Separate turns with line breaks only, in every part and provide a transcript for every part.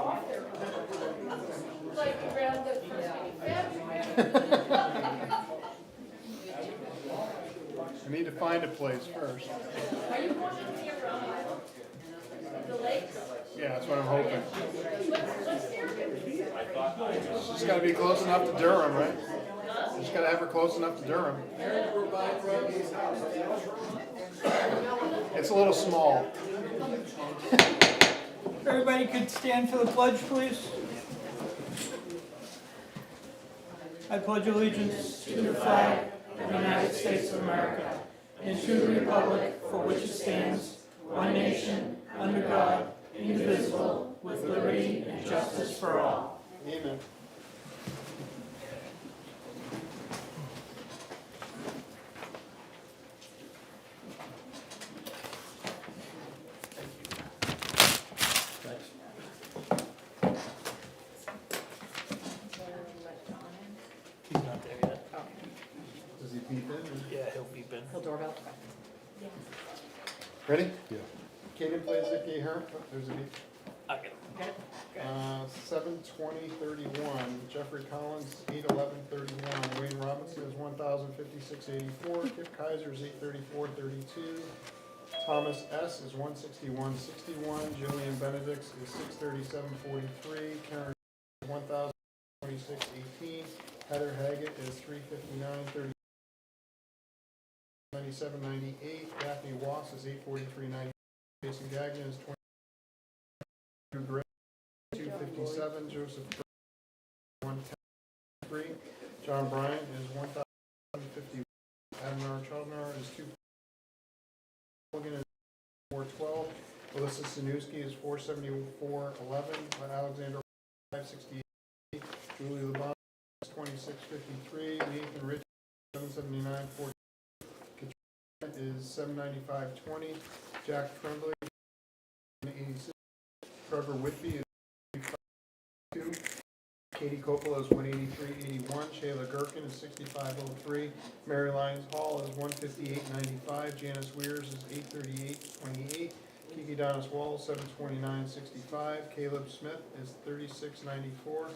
off there. Like around the February.
I need to find a place first.
Are you going to be around the lakes?
Yeah, that's what I'm hoping.
What's there?
Just gotta be close enough to Durham, right? Just gotta have her close enough to Durham. It's a little small.
Everybody could stand for the pledge, please. I pledge allegiance to the flag of the United States of America and to the republic for which it stands, one nation, under God, indivisible, with liberty and justice for all.
Amen.
He's not there yet.
Does he beep in?
Yeah, he'll beep in.
He'll doorbell.
Ready? Yeah. Kaden plays Vicky Herm. Oh, there's a beep.
I get him.
7/20/31. Jeffrey Collins 8/11/31. Wayne Robinson is 1,056.84. Kip Kaiser is 834.32. Thomas S. is 161.61. Jillian Benedicts is 637.43. Karen 1,026.18. Heather Haggett is 359.30. 97.98. Daphne Wass is 843.90. Jason Gagnon is 20. 257. Joseph 110.3. John Bryant is 1,050. Admiral Chudnar is 2. Logan is 412. Alyssa Sanuski is 474.11. Alexander 568. Julie LeBon is 2653. Nathan Rich 779.40. Katrina is 795.20. Jack Tremblay 86. Trevor Whitby is 2. Katie Coppola is 183.81. Shayla Gherkin is 65.03. Mary Lyons Hall is 158.95. Janice Weirs is 838.28. Kiki Donis Wall 729.65. Caleb Smith is 36.94.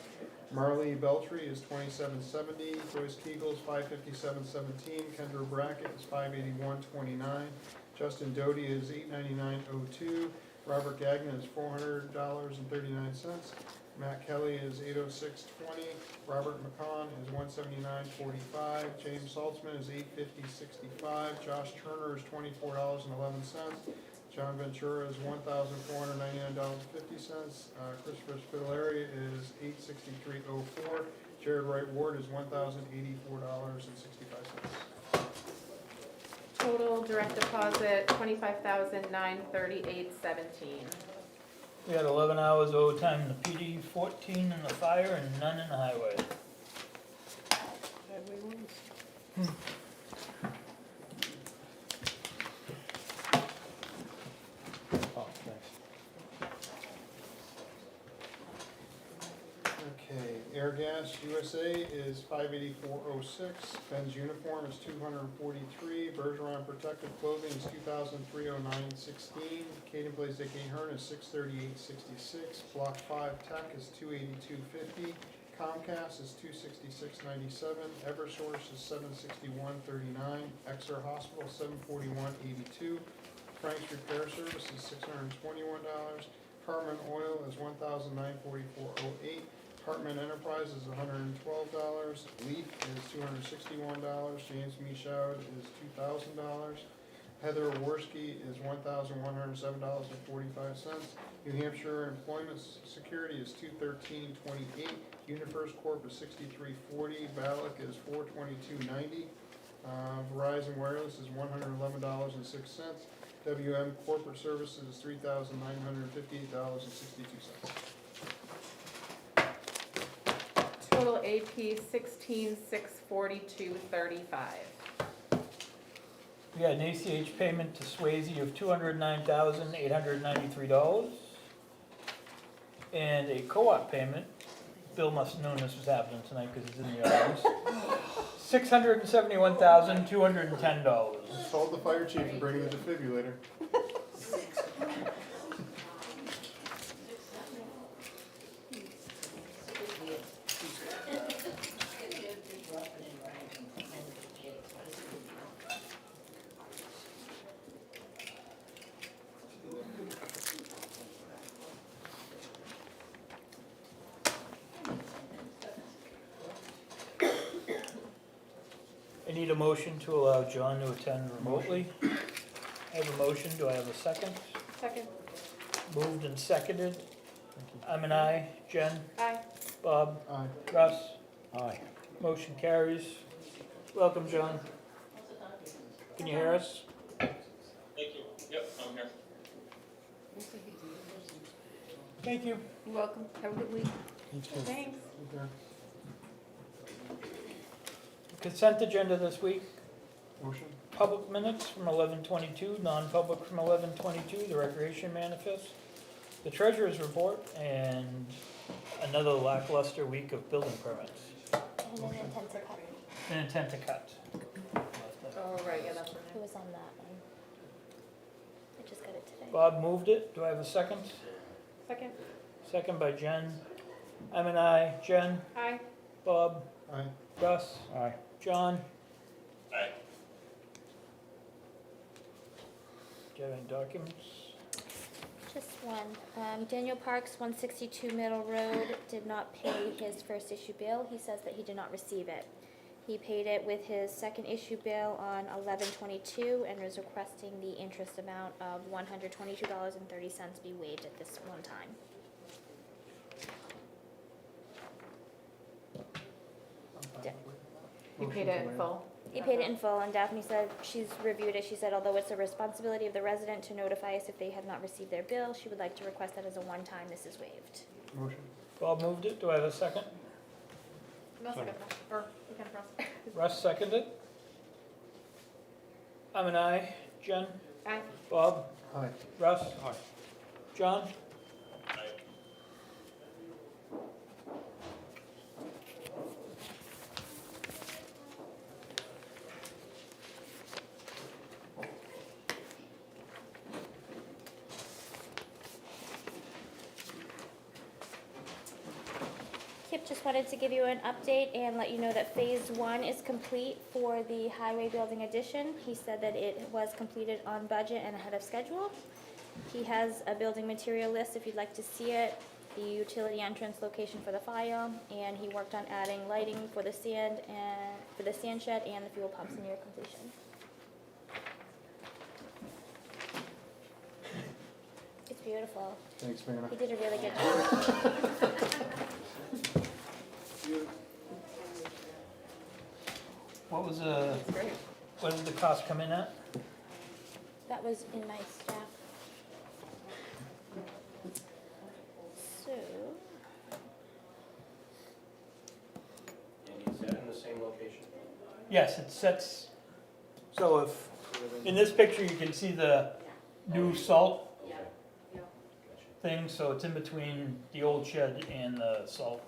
Marley Beltry is 27.70. Joyce Kegel is 557.17. Kendra Brackett is 581.29. Justin Doty is 899.02. Robert Gagnon is $400.39. Matt Kelly is 806.20. Robert McCon is 179.45. James Saltzman is 850.65. Josh Turner is $24.11. John Ventura is $1,499.50. Christopher Spitaleri is $863.04. Jared Wright Ward is $1,084.65.
Total direct deposit, $25,938.17.
We had 11 hours overtime in the PD, 14 in the fire, and none in the highway. Oh, thanks.
Okay, Air Gas USA is 584.06. Ben's Uniform is 243. Bergeron Protective Clothing is 2,309.16. Caden Blaze Dick Ahern is 638.66. Block 5 Tech is 282.50. Comcast is 266.97. Eversource is 761.39. Exeter Hospital 741.82. Frank's Repair Service is $621. Hartman Oil is $1,944.08. Hartman Enterprise is $112. Leaf is $261. James Michaud is $2,000. Heather Worski is $1,107.45. New Hampshire Employment Security is $213.28. UniFirst Corp is $63.40. Valak is $422.90. Verizon Wireless is $111.06. WM Corporate Services is $3,958.62.
Total AP, $16,642.35.
We had an ACH payment to Swayze of $209,893. And a co-op payment, Bill must have known this was happening tonight because he's in the audience, $671,210.
Told the fire chief to bring in the defibrillator.
need a motion to allow John to attend remotely. I have a motion, do I have a second?
Second.
Moved and seconded. I'm an aye. Jen?
Aye.
Bob?
Aye.
Russ? Aye. Motion carries. Welcome, John. Can you hear us?
Thank you. Yep, I'm here.
Thank you.
You're welcome. Have a good week. Thanks.
Okay.
Consent agenda this week.
Motion?
Public minutes from 11:22, non-public from 11:22, the recreation manifest, the treasurer's report, and another lackluster week of building permits.
And an intent to cut.
An intent to cut.
Oh, right, yeah, that's
Who
right.
was on that one? I just got it today.
Bob moved it. Do I have a second?
Second.
Second by Jen. I'm an aye. Jen?
Aye.
Bob?
Aye.
Russ?
Aye.
John?
Aye.
Do you have any documents?
Just one. Daniel Parks, 162 Middle Road, did not pay his first issue bill. He says that he did not receive it. He paid it with his second issue bill on 11/22 and was requesting the interest amount of $122.30 be waived at this one time.
You paid it in full?
He paid it in full, and Daphne said she's reviewed it. She said although it's a responsibility of the resident to notify us if they have not received their bill, she would like to request that as a one-time this is waived.
Motion?
Bob moved it. Do I have a second?
No, second. Or, you can cross.
Russ seconded. I'm an aye. Jen?
Aye.
Bob?
Aye.
Russ?
Aye.
John?
Aye.
Kip just wanted to give you an update and let you know that phase one is complete for the highway building addition. He said that it was completed on budget and ahead of schedule. He has a building material list if you'd like to see it, the utility entrance location for the file, and he worked on adding lighting for the sand shed and the fuel pumps near completion. It's beautiful.
Thanks, Vanna.
He did a really good job.
What was
That's great.
what did the cost come in at?
That was in my staff. So,
And is that in the same location?
Yes, it sets, so if, in this picture, you can see the new salt thing, so it's in between the old shed and the salt.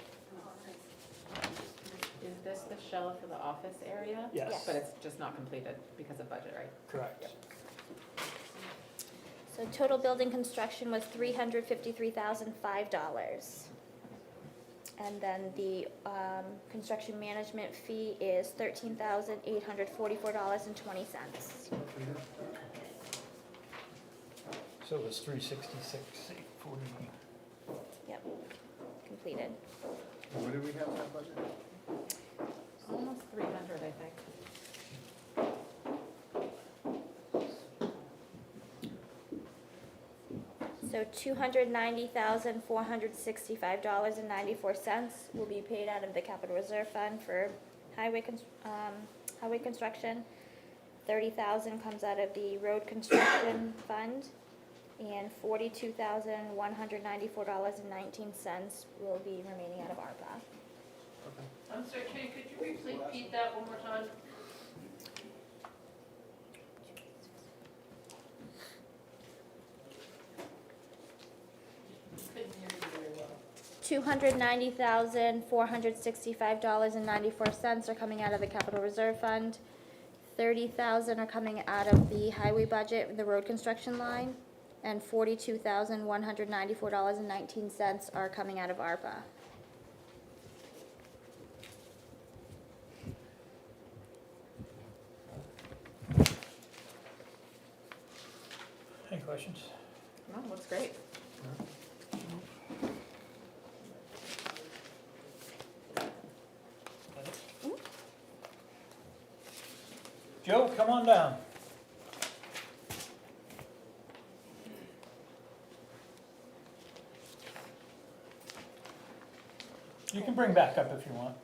Is this the shell for the office area?
Yes,
But it's just not completed because of budget, right?
correct.
so total building construction was $353,005. And then the construction management fee is $13,844.20.
So it was 366, 840.
Yep, completed.
What did we have in that budget?
Almost 300, I think.
So $290,465.94 will be paid out of the capital reserve fund for highway construction. $30,000 comes out of the road construction fund, and $42,194.19 will be remaining out of ARPA.
I'm sorry, Kenny, could you repeat that one more time? Couldn't hear you very well.
$290,465.94 are coming out of the capital reserve fund. $30,000 are coming out of the highway budget, the road construction line, and $42,194.19 are coming out of ARPA.
Any questions?
No, looks great.
Joe, come on down. You can bring back up if you want.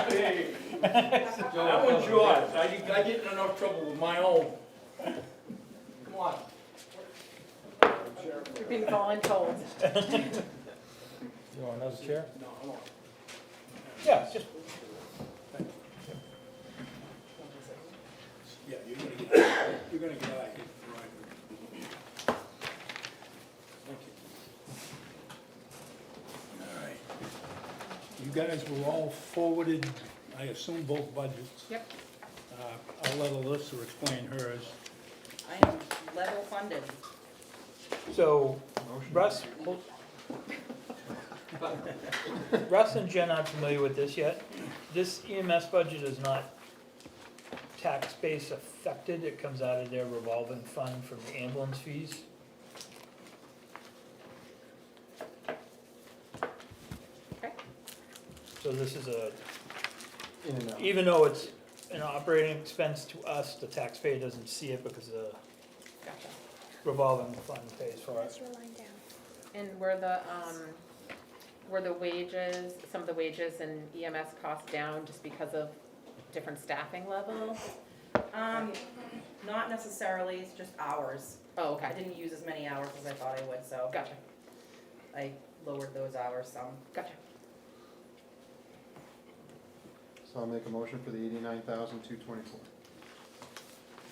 Hey, that one's yours. I get in enough trouble with my own. Come on.
You're being voluntold.
You want another chair?
No, come on.
Yeah, just,
Yeah, you're gonna get out of here. Right. Thank you. All right. You guys were all forwarded, I assume, both budgets.
Yep.
I'll let Alyssa explain hers.
I am level funded.
so
Motion.
Russ, Russ and Jen aren't familiar with this yet. This EMS budget is not tax base affected. It comes out of their revolving fund from the ambulance fees.
Okay.
So this is a,
In and out.
even though it's an operating expense to us, the taxpayer doesn't see it because the
Gotcha.
revolving fund pays for it.
That's your line down.
And were the wages, some of the wages and EMS costs down just because of different staffing levels?
Not necessarily, it's just hours.
Oh,
I
okay.
didn't use as many hours as I thought I would, so
Gotcha,
I lowered those hours some.
gotcha.
So I'll make a motion for the 89,224.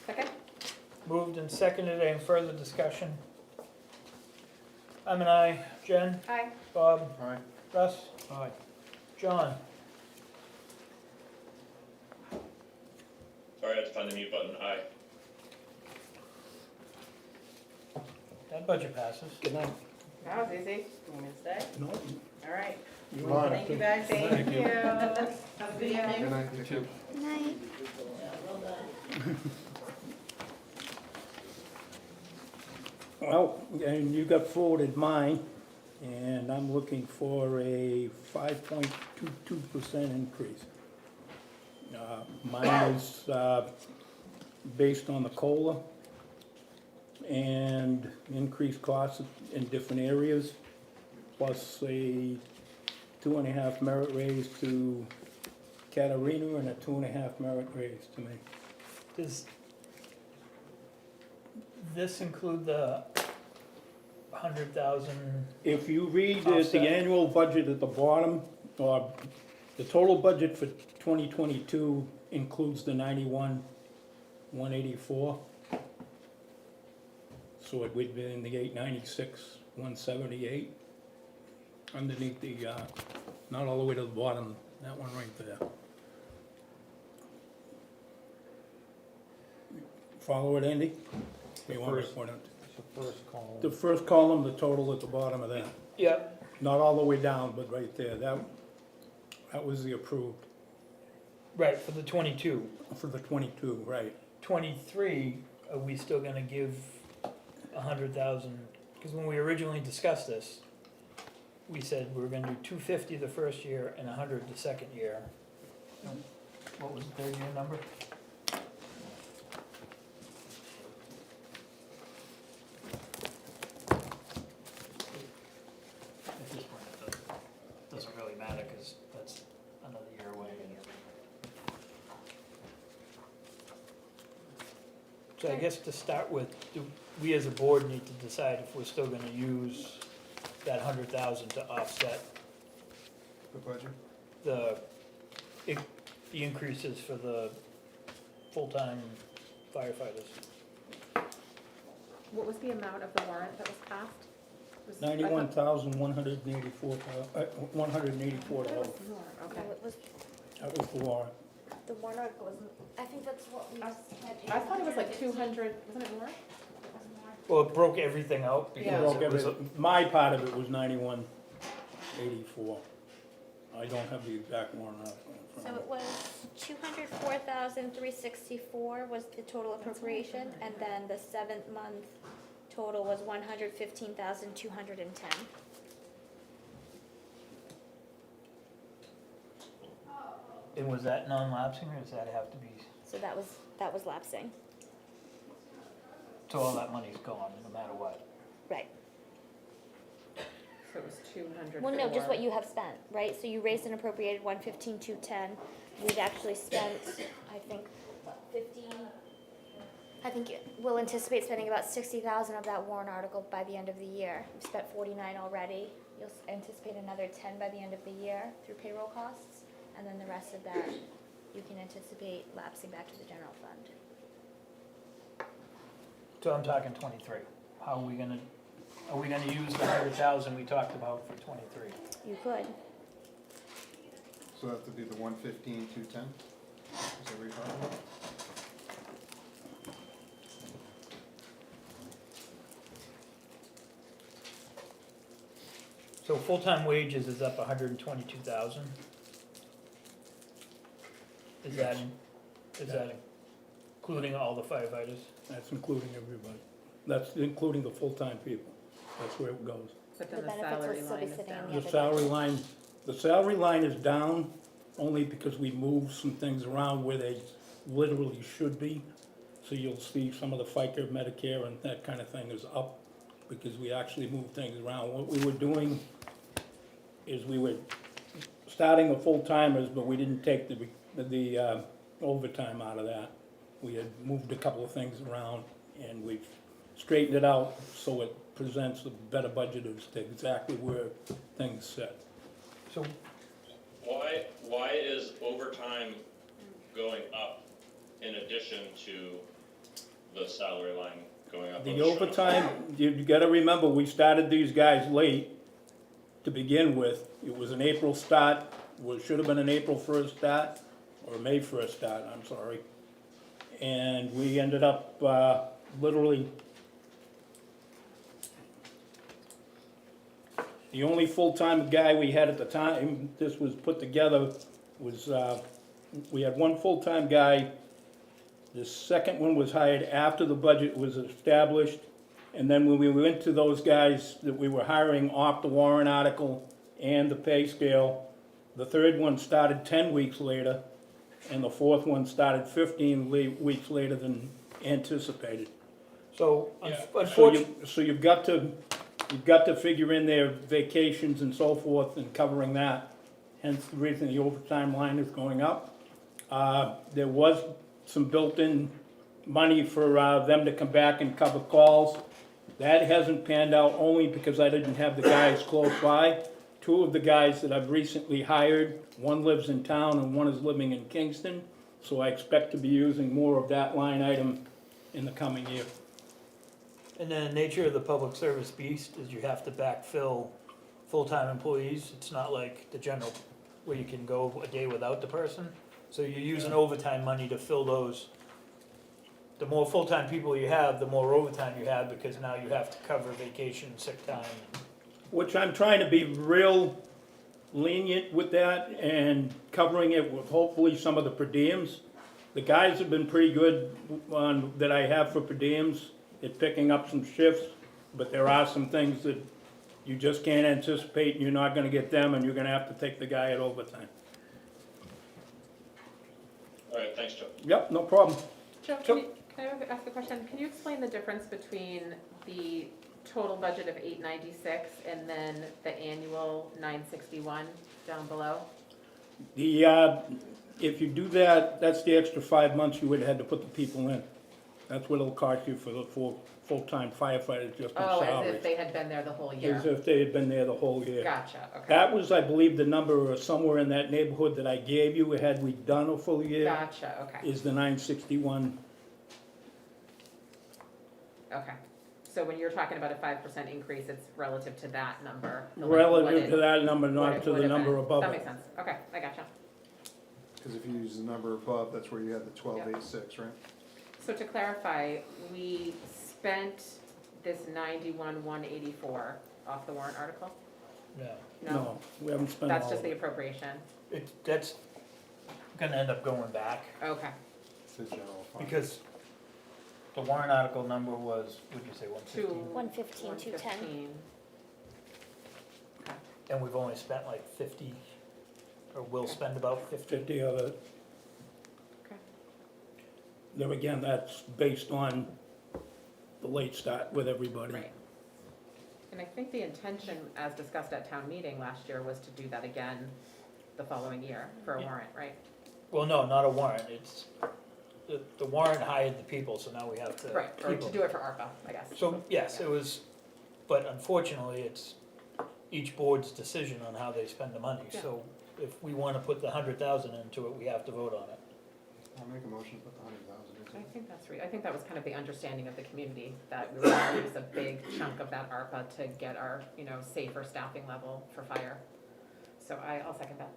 Second?
Moved and seconded. Any further discussion? I'm an aye. Jen?
Aye.
Bob?
Aye.
Russ? Aye. John?
Sorry, I had to find the mute button. Aye.
That budget passes.
Good night.
That was easy. You want me to stay?
No.
All right.
You
Come on.
Thank you, guys.
Thank you.
Have a good evening.
Good night, you too.
Night.
Well, and you got forwarded mine, and I'm looking for a 5.22% increase. Mine is based on the COLA and increased costs in different areas, plus a 2.5 merit raise to Katarina and a 2.5 merit raise to me.
Does this include the 100,000?
If you read at the
Offset.
annual budget at the bottom, or the total budget for 2022 includes the 91,184. So it would be in the 896,178. Underneath the, not all the way to the bottom, that one right there. Follow it, Andy? You want me to point it?
It's the first column.
The first column, the total at the bottom of that.
Yep,
Not all the way down, but right there, that was the approved,
right, for the 22.
for the 22, right.
23, are we still gonna give 100,000? Because when we originally discussed this, we said we were gonna do 250 the first year and 100 the second year. What was the third year number? At this point, it doesn't really matter, because that's another year away. So I guess to start with, do we as a board need to decide if we're still gonna use that 100,000 to offset
The budget?
the increases for the full-time firefighters?
What was the amount of the warrant that was passed? Was- I thought-
$91,184, $184.
More,
So
okay.
it was,
That was the warrant.
the warrant wasn't, I think that's what we just had.
I thought it was like 200, wasn't it more?
Well, it broke everything out
Yeah.
because it was,
My part of it was 91,84. I don't have the exact warrant out.
So it was 204,364 was the total appropriation, and then the 7th month total was 115,210.
And was that non-lapsing, or does that have to be,
So that was lapsing,
so all that money's gone, no matter what?
right.
So it was 200.
Well, no, just what you have spent, right? So you raised and appropriated 115,210. We've actually spent, I think, what, 15? I think we'll anticipate spending about 60,000 of that warrant article by the end of the year. We've spent 49 already. You'll anticipate another 10 by the end of the year through payroll costs, and then the rest of that you can anticipate lapsing back to the general fund.
So I'm talking 23. How are we gonna use the 100,000 we talked about for 23?
You could.
So that would be the 115,210? Is that what you're talking about?
So full-time wages is up 122,000? Is that including all the firefighters?
That's including everybody. That's including the full-time people. That's where it goes.
But then
The
the
benefits will
salary
still be
line is
sitting in
down.
the
The salary line is down only because we moved some things around where they literally should be. So you'll see some of the FICA, Medicare, and that kind of thing is up because we actually moved things around. What we were doing is we were starting the full-timers, but we didn't take the overtime out of that. We had moved a couple of things around and we've straightened it out so it presents a better budget as to exactly where things sit.
So
Why is overtime going up in addition to the salary line going up?
The overtime, you gotta remember, we started these guys late to begin with. It was an April start, should have been an April 1st start, or May 1st start, I'm sorry. And we ended up, literally, the only full-time guy we had at the time this was put together was, we had one full-time guy. The second one was hired after the budget was established. And then when we went to those guys that we were hiring off the warrant article and the pay scale, the third one started 10 weeks later, and the fourth one started 15 weeks later than anticipated.
So
Yeah.
unfortunately,
So you've got to figure in their vacations and so forth and covering that. Hence the reason the overtime line is going up. There was some built-in money for them to come back and cover calls. That hasn't panned out only because I didn't have the guys close by. Two of the guys that I've recently hired, one lives in town and one is living in Kingston. So I expect to be using more of that line item in the coming year.
and then the nature of the public service beast is you have to backfill full-time employees. It's not like the general, where you can go a day without the person. So you're using overtime money to fill those. The more full-time people you have, the more overtime you have, because now you have to cover vacation, sick time.
Which I'm trying to be real lenient with that and covering it with hopefully some of the per diems. The guys have been pretty good on, that I have for per diems at picking up some shifts, but there are some things that you just can't anticipate and you're not gonna get them and you're gonna have to take the guy at overtime.
All right, thanks, Joe.
Yep, no problem.
Joe, can I ask a question? Can you explain the difference between the total budget of 896 and then the annual 961 down below?
If you do that, that's the extra 5 months you would have had to put the people in. That's what it'll cost you for the full-time firefighters just on
Oh, as
salaries.
if they had been there the whole year.
As if they had been there the whole year.
Gotcha, okay.
That was, I believe, the number somewhere in that neighborhood that I gave you, had we done a full year,
Gotcha, okay,
is the 961.
okay. So when you're talking about a 5% increase, it's relative to that number? what
Relative
it-
to that number,
what
not
it
to
would
the
have
number
been.
above
That
it.
makes sense, okay, I gotcha.
Because if you use the number above, that's where you had the 1286, right?
So to clarify, we spent this 91,184 off the warrant article?
No,
No, we haven't spent
That's
all
just
of
the
it.
appropriation,
that's gonna end up going back,
okay.
The general fund.
because the warrant article number was, what'd you say, 115?
115,210.
115. Okay.
And we've only spent like 50,
or will spend about 50.
50 of it.
Okay.
There again, that's based on the late start with everybody.
Right. And I think the intention, as discussed at town meeting last year, was to do that again the following year for a
Yeah.
warrant, right?
Well, no, not a warrant, it's, the warrant hired the people, so now we have to
Right, or
keep
to
them.
do it for ARPA, I guess.
So, yes, it was, but unfortunately, it's each board's decision on how they spend the money.
Yeah.
So if we wanna put the 100,000 into it, we have to vote on it.
I'll make a motion to put the 100,000 into
I
it.
think that's I think that was kind of the understanding of the community, that we were gonna use a big chunk of that ARPA to get our, safer staffing level for fire. So I'll second that.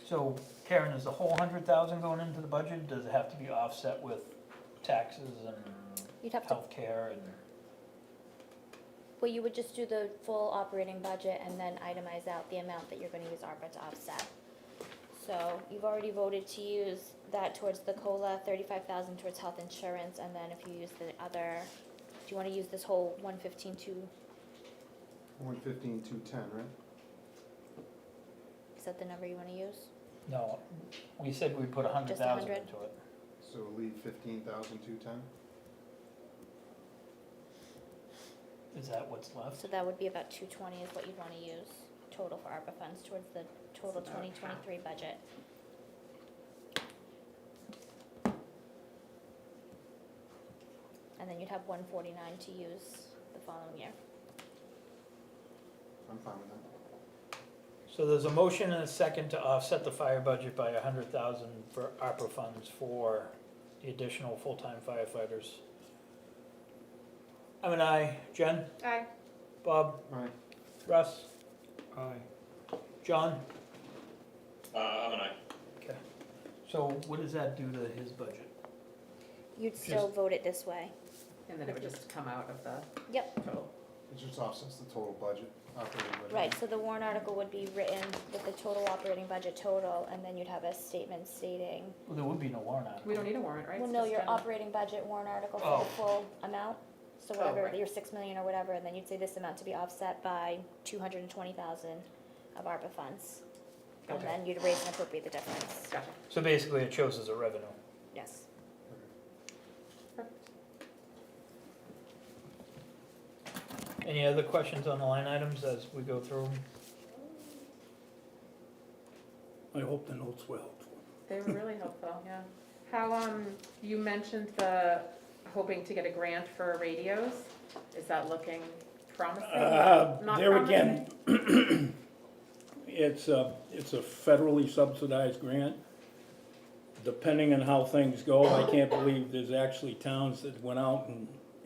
So Karen, is the whole 100,000 going into the budget? Does it have to be offset with taxes and
You'd have to,
healthcare and?
well, you would just do the full operating budget and then itemize out the amount that you're gonna use ARPA to offset. So you've already voted to use that towards the COLA, 35,000 towards health insurance, and then if you use the other, do you wanna use this whole 115,200?
115,210, right?
Is that the number you wanna use?
No, we said we'd put 100,000
100?
into it.
So leave 15,210?
Is that what's left?
So that would be about 220 is what you'd wanna use total for ARPA funds towards the total
It's about
2023 budget. And then you'd have 149 to use the following year.
I'm fine with that.
So there's a motion and a second to offset the fire budget by 100,000 for ARPA funds for the additional full-time firefighters. I'm an aye. Jen?
Aye.
Bob?
Aye.
Russ?
Aye.
John?
I'm an aye.
Okay. So what does that do to his budget?
You'd still vote it this way.
And then it would just come out of the
Yep,
total.
It just offsets the total budget, operating budget.
right, so the warrant article would be written with the total operating budget total, and then you'd have a statement stating,
Well, there would be no warrant article.
We don't need a warrant, right?
well,
It's
no,
just
your
an-
operating budget warrant article for
Oh.
the full amount. So
Oh,
whatever,
right.
your 6 million or whatever, and then you'd say this amount to be offset by 220,000 of ARPA funds. And
Okay.
then you'd raise and appropriate the difference,
Gotcha.
So basically it shows as a revenue.
yes.
Perfect.
Any other questions on the line items as we go through them?
I hope the notes were helpful.
They were really helpful, yeah. How, you mentioned hoping to get a grant for radios. Is that looking promising? Not
There
promising?
again, it's a federally subsidized grant. Depending on how things go, I can't believe there's actually towns that went out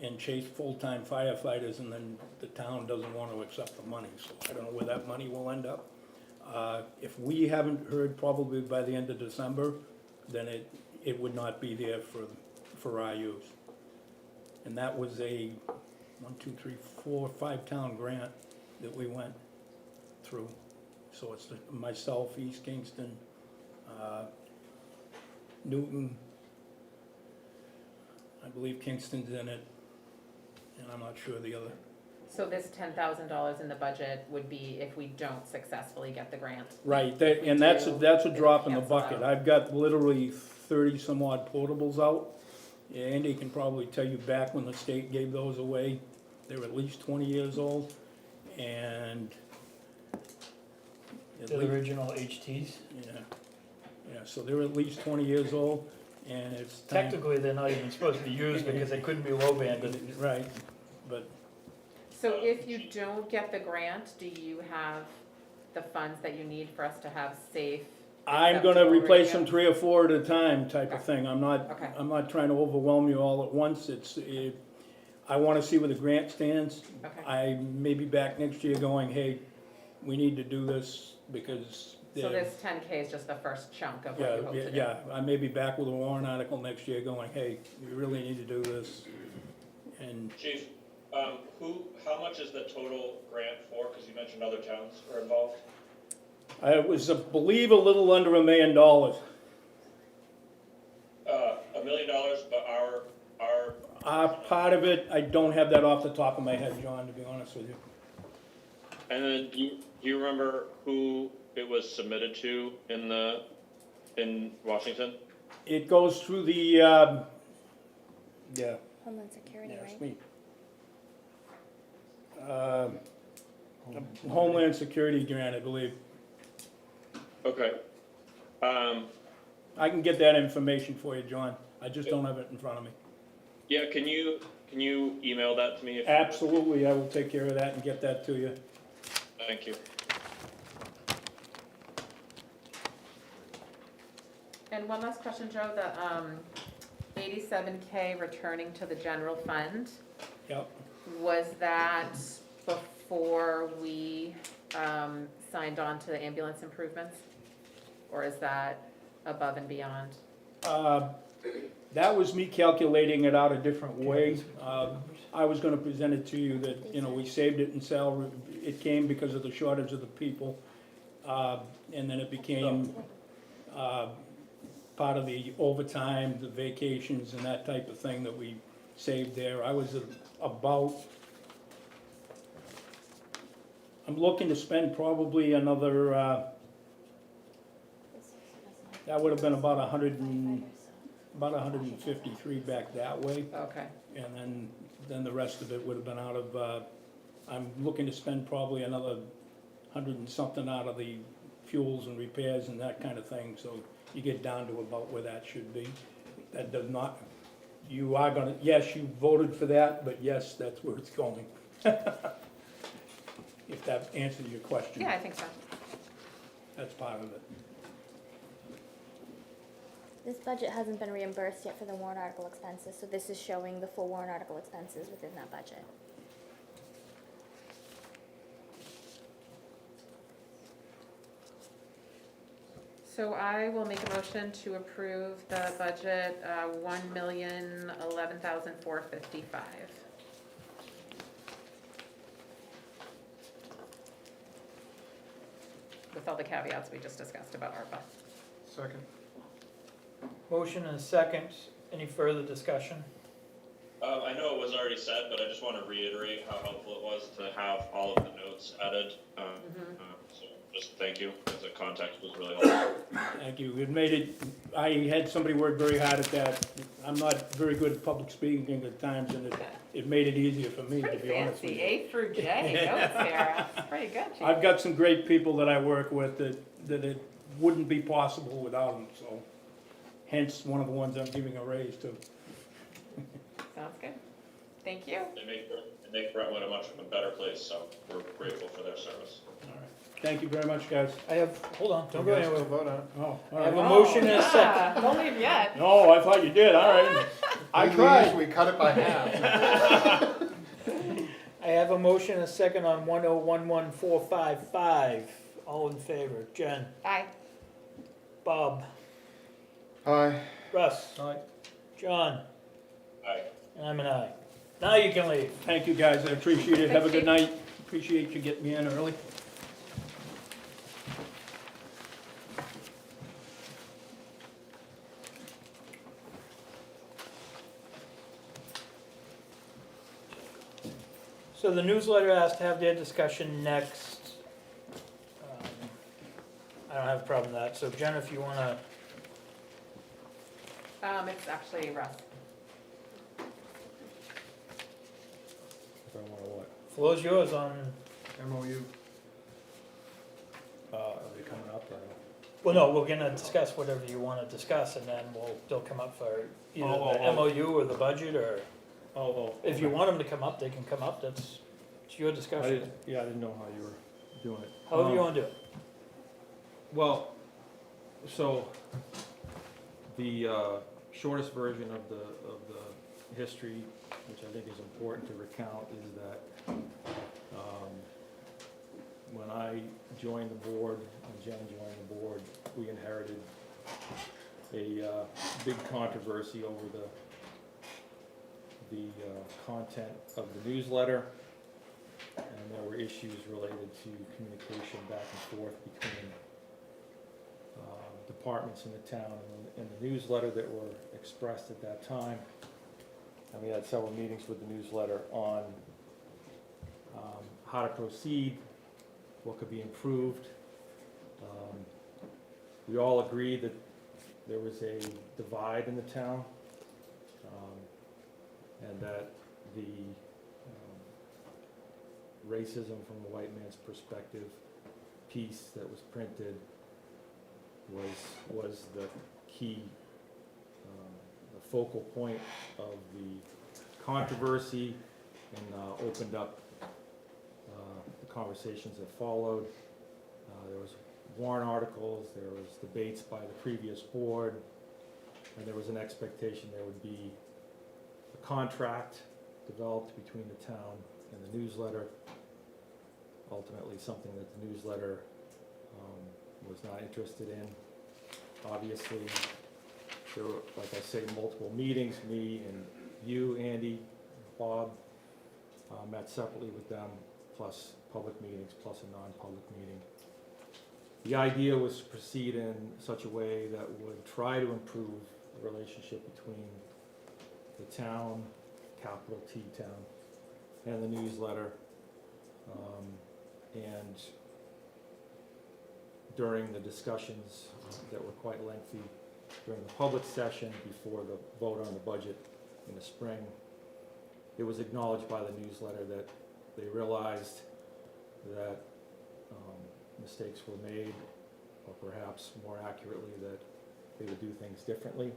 and chased full-time firefighters, and then the town doesn't want to accept the money, so I don't know where that money will end up. If we haven't heard probably by the end of December, then it would not be there for our use. And that was a 1, 2, 3, 4, 5 town grant that we went through. So it's myself, East Kingston, Newton, I believe Kingston's in it, and I'm not sure the other.
So this $10,000 in the budget would be if we don't successfully get the grant.
Right, and that's a drop in the
Cancel
bucket.
out.
I've got literally 30 some odd portables out. Andy can probably tell you back when the state gave those away, they were at least 20 years old, and at
The
least-
original HTs?
yeah, so they're at least 20 years old, and it's time.
Technically, they're not even supposed to be used because they couldn't be low banded.
Right, but
So if you don't get the grant, do you have the funds that you need for us to have safe?
I'm gonna
acceptable
replace them
radios?
3 or 4 at a time type of
Okay.
thing. I'm not trying to overwhelm you all at once. I wanna see where the grant stands.
Okay,
I may be back next year going, hey, we need to do this because.
so this 10K is just the first chunk of what
Yeah,
you hope to do?
yeah, I may be back with a warrant article next year going, hey, we really need to do this. And
Chief, how much is the total grant for? Because you mentioned other towns are involved.
I was, believe, a little under $1 million.
$1 million, but our
Part of it, I don't have that off the top of my head, John, to be honest with you.
and then do you remember who it was submitted to in Washington?
It goes through the, yeah,
Homeland Security,
yeah, it's
right?
me. Homeland Security grant, I believe.
Okay.
I can get that information for you, John. I just don't have it in front of me.
Yeah, can you email that to me? If
Absolutely, I will take care of that and get that to you.
Thank you.
And one last question, Joe, the 87K returning to the general fund,
Yep.
was that before we signed on to the ambulance improvements? Or is that above and beyond?
That was me calculating it out a different way. I was gonna present it to you that, you know, we saved it in salary, it came because of the shortage of the people. And then it became, part of the overtime, the vacations and that type of thing that we saved there. I was about, I'm looking to spend probably another, that would have been about 153 back that way.
Okay,
And then the rest of it would have been out of, I'm looking to spend probably another 100 and something out of the fuels and repairs and that kind of thing, so you get down to about where that should be. That does not, you are gonna, yes, you voted for that, but yes, that's where it's going. If that answers your question.
yeah, I think so.
That's part of it.
This budget hasn't been reimbursed yet for the warrant article expenses, so this is showing the full warrant article expenses within that budget.
So I will make a motion to approve the budget, 1,011,455. With all the caveats we just discussed about ARPA.
Second.
Motion and a second. Any further discussion?
I know it was already said, but I just want to reiterate how helpful it was to have all of the notes added. So just thank you, because the context was really helpful.
Thank you. It made it, I had somebody work very hard at that. I'm not very good at public speaking at times, and it made it easier for me, to
Pretty
be honest with
fancy,
you.
A through J, go Sarah, that's pretty good. Chief.
I've got some great people that I work with that it wouldn't be possible without them, so hence one of the ones I'm giving a raise to.
Sounds good. Thank you.
They make Brentwood a much better place, so we're grateful for their service.
All right. Thank you very much, guys.
I have, hold on, don't
You
go
guys
anywhere.
still vote on it?
Oh, all
I
right.
have a motion and a second.
Yeah, don't leave yet.
No, I thought you did, all right. I
We
tried.
usually cut it by half.
I have a motion and a second on 1011455. All in favor? Jen?
Aye.
Bob?
Aye.
Russ? John?
Aye.
And I'm an aye. Now you can leave.
Thank you, guys, I appreciate it. Have a
Thanks,
good night. Appreciate you getting me in early.
So the newsletter has to have their discussion next. I don't have a problem with that. So Jen, if you wanna,
It's actually Russ.
floor's yours on,
MOU.
Are they coming up or?
well, no, we're gonna discuss whatever you wanna discuss and then they'll come up for either the MOU or the budget or, if you want them to come up, they can come up. It's your discussion.
I didn't know how you were doing it.
However you wanna do it.
Well, so, the shortest version of the history, which I think is important to recount, is that when I joined the board, and Jen joined the board, we inherited a big controversy over the content of the newsletter, and there were issues related to communication back and forth between departments in the town and the newsletter that were expressed at that time. And we had several meetings with the newsletter on how to proceed, what could be improved. We all agreed that there was a divide in the town, and that the racism from the white man's perspective piece that was printed was the key, the focal point of the controversy, and opened up the conversations that followed. There was warrant articles, there was debates by the previous board, and there was an expectation there would be a contract developed between the town and the newsletter. Ultimately, something that the newsletter was not interested in. Obviously, there were, like I say, multiple meetings. Me and you, Andy, Bob, met separately with them, plus public meetings, plus a non-public meeting. The idea was to proceed in such a way that would try to improve the relationship between the town, capital T town, and the newsletter. And during the discussions that were quite lengthy during the public session before the vote on the budget in the spring, it was acknowledged by the newsletter that they realized that mistakes were made, or perhaps more accurately, that they would do things differently,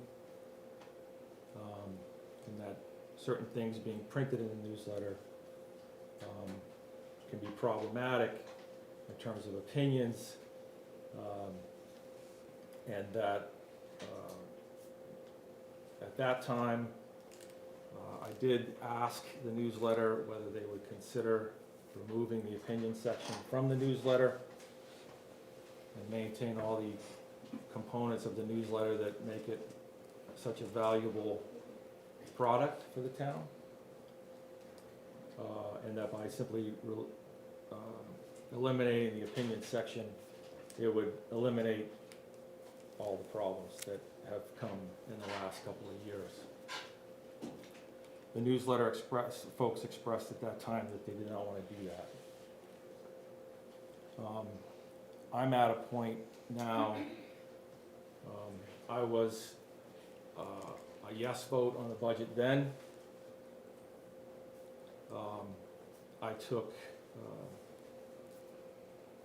and that certain things being printed in the newsletter can be problematic in terms of opinions, and that at that time I did ask the newsletter whether they would consider removing the opinion section from the newsletter and maintain all the components of the newsletter that make it such a valuable product for the town, and that by simply eliminating the opinion section, it would eliminate all the problems that have come in the last couple of years. The newsletter folks expressed at that time that they did not want to do that. I'm at a point now, I was a yes vote on the budget then.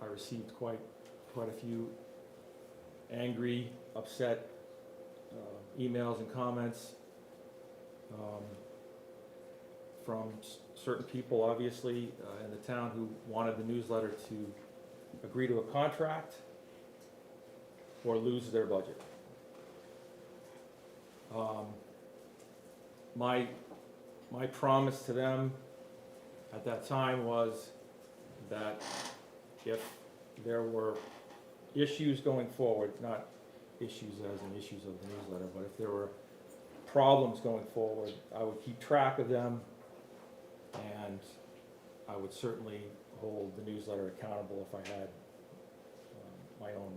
I received quite a few angry, upset emails and comments from certain people, obviously, in the town who wanted the newsletter to agree to a contract or lose their budget. My promise to them at that time was that if there were issues going forward, not issues as in issues of the newsletter, but if there were problems going forward, I would keep track of them, and I would certainly hold the newsletter accountable if I had my own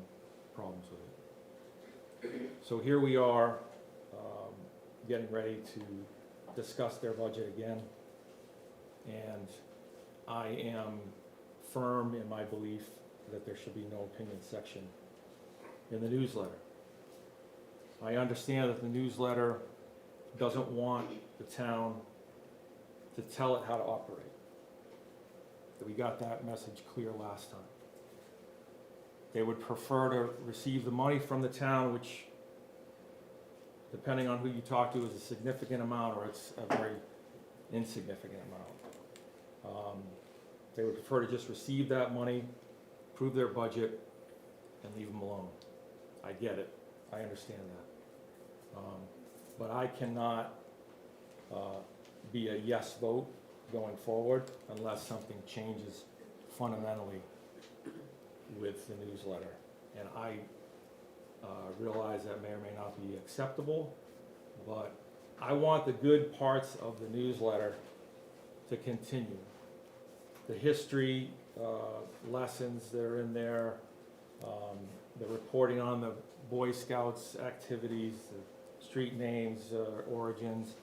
problems with it. So here we are, getting ready to discuss their budget again, and I am firm in my belief that there should be no opinion section in the newsletter. I understand that the newsletter doesn't want the town to tell it how to operate. We got that message clear last time. They would prefer to receive the money from the town, which, depending on who you talk to, is a significant amount or it's a very insignificant amount. They would prefer to just receive that money, approve their budget, and leave them alone. I get it. I understand that. But I cannot be a yes vote going forward unless something changes fundamentally with the newsletter. And I realize that may or may not be acceptable, but I want the good parts of the newsletter to continue. The history lessons that are in there, the reporting on the Boy Scouts activities, the street names, origins,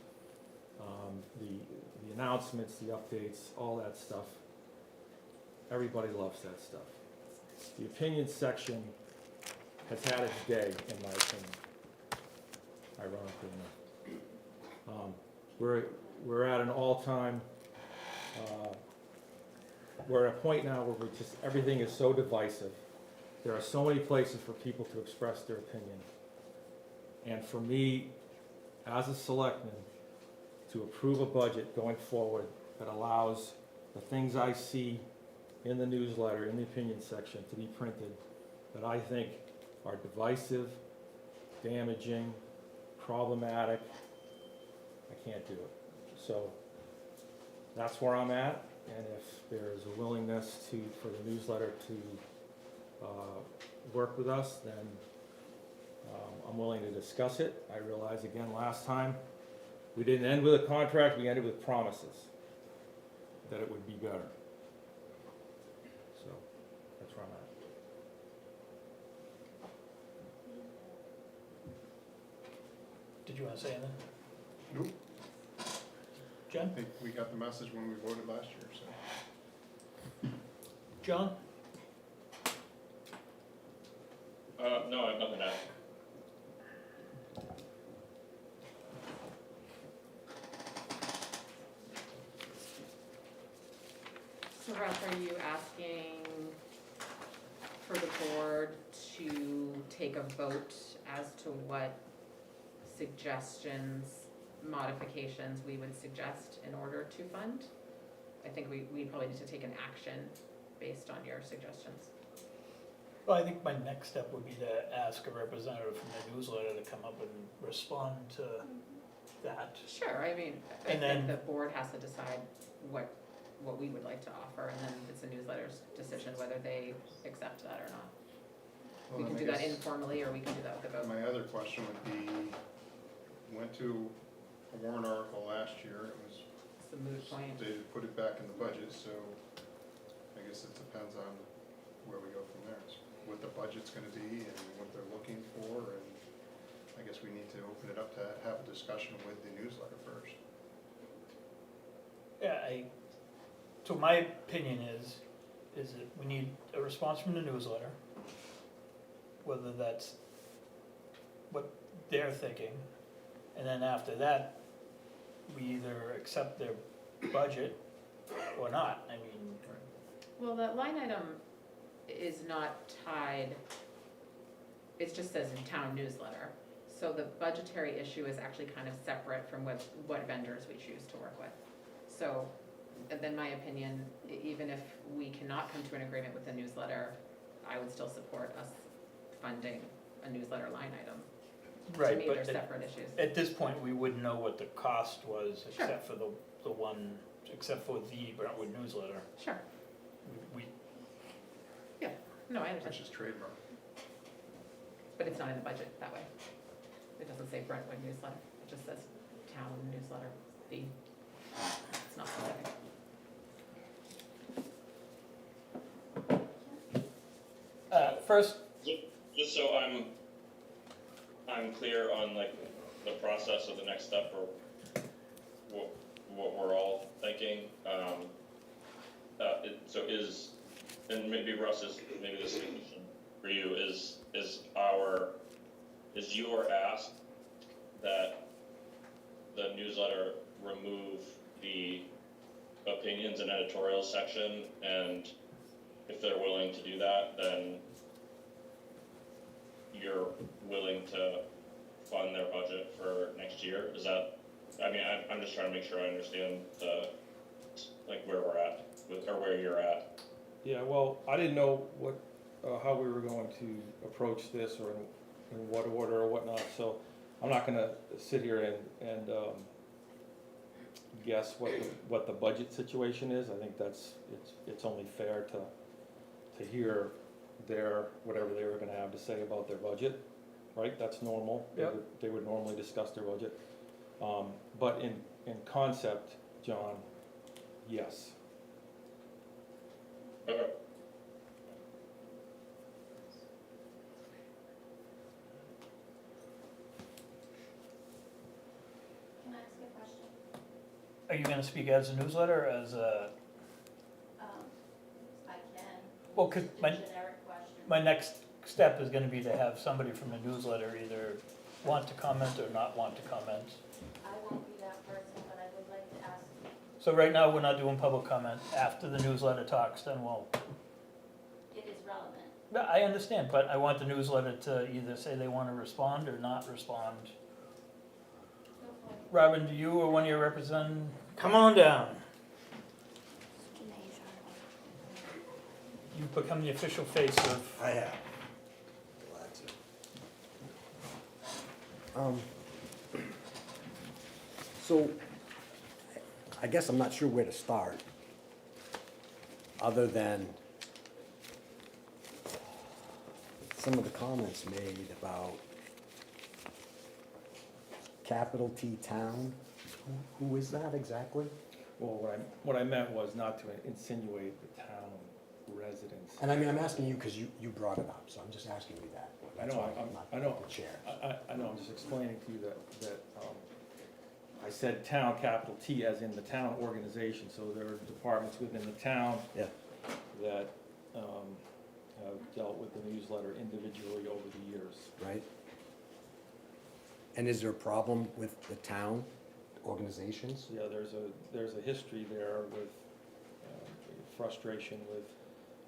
the announcements, the updates, all that stuff. Everybody loves that stuff. the opinion section has had its day, in my opinion, ironically enough. We're at an all-time, we're at a point now where everything is so divisive. There are so many places for people to express their opinion. And for me, as a selectman, to approve a budget going forward that allows the things I see in the newsletter, in the opinion section, to be printed, that I think are divisive, damaging, problematic, I can't do it. So that's where I'm at, and if there's a willingness for the newsletter to work with us, then I'm willing to discuss it. I realize again last time, we didn't end with a contract, we ended with promises that it would be better. So that's where I'm at.
Did you wanna say anything?
Nope. I
Jen?
think we got the message when we voted last year, so.
John?
No, I have nothing to add.
So Russ, are you asking for the board to take a vote as to what suggestions, modifications we would suggest in order to fund? I think we probably need to take an action based on your suggestions.
Well, I think my next step would be to ask a representative from the newsletter to come up and respond to that.
Sure, I mean, I
And
think
then-
the board has to decide what we would like to offer, and then it's a newsletter's decision whether they accept that or not. We
Well,
can
then
do
I
that
guess
informally, or we can do that with a vote.
My other question would be, went to a warrant article last year, it was
It's a moot point.
they put it back in the budget, so I guess it depends on where we go from there. It's what the budget's gonna be and what they're looking for, and I guess we need to open it up to have a discussion with the newsletter first.
Yeah, so my opinion is that we need a response from the newsletter, whether that's what they're thinking, and then after that, we either accept their budget or not, I mean.
Well, that line item is not tied, it just says town newsletter. So the budgetary issue is actually kind of separate from what vendors we choose to work with. So, then my opinion, even if we cannot come to an agreement with the newsletter, I would still support us funding a newsletter line item.
Right,
To me, they're
but
separate issues.
at this point, we wouldn't know what the cost was,
Sure.
except for the one, except for the Brentwood newsletter.
Sure,
We,
no, I
Which
understand,
is trademark.
but it's not in the budget that way. It doesn't say Brentwood newsletter, it just says town newsletter fee. It's not specific.
first,
Just so I'm clear on like the process of the next step or what we're all thinking, so is, and maybe Russ maybe this is a question for you, is your ask that the newsletter remove the opinions and editorial section, and if they're willing to do that, then you're willing to fund their budget for next year? Is that, I mean, I'm just trying to make sure I understand where we're at, or where you're at.
Yeah, well, I didn't know how we were going to approach this or in what order or whatnot, so I'm not gonna sit here and guess what the budget situation is. I think it's only fair to hear whatever they were gonna have to say about their budget, right? That's normal.
Yep.
They would normally discuss their budget. But in concept, John, yes.
Okay.
Can I ask a question?
are you gonna speak as a newsletter or as a,
I can.
Well, 'cause
Just a
my-
generic question.
my next step is gonna be to have somebody from the newsletter either want to comment or not want to comment.
I won't be that person, but I would like to ask.
So right now, we're not doing public comment. After the newsletter talks, then we'll,
It is relevant.
no, I understand, but I want the newsletter to either say they wanna respond or not respond. Robin, do you or one of your representatives, come on down. You've become the official face of,
I have. Glad to. So, I guess I'm not sure where to start, other than some of the comments made about capital T town. Who is that exactly?
Well, what I meant was not to insinuate the town residents.
And I mean, I'm asking you because you brought it up, so I'm just asking you that.
I
That's
know,
why
I'm-
I'm not
I know.
the chair.
I know, I'm just explaining to you that I said town, capital T, as in the town organization, so there are departments within the town
Yeah.
that have dealt with the newsletter individually over the years.
Right? And is there a problem with the town organizations?
Yeah, there's a history there with frustration with,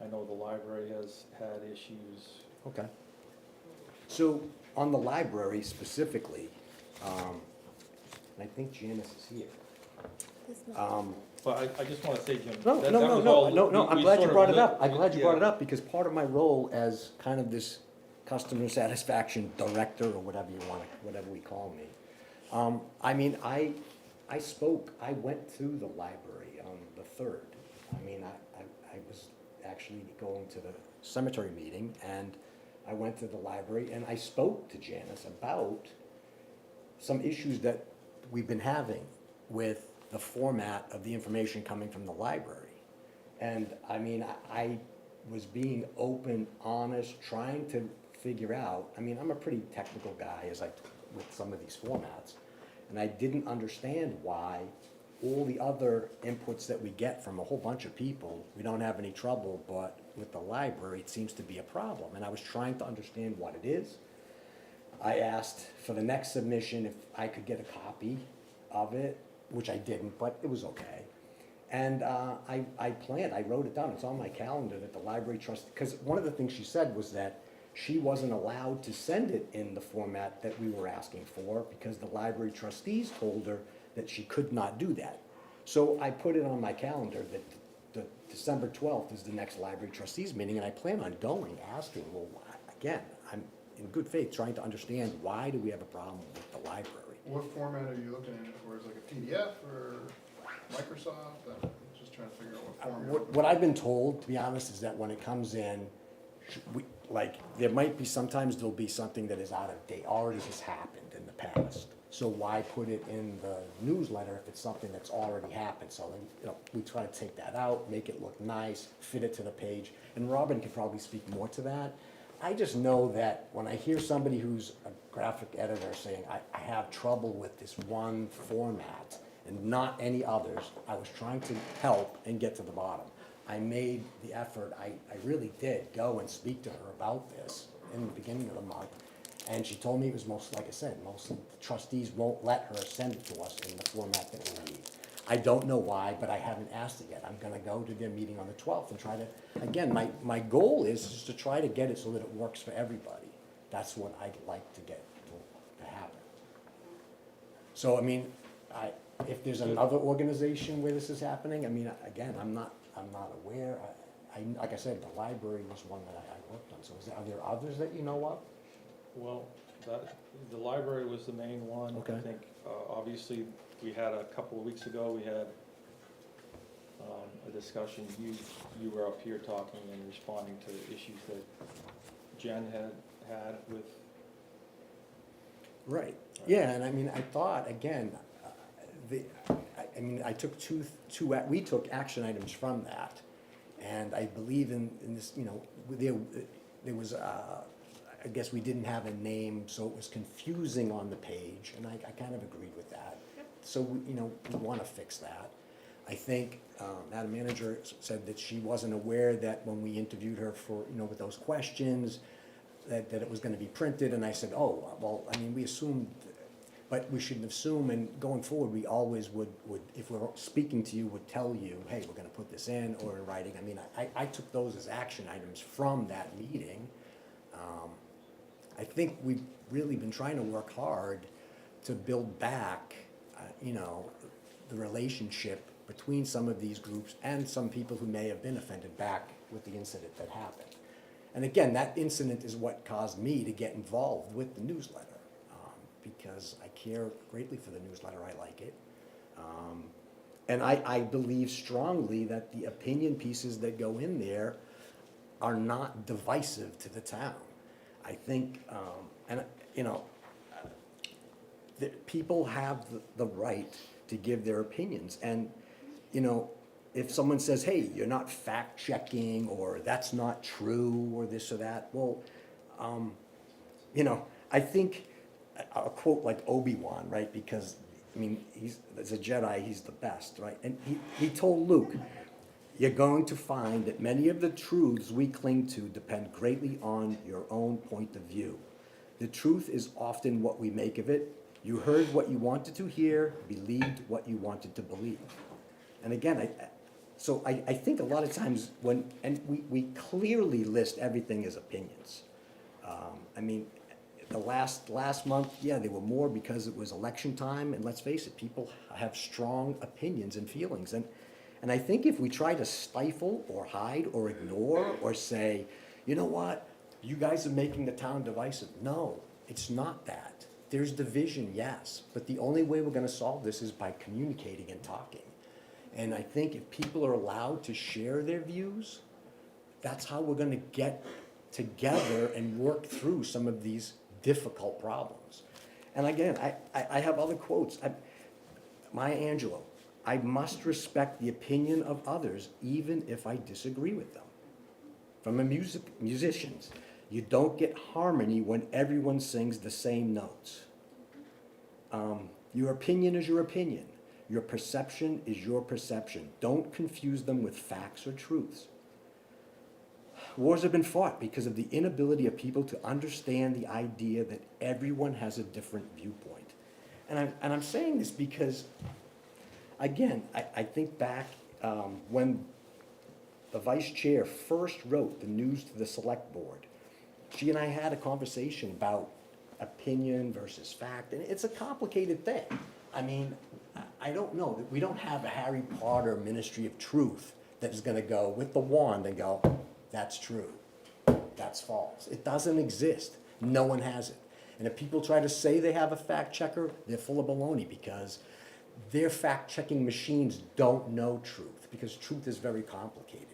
I know the library has had issues.
Okay. So, on the library specifically, and I think Janice is here.
But I just wanna say, Jim.
No,
that
no,
was
no,
all-
no, no,
we-
I'm
we
glad you
sort of
brought it
lit-
up. I'm glad you brought it
yeah.
up, because part of my role as kind of this customer satisfaction director, or whatever you want, whatever we call me. I mean, I spoke, I went through the library on the 3rd. I mean, I was actually going to the cemetery meeting, and I went to the library, and I spoke to Janice about some issues that we've been having with the format of the information coming from the library. And I mean, I was being open, honest, trying to figure out, I mean, I'm a pretty technical guy with some of these formats. And I didn't understand why all the other inputs that we get from a whole bunch of people, we don't have any trouble, but with the library, it seems to be a problem. And I was trying to understand what it is. I asked for the next submission if I could get a copy of it, which I didn't, but it was okay. And I wrote it down, it's on my calendar that the library trust, because one of the things she said was that she wasn't allowed to send it in the format that we were asking for, because the library trustees told her that she could not do that. So I put it on my calendar that the December 12th is the next library trustees meeting, and I plan on going, asking, well, again, I'm in good faith trying to understand why do we have a problem with the library.
What format are you looking at it for? Is it like a PDF or Microsoft? I'm just trying to figure out what format.
What I've been told, to be honest, is that when it comes in, there might be, sometimes there'll be something that is out of date, already has happened in the past. So why put it in the newsletter if it's something that's already happened? So then, we try to take that out, make it look nice, fit it to the page. And Robin could probably speak more to that. I just know that when I hear somebody who's a graphic editor saying, I have trouble with this one format and not any others, I was trying to help and get to the bottom. I made the effort, I really did go and speak to her about this in the beginning of the month. And she told me it was most, like I said, most of the trustees won't let her send it to us in the format that we need. I don't know why, but I haven't asked it yet. I'm gonna go to their meeting on the 12th and try to, again, my goal is just to try to get it so that it works for everybody. That's what I'd like to get to happen. So, I mean, if there's another organization where this is happening, I mean, again, I'm not aware. Like I said, the library was one that I worked on, so are there others that you know of?
Well, the library was the main one.
Okay.
I think, obviously, we had a couple of weeks ago, we had a discussion, you were up here talking and responding to issues that Jen had with.
Right, yeah, and I mean, I thought, again, I took we took action items from that. And I believe in this, there was, I guess we didn't have a name, so it was confusing on the page, and I kind of agreed with that. So, we want to fix that. I think Madam Manager said that she wasn't aware that when we interviewed her for, with those questions, that it was gonna be printed, and I said, oh, well, I mean, we assumed, but we shouldn't assume, and going forward, we always would, if we're speaking to you, would tell you, hey, we're gonna put this in, or in writing. I mean, I took those as action items from that meeting. I think we've really been trying to work hard to build back, the relationship between some of these groups and some people who may have been offended back with the incident that happened. And again, that incident is what caused me to get involved with the newsletter, because I care greatly for the newsletter, I like it. And I believe strongly that the opinion pieces that go in there are not divisive to the town. I think, that people have the right to give their opinions. And, if someone says, hey, you're not fact checking, or that's not true, or this or that, well, I think a quote like Obi-Wan, right? Because, I mean, as a Jedi, he's the best, right? And he told Luke, you're going to find that many of the truths we cling to depend greatly on your own point of view. The truth is often what we make of it. You heard what you wanted to hear, believed what you wanted to believe. And again, I think a lot of times we clearly list everything as opinions. I mean, the last month, yeah, there were more because it was election time, and let's face it, people have strong opinions and feelings. And I think if we try to stifle or hide or ignore or say, you know what, you guys are making the town divisive. No, it's not that. There's division, yes, but the only way we're gonna solve this is by communicating and talking. And I think if people are allowed to share their views, that's how we're gonna get together and work through some of these difficult problems. And again, I have other quotes. Maya Angelou, I must respect the opinion of others even if I disagree with them. From musicians, you don't get harmony when everyone sings the same notes. Your opinion is your opinion. Your perception is your perception. Don't confuse them with facts or truths. Wars have been fought because of the inability of people to understand the idea that everyone has a different viewpoint. And I'm saying this because, again, I think back when the vice chair first wrote the news to the select board, she and I had a conversation about opinion versus fact, and it's a complicated thing. I mean, I don't know, we don't have a Harry Potter Ministry of Truth that is gonna go with the wand and go, that's true, that's false. It doesn't exist, no one has it. And if people try to say they have a fact checker, they're full of baloney, because their fact checking machines don't know truth, because truth is very complicated.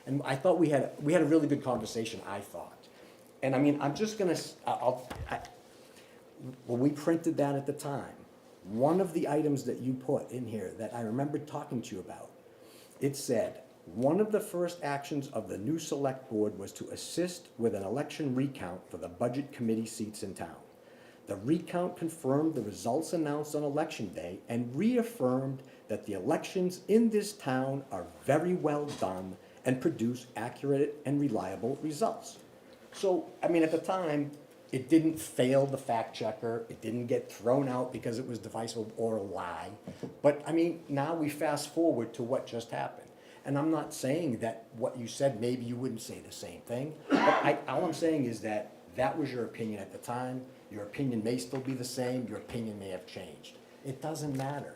And I thought we had a really good conversation, I thought. And I mean, I'm just gonna, when we printed that at the time, one of the items that you put in here that I remember talking to you about, it said, one of the first actions of the new select board was to assist with an election recount for the budget committee seats in town. The recount confirmed the results announced on election day and reaffirmed that the elections in this town are very well done and produce accurate and reliable results. So, I mean, at the time, it didn't fail the fact checker, it didn't get thrown out because it was divisive or a lie. But I mean, now we fast forward to what just happened. And I'm not saying that what you said, maybe you wouldn't say the same thing. But all I'm saying is that that was your opinion at the time. Your opinion may still be the same, your opinion may have changed. It doesn't matter.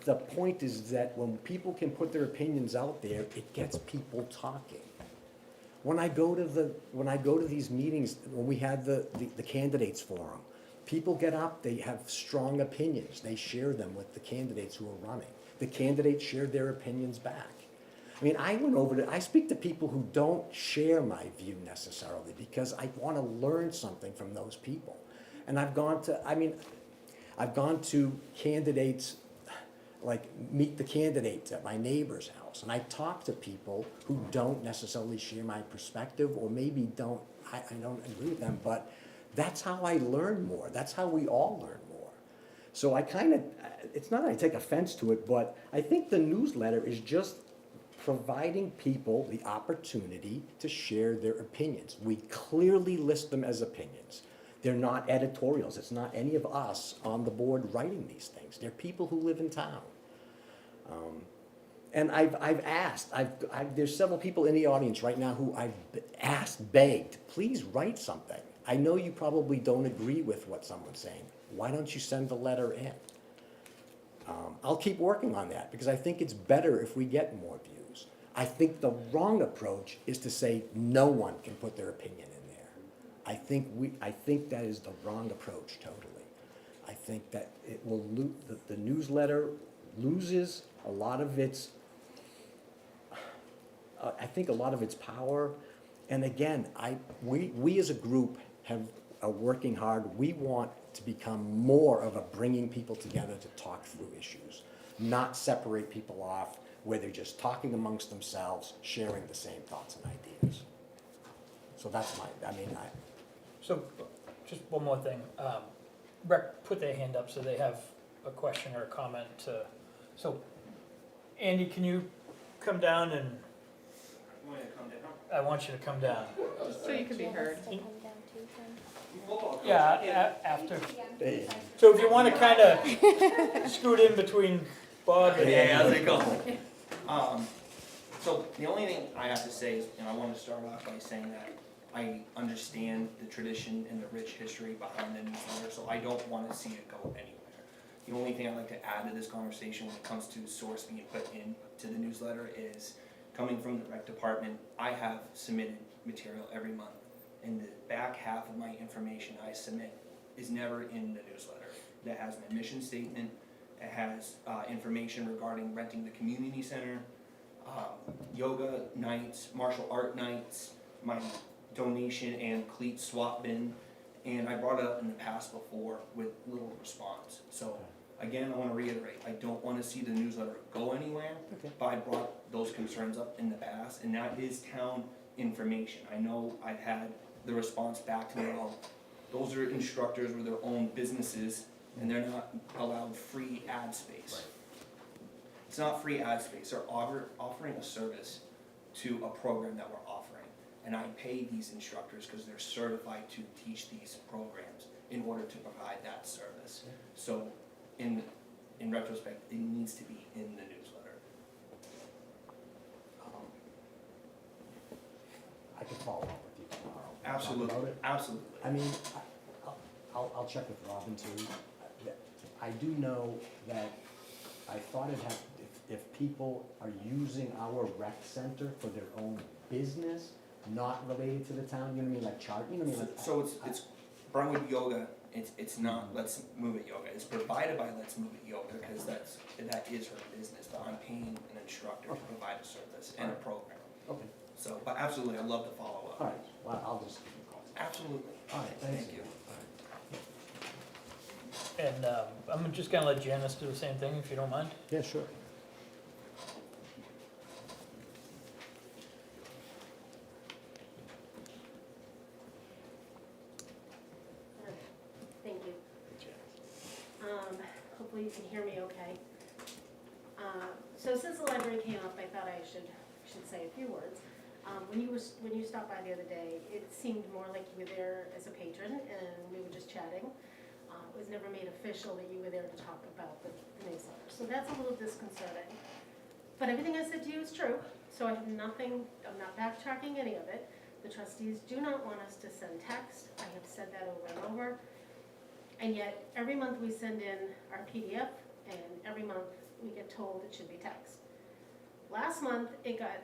The point is that when people can put their opinions out there, it gets people talking. When I go to these meetings, when we had the candidates forum, people get up, they have strong opinions. They share them with the candidates who are running. The candidates shared their opinions back. I mean, I speak to people who don't share my view necessarily because I want to learn something from those people. And I've gone to candidates, like meet the candidates at my neighbor's house, and I talk to people who don't necessarily share my perspective, or maybe I don't agree with them, but that's how I learn more. That's how we all learn more. So I kind of, it's not that I take offense to it, but I think the newsletter is just providing people the opportunity to share their opinions. We clearly list them as opinions. They're not editorials. It's not any of us on the board writing these things. They're people who live in town. And I've asked, there's several people in the audience right now who I've asked, begged, please write something. I know you probably don't agree with what someone's saying. Why don't you send the letter in? I'll keep working on that because I think it's better if we get more views. I think the wrong approach is to say no one can put their opinion in there. I think that is the wrong approach totally. I think that it will the newsletter loses a lot of its power. And again, we as a group are working hard. We want to become more of a bringing people together to talk through issues, not separate people off where they're just talking amongst themselves, sharing the same thoughts and ideas. So that's
So, just one more thing. Rec put their hand up so they have a question or a comment to, so, Andy, can you come down and, I want you to come down.
So you can be heard.
Come down too, then.
Yeah, after. So if you wanna kinda scoot in between Bob and
Hey, how's
Andy.
it going? So the only thing I have to say is, I want to start off by saying that I understand the tradition and the rich history behind the newsletter, so I don't want to see it go anywhere. The only thing I'd like to add to this conversation when it comes to source being put into the newsletter is, coming from the rec department, I have submitted material every month, and the back half of my information I submit is never in the newsletter. That has my mission statement, it has information regarding renting the community center, yoga nights, martial art nights, my donation and cleat swap bin, and I brought it up in the past before with little response. So again, I want to reiterate, I don't want to see the newsletter go anywhere, but I brought those concerns up in the past, and that is town information. I know I've had the response back to me, well, those are instructors with their own businesses, and they're not allowed free ad space. It's not free ad space, they're offering a service to a program that we're offering. And I pay these instructors because they're certified to teach these programs in order to provide that service. So in retrospect, it needs to be in the newsletter.
I can follow up with you tomorrow.
Absolutely,
Talk about it.
absolutely.
I mean, I'll check with Robin too. I do know that I thought if people are using our rec center for their own business, not related to the town, you know what I mean, like chart, you know what I mean? Like,
So it's Brentwood Yoga, it's not Let's Move It Yoga, it's provided by Let's Move It Yoga, because that is her business, but I'm paying an instructor to provide a service and a program.
Okay,
So, but absolutely, I'd love to follow
all
up.
right, well, I'll just give you a call.
Absolutely.
All right,
Thank you.
And I'm just gonna let Janice do the same thing, if you don't mind.
Yeah, sure.
Thank you. Hopefully you can hear me okay. So since the library came up, I thought I should say a few words. When you stopped by the other day, it seemed more like you were there as a patron and we were just chatting. It was never made official that you were there to talk about the newsletter. So that's a little disconcerting. But everything I said to you is true, so I have nothing, I'm not backtracking any of it. The trustees do not want us to send text. I have said that over and over. And yet, every month we send in our PDF, and every month we get told it should be text. Last month, it got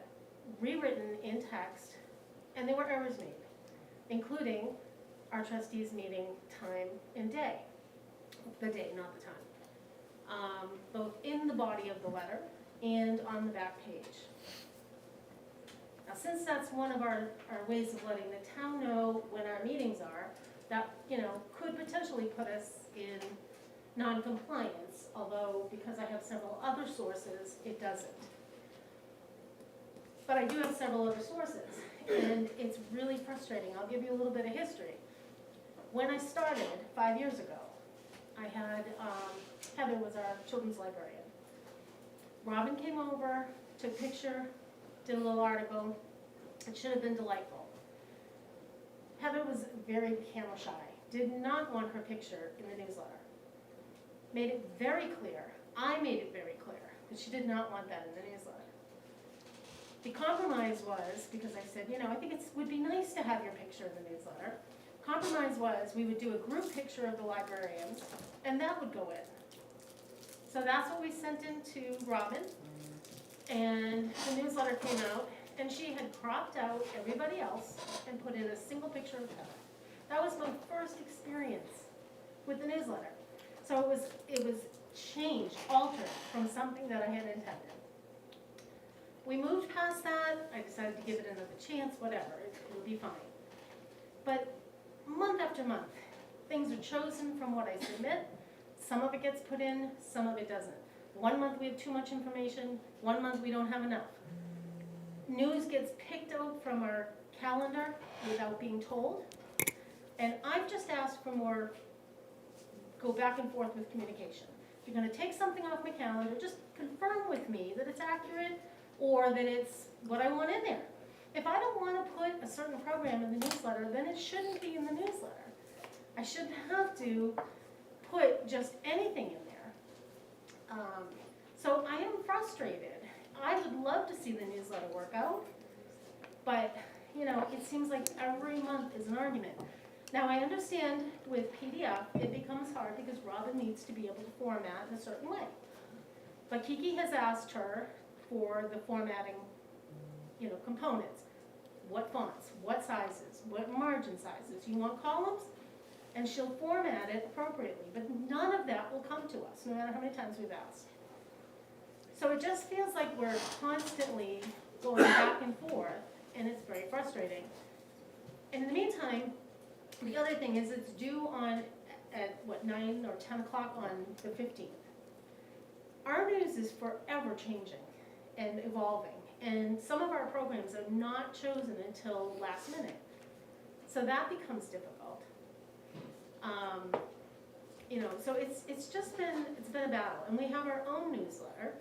rewritten in text, and there were errors made, including our trustees meeting time and day. The day, not the time. Both in the body of the letter and on the back page. Now, since that's one of our ways of letting the town know when our meetings are, that, could potentially put us in non-compliance, although because I have several other sources, it doesn't. But I do have several other sources, and it's really frustrating. I'll give you a little bit of history. When I started 5 years ago, I had, Heather was our children's librarian. Robin came over, took a picture, did a little article. It should have been delightful. Heather was very camera shy, did not want her picture in the newsletter. Made it very clear, I made it very clear, that she did not want that in the newsletter. The compromise was, because I said, I think it would be nice to have your picture in the newsletter. Compromise was, we would do a group picture of the librarians, and that would go in. So that's what we sent in to Robin, and the newsletter came out, and she had cropped out everybody else and put in a single picture of Heather. That was my first experience with the newsletter. So it was changed, altered from something that I had intended. We moved past that, I decided to give it another chance, whatever, it would be fine. But month after month, things are chosen from what I submit. Some of it gets put in, some of it doesn't. One month we have too much information, one month we don't have enough. News gets picked out from our calendar without being told. And I've just asked for more, go back and forth with communication. If you're gonna take something off my calendar, just confirm with me that it's accurate or that it's what I want in there. If I don't wanna put a certain program in the newsletter, then it shouldn't be in the newsletter. I shouldn't have to put just anything in there. So I am frustrated. I would love to see the newsletter work out, but it seems like every month is an argument. Now I understand with PDF, it becomes hard because Robin needs to be able to format in a certain way. But Kiki has asked her for the formatting, components. What fonts, what sizes, what margin sizes. You want columns? And she'll format it appropriately, but none of that will come to us, no matter how many times we've asked. So it just feels like we're constantly going back and forth, and it's very frustrating. And in the meantime, the other thing is it's due at 9 or 10 o'clock on the 15th. Our news is forever changing and evolving, and some of our programs are not chosen until last minute. So that becomes difficult. So it's been a battle, and we have our own newsletter,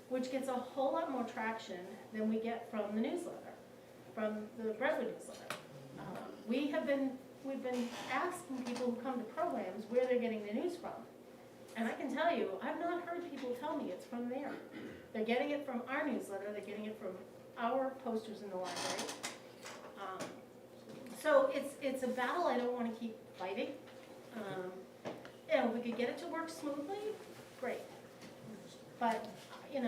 which gets a whole lot more traction than we get from the newsletter, from the Brentwood newsletter. We've been asking people who come to programs where they're getting the news from, and I can tell you, I've not heard people tell me it's from there. They're getting it from our newsletter, they're getting it from our posters in the library. So it's a battle I don't want to keep fighting. If we could get it to work smoothly, great. But, I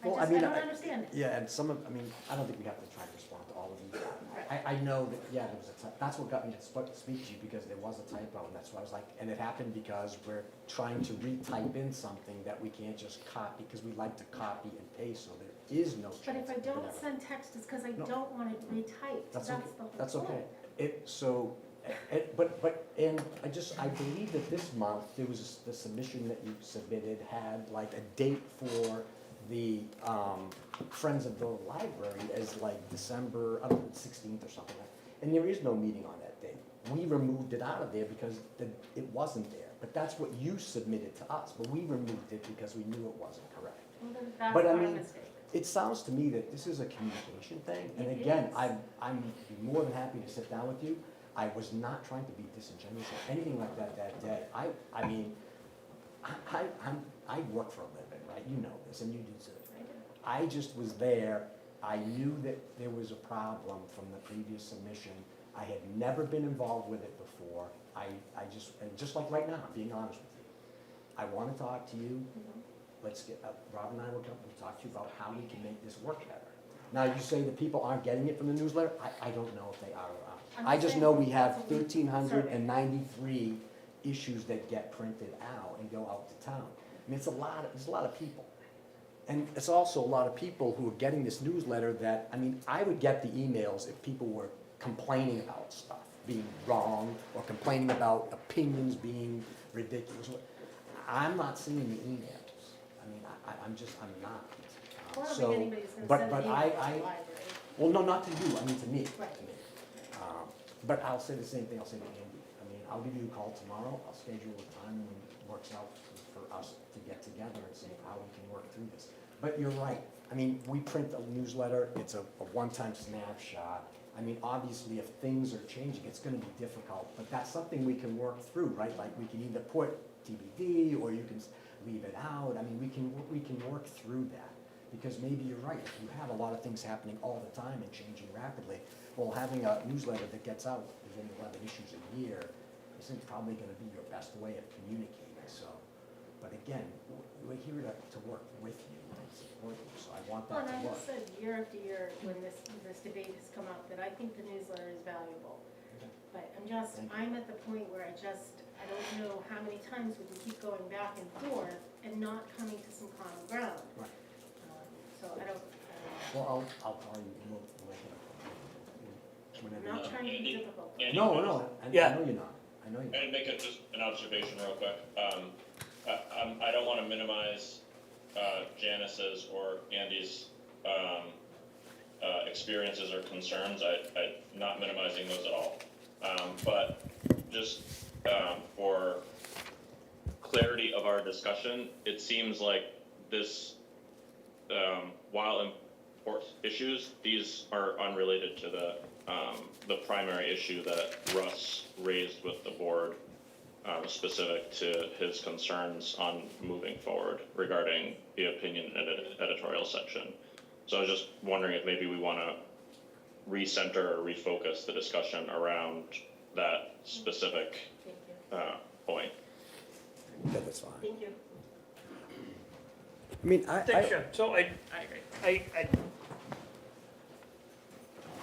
don't understand it.
Yeah, and I don't think we have to try to respond to all of these. I know that, there was that's what got me to speak to you, because there was a typo, and that's why I was like, and it happened because we're trying to retype in something that we can't just copy, because we like to copy and paste, so there is no chance.
But if I don't send text, it's because I don't want it retyped.
That's
the
okay.
whole
That's
point.
okay. I believe that this month, there was the submission that you submitted had like a date for the Friends of the Library as like December, 16th or something like that. And there is no meeting on that date. We removed it out of there because it wasn't there. But that's what you submitted to us, but we removed it because we knew it wasn't correct.
Well, then that's
But I
our
mean,
mistake.
It sounds to me that this is a communication thing, and
It
again,
is.
I'm more than happy to sit down with you. I was not trying to be disingenuous or anything like that day. I work for a living, right? You know this, and you do too. I just was there. I knew that there was a problem from the previous submission. I had never been involved with it before. And just like right now, I'm being honest with you. I want to talk to you. Let's get, Rob and I will come and talk to you about how we can make this work better. Now, you say that people aren't getting it from the newsletter. I don't know if they are or not. I just know we have 1,393 issues that get printed out and go out to town. I mean, there's a lot of people. And it's also a lot of people who are getting this newsletter that, I would get the emails if people were complaining about stuff being wrong or complaining about opinions being ridiculous. I'm not seeing the emails. I'm not.
I don't
So,
think anybody's going to
but-
send
but
an email
I-
to the
I-
library.
Well, no, not to you, to me.
Right.
To me. But I'll say the same thing I'll say to Andy. mean, I'll give you a call tomorrow, I'll schedule a time when it works out for us to get together and see how we can work through this. But you're right, I mean, we print a newsletter, it's a one-time snapshot. I mean, obviously, if things are changing, it's gonna be difficult, but that's something we can work through, right? Like, we can either put TBD, or you can leave it out, I mean, we can work through that. Because maybe you're right, if you have a lot of things happening all the time and changing rapidly, well, having a newsletter that gets out within 11 issues a year isn't probably gonna be your best way of communicating, so. But again, we're here to work with you and support you, so I want
Well,
that
and I
to work.
have said year after year, when this debate has come up, that I think the newsletter is valuable. But I'm at the point where I don't know how many times we can keep going back and forth and not coming to some common ground.
Right.
So I don't know.
Well, I'll call you, and we'll make it whenever.
I'm not trying to be difficult.
Andy,
No, I
Yeah.
know you're not, I know you're not.
And make it just an observation real quick. I don't wanna minimize, Janice's or Andy's, experiences or concerns. I'm not minimizing those at all. But just, for clarity of our discussion, it seems like this, while important issues, these are unrelated to the primary issue that Russ raised with the board, specific to his concerns on moving forward regarding the opinion editorial section. So I was just wondering if maybe we wanna recenter or refocus the discussion around that specific,
Thank you.
point.
Yeah, that's fine.
Thank you.
I mean,
So I
I agree.
I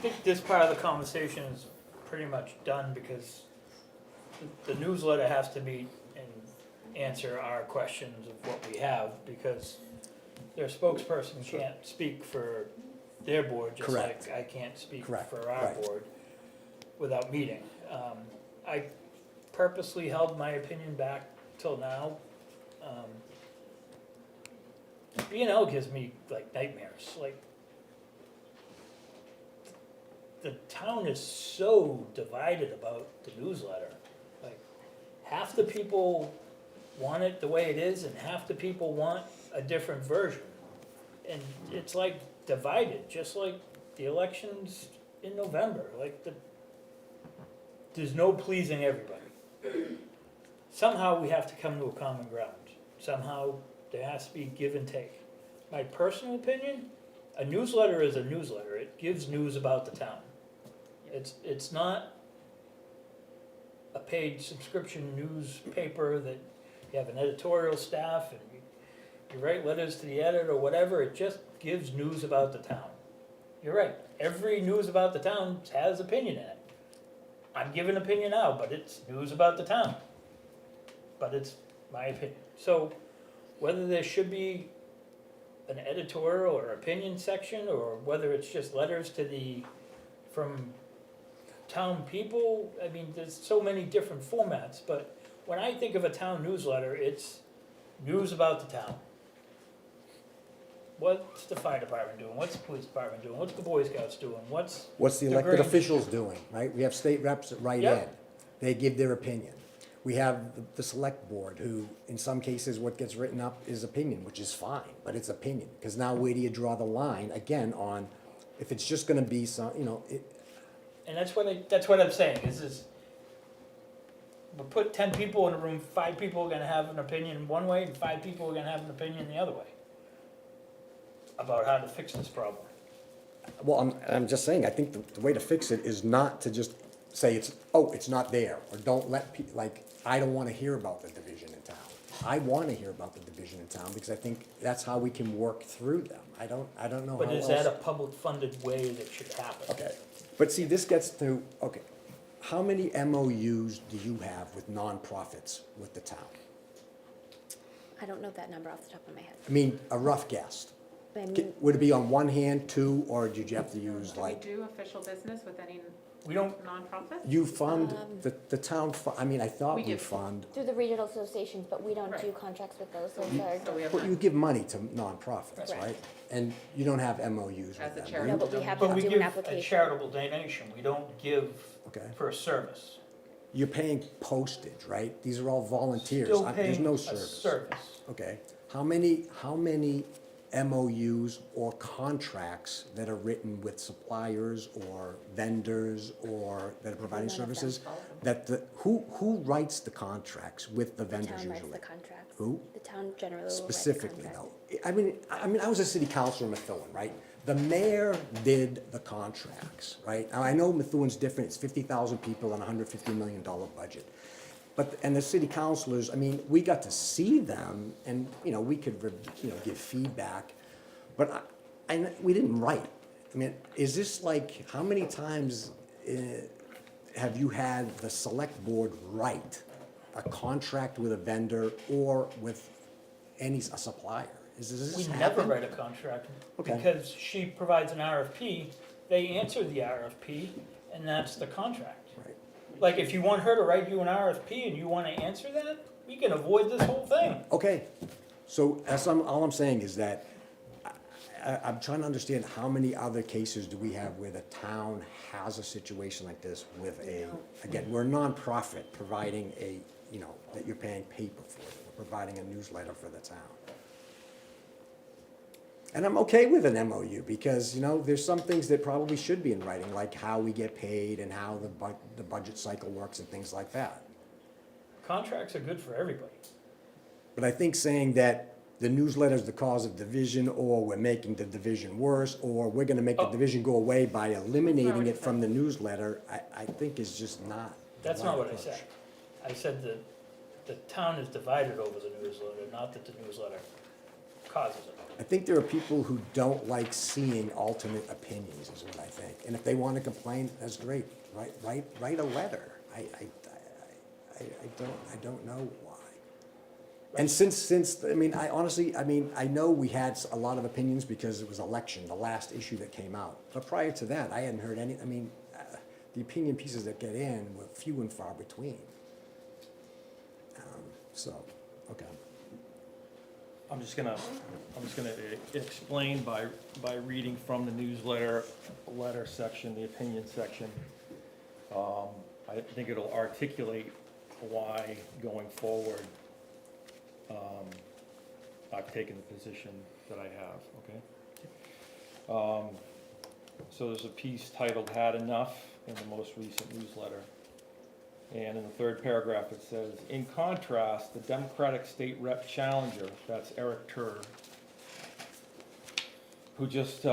think this part of the conversation is pretty much done, because the newsletter has to meet and answer our questions of what we have, because their spokesperson can't speak for their board, just
Correct.
like I can't speak
Correct,
for our
right.
board without meeting. I purposely held my opinion back till now. B&L gives me like nightmares, like the town is so divided about the newsletter. Like, half the people want it the way it is, and half the people want a different version. And it's like divided, just like the elections in November, like there's no pleasing everybody. Somehow we have to come to a common ground. Somehow there has to be give and take. My personal opinion, a newsletter is a newsletter. It gives news about the town. It's not a paid subscription newspaper that you have an editorial staff and you write letters to the editor or whatever. It just gives news about the town. You're right, every news about the town has opinion in it. I'm giving opinion now, but it's news about the town. But it's my opinion. So whether there should be an editorial or opinion section, or whether it's just letters from town people, I mean, there's so many different formats, but when I think of a town newsletter, it's news about the town. What's the fire department doing? What's the police department doing? What's the Boy Scouts doing? What's
What's the
the
elected
Grange?
officials doing, right? We have state reps that write in,
Yep.
they give their opinion. We have the select board, who, in some cases, what gets written up is opinion, which is fine, but it's opinion. Because now where do you draw the line, again, on, if it's just gonna be some,
And that's what I'm saying, is we'll put 10 people in a room, 5 people are gonna have an opinion one way, and 5 people are gonna have an opinion the other way about how to fix this problem.
well, I'm just saying, I think the way to fix it is not to just say it's not there, or don't let I don't wanna hear about the division in town. I wanna hear about the division in town, because I think that's how we can work through them. I don't know how
But
else.
is that a public funded way that should happen?
Okay, but see, this gets to, okay, how many MOUs do you have with nonprofits with the town?
I don't know that number off the top of my head.
I mean, a rough guess.
I mean,
Would it be on one hand, two, or did you have to use
Do we
like,
do official business with any
We don't,
nonprofits?
you fund, the town, I mean, I thought
We
we
give-
fund,
through the regional associations, but we don't do
Right.
contracts with those. Those are.
So we have
but you
none.
give money to nonprofits,
Correct.
right? And you don't have MOUs with
As a
them, do
charity.
you?
No, but we have
but
to
we
do
give
an
a
application.
charitable donation, we don't give
Okay,
for a service.
you're paying postage, right? These are all volunteers.
Still
There's
paying
no
a
service.
service.
Okay, how many MOUs or contracts that are written with suppliers or vendors or that are providing
None of them.
services? Who writes the contracts with the
The
vendors
town
usually?
writes the contracts.
Who?
The town generally will write the
Specifically
contract.
though. I was a city councilor in Methuen, right? The mayor did the contracts, right? Now, I know Methuen's different, it's 50,000 people and a $150 million budget. And the city councilors, I mean, we got to see them and, we could, give feedback. But we didn't write. I mean, is this like, how many times have you had the select board write a contract with a vendor or with a supplier? Does this
We
happen?
never write a contract,
Okay.
because she provides an RFP, they answer the RFP, and that's the contract.
Right.
Like, if you want her to write you an RFP and you wanna answer that, we can avoid this whole thing.
Okay, so all I'm saying is that I'm trying to understand how many other cases do we have where the town has a situation like this with again, we're a nonprofit providing that you're paying paper for, we're providing a newsletter for the town. And I'm okay with an MOU because, there's some things that probably should be in writing, like how we get paid and how the budget cycle works and things like that.
Contracts are good for everybody.
But I think saying that the newsletter is the cause of division, or we're making the division worse, or we're gonna make the division go away by eliminating it from the newsletter, I think is just not. the
That's
right
not what I
approach.
said. I said that the town is divided over the newsletter, not that the newsletter causes it.
I think there are people who don't like seeing alternate opinions, is what I think. And if they want to complain, that's great. Write a letter. I don't know why. And since I mean, I know we had a lot of opinions because it was election, the last issue that came out. But prior to that, I hadn't heard any. I mean, the opinion pieces that get in were few and far between. Okay.
I'm just gonna explain by reading from the newsletter, letter section, the opinion section. I think it'll articulate why going forward, I've taken the position that I have, okay? So there's a piece titled "Had Enough" in the most recent newsletter. And in the third paragraph, it says, in contrast, the Democratic state rep challenger, that's Eric Turr, who just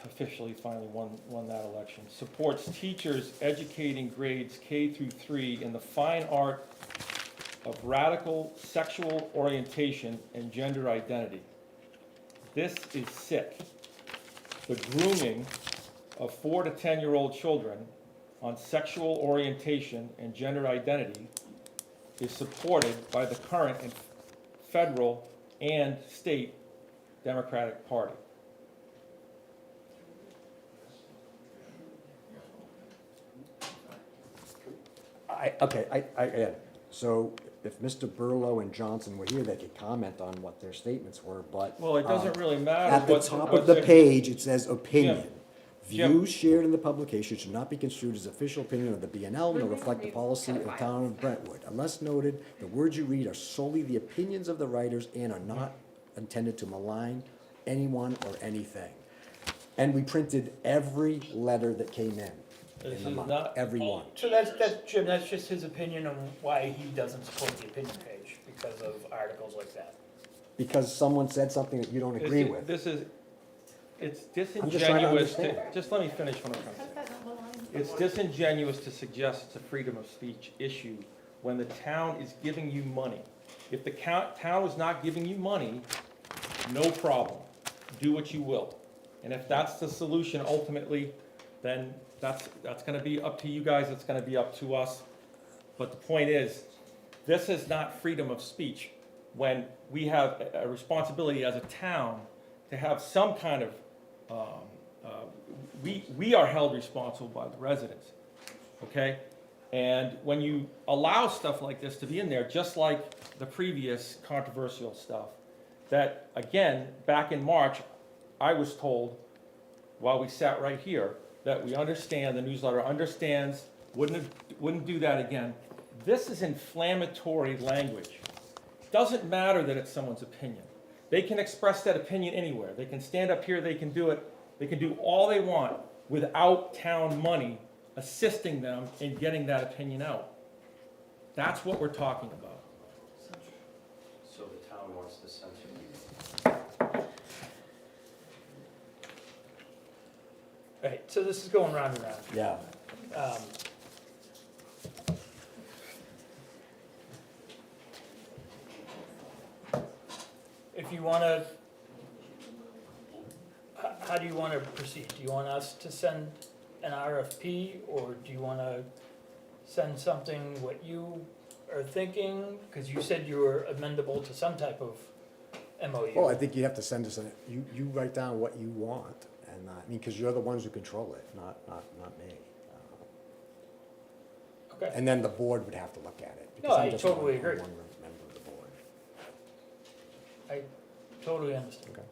officially finally won that election, supports teachers educating grades K through 3 in the fine art of radical sexual orientation and gender identity. This is sick. The grooming of 4 to 10-year-old children on sexual orientation and gender identity is supported by the current and federal and state Democratic Party.
So if Mr. Burlow and Johnson were here, they could comment on what their statements were, but.
Well, it doesn't really matter.
At the
what-
top
what's
of the
in-
page, it says opinion.
Jim.
Views shared in the publication should not be construed as official opinion of the BNL, nor reflect the policy of the town of Brentwood. Unless noted, the words you read are solely the opinions of the writers and are not intended to malign anyone or anything. And we printed every letter that came in
This
the
is
month,
not-
every one.
So that's Jim, that's just his opinion on why he doesn't support the opinion page, because of articles like that.
Because someone said something that you don't agree with.
It's
just trying to
disingenuous to,
understand.
just let me finish what I'm trying to say. It's disingenuous to suggest it's a freedom of speech issue when the town is giving you money. If the town is not giving you money, no problem, do what you will. And if that's the solution ultimately, then that's gonna be up to you guys, it's gonna be up to us. But the point is, this is not freedom of speech when we have a responsibility as a town to have some kind of, we are held responsible by the residents, okay? And when you allow stuff like this to be in there, just like the previous controversial stuff, that, again, back in March, I was told, while we sat right here, that we understand, the newsletter understands, wouldn't do that again. This is inflammatory language. Doesn't matter that it's someone's opinion. They can express that opinion anywhere. They can stand up here, they can do it, they can do all they want without town money assisting them in getting that opinion out. That's what we're talking about.
So the town wants to censor you.
Right, so this is going round and round.
Yeah.
If you wanna, how do you wanna proceed? Do you want us to send an RFP, or do you wanna send something what you are thinking? Cause you said you were amendable to some type of MOU.
Well, I think you have to send us, you write down what you want, and, I mean, because you're the ones who control it, not me.
Okay,
And then the board would have to look at it.
No,
because I'm
I
just
totally
one
agree.
member of the board.
I totally understand.
Okay.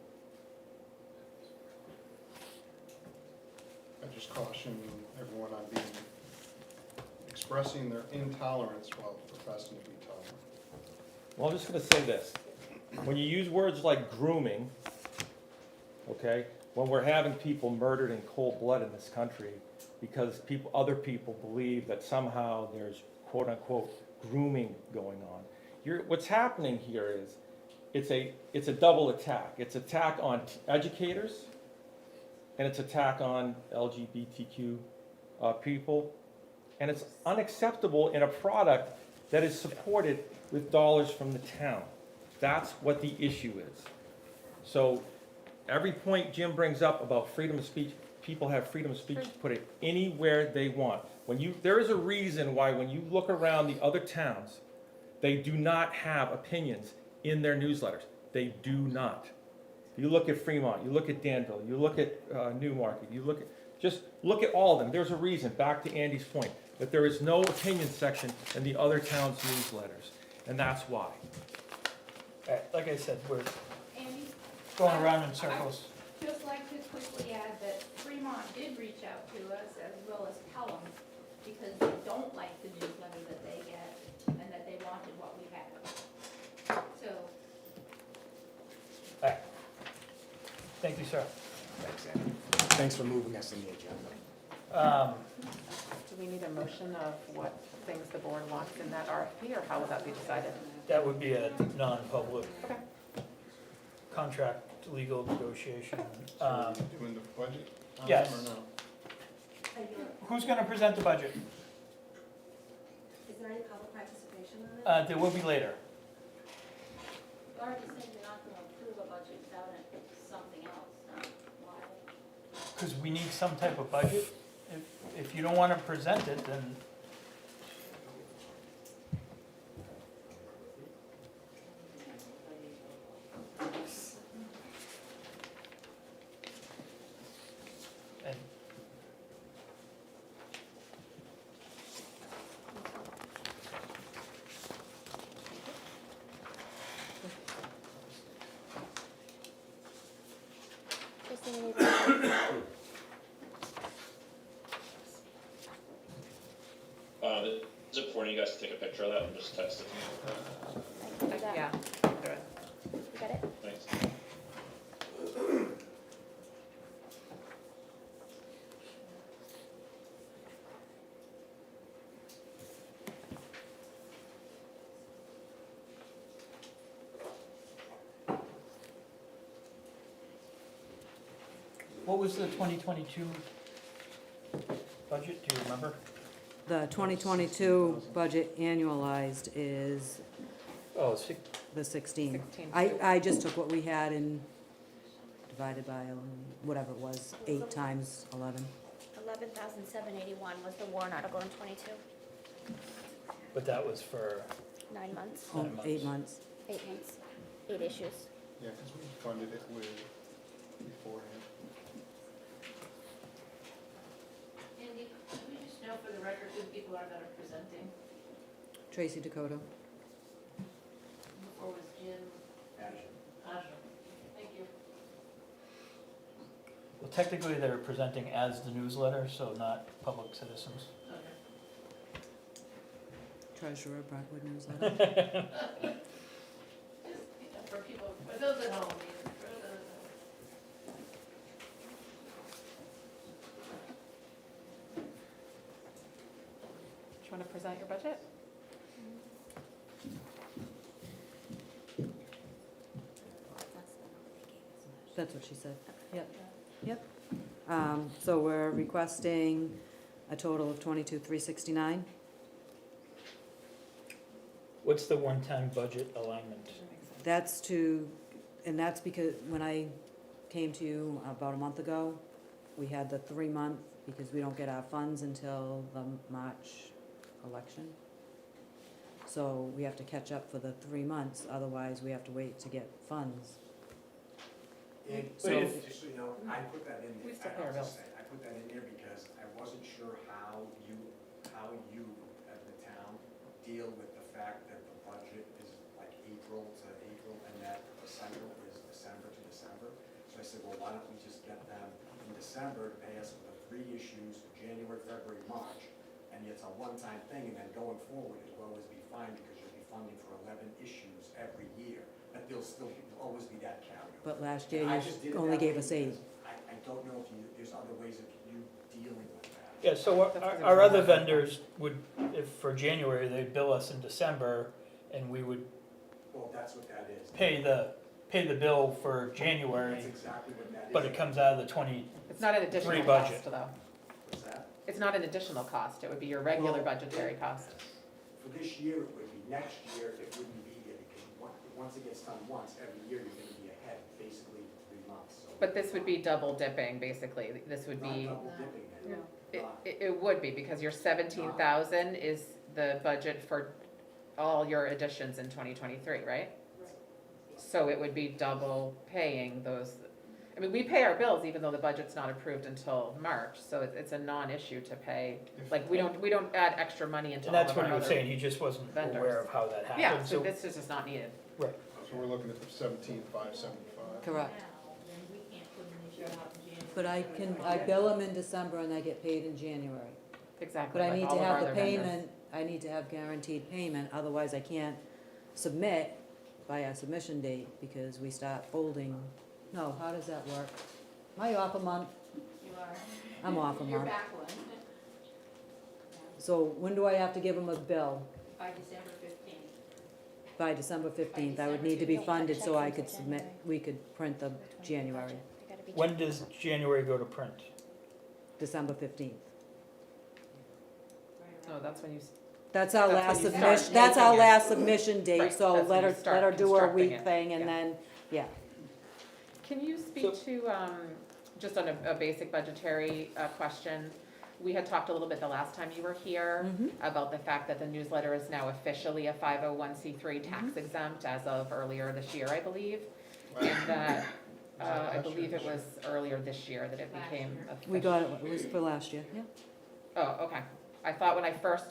I just caution everyone on expressing their intolerance while professing to be tolerant.
Well, I'm just gonna say this. When you use words like grooming, okay, when we're having people murdered in cold blood in this country because other people believe that somehow there's quote-unquote grooming going on. What's happening here is, it's a double attack. It's attack on educators, and it's attack on LGBTQ people, and it's unacceptable in a product that is supported with dollars from the town. That's what the issue is. So every point Jim brings up about freedom of speech, people have freedom of speech to put it anywhere they want. There is a reason why when you look around the other towns, they do not have opinions in their newsletters. They do not. You look at Fremont, you look at Danville, you look at Newmarket, just look at all of them. There's a reason, back to Andy's point, that there is no opinion section in the other towns' newsletters, and that's why.
Alright, like I said, we're
Andy,
going around in circles.
just like to quickly add that Fremont did reach out to us, as well as Pelham, because they don't like the newsletter that they get, and that they wanted what we had. So,
Alright. Thank you, sir.
Thanks, Andy. Thanks for moving us in the agenda.
Do we need a motion of what things the board wants in that RFP, or how will that be decided?
That would be a non-public
Okay.
contract legal negotiation.
So are you doing the budget on
Yes.
them or no?
Who's gonna present the budget?
Is there any public participation on it?
There will be later.
you already said you're not gonna approve a budget without something else, why?
Because we need some type of budget. If you don't want to present it, then and
Just need-
Is it for you guys to take a picture of that and just text it to me?
I can do that.
Yeah.
You got it?
Thanks.
what was the 2022 budget, do you remember?
The 2022 budget annualized is
Oh,
the 16.
16.
I just took what we had and divided by whatever it was, 8 times 11.
11,781 was the warrant article in 22.
but that was for,
9 months,
Oh,
9 months.
8 months.
8 months, 8 issues.
Yeah, because we funded it with beforehand.
Andy, could we just know for the record who the people are that are presenting?
Tracy Dakota.
Before was Jim? Asher. Thank you.
Well, technically, they're presenting as the newsletter, so not public citizens.
Okay.
treasurer, Brentwood newsletter.
For people, for those at home,
Do you wanna present your budget?
That's what she said. Yep, yep. So we're requesting a total of 22,369.
What's the one-time budget alignment?
That's to, and that's because when I came to you about a month ago, we had the 3-month, because we don't get our funds until the March election. So we have to catch up for the 3 months, otherwise we have to wait to get funds.
And
So
so,
if-
just so you know, I put that in
We
there,
still pay our
I'll just
bills.
say, I put that in there because I wasn't sure how you, as the town, deal with the fact that the budget is like April to April, and that the cycle is December to December. So I said, well, why don't we just get them in December to pay us for the 3 issues, January, February, March, and it's a one-time thing, and then going forward, it'll always be fine, because you'll be funding for 11 issues every year, but there'll still always be that carryover.
But last year
I
you
just did it
only
that
gave
way
us 8.
because I don't know if there's other ways of you dealing with that.
Yeah, so our other vendors would, if for January, they'd bill us in December, and we would
Well, that's what that is.
pay the bill for January,
That's exactly what that is.
but it comes out of the 20,
It's not an additional
Free
cost,
budget.
though.
What's that?
It's not an additional cost, it would be your regular
Well,
budgetary cost.
For this year, it would be. Next year, it wouldn't be there, because once it gets done once, every year, you're gonna be ahead, basically 3 months, so.
But this would be double dipping, basically, this would
Not
be,
double dipping then.
it,
Not.
it would be, because your 17,000 is the budget for all your additions in 2023, right? So it would be double paying those, I mean, we pay our bills even though the budget's not approved until March, so it's a non-issue to pay. Like, we don't add extra money into
and
all
that's
of
what
our
he was
other.
saying, he just wasn't
vendors.
aware of how that happened.
Yeah, so this is just not needed.
So we're looking at the 17,575.
Correct.
now, then we can't put an issue out in January.
But I bill them in December and I get paid in January.
Exactly,
But I
like
need
all
to
of our
have the
other vendors.
payment, I need to have guaranteed payment, otherwise I can't submit by our submission date, because we start folding. No, how does that work? Am I off a month?
You are.
I'm off a
You're
month.
back one.
So when do I have to give them a bill?
By December 15th.
By December 15th, I would
December
need to be
15th.
funded so I could
Checks
submit,
until
we could print the January,
They gotta be
When does January go to print?
December 15th.
No, that's when you,
That's our
That's
last
when you start
submission, that's our
making it.
last submission date,
Right,
so
that's when
let
you
her,
start
let her do her
constructing
week
it,
thing, and
yeah.
then, yeah.
can you speak to, just on a basic budgetary question? We had talked a little bit the last time you were here
Mhm.
about the fact that the newsletter is now officially a 501c3 tax exempt as of earlier this year, I believe. And that,
Was that
I
last
believe
year?
it was earlier this year that it
Last
became
year.
official.
We got it was for last year, yeah.
Oh, okay. I thought when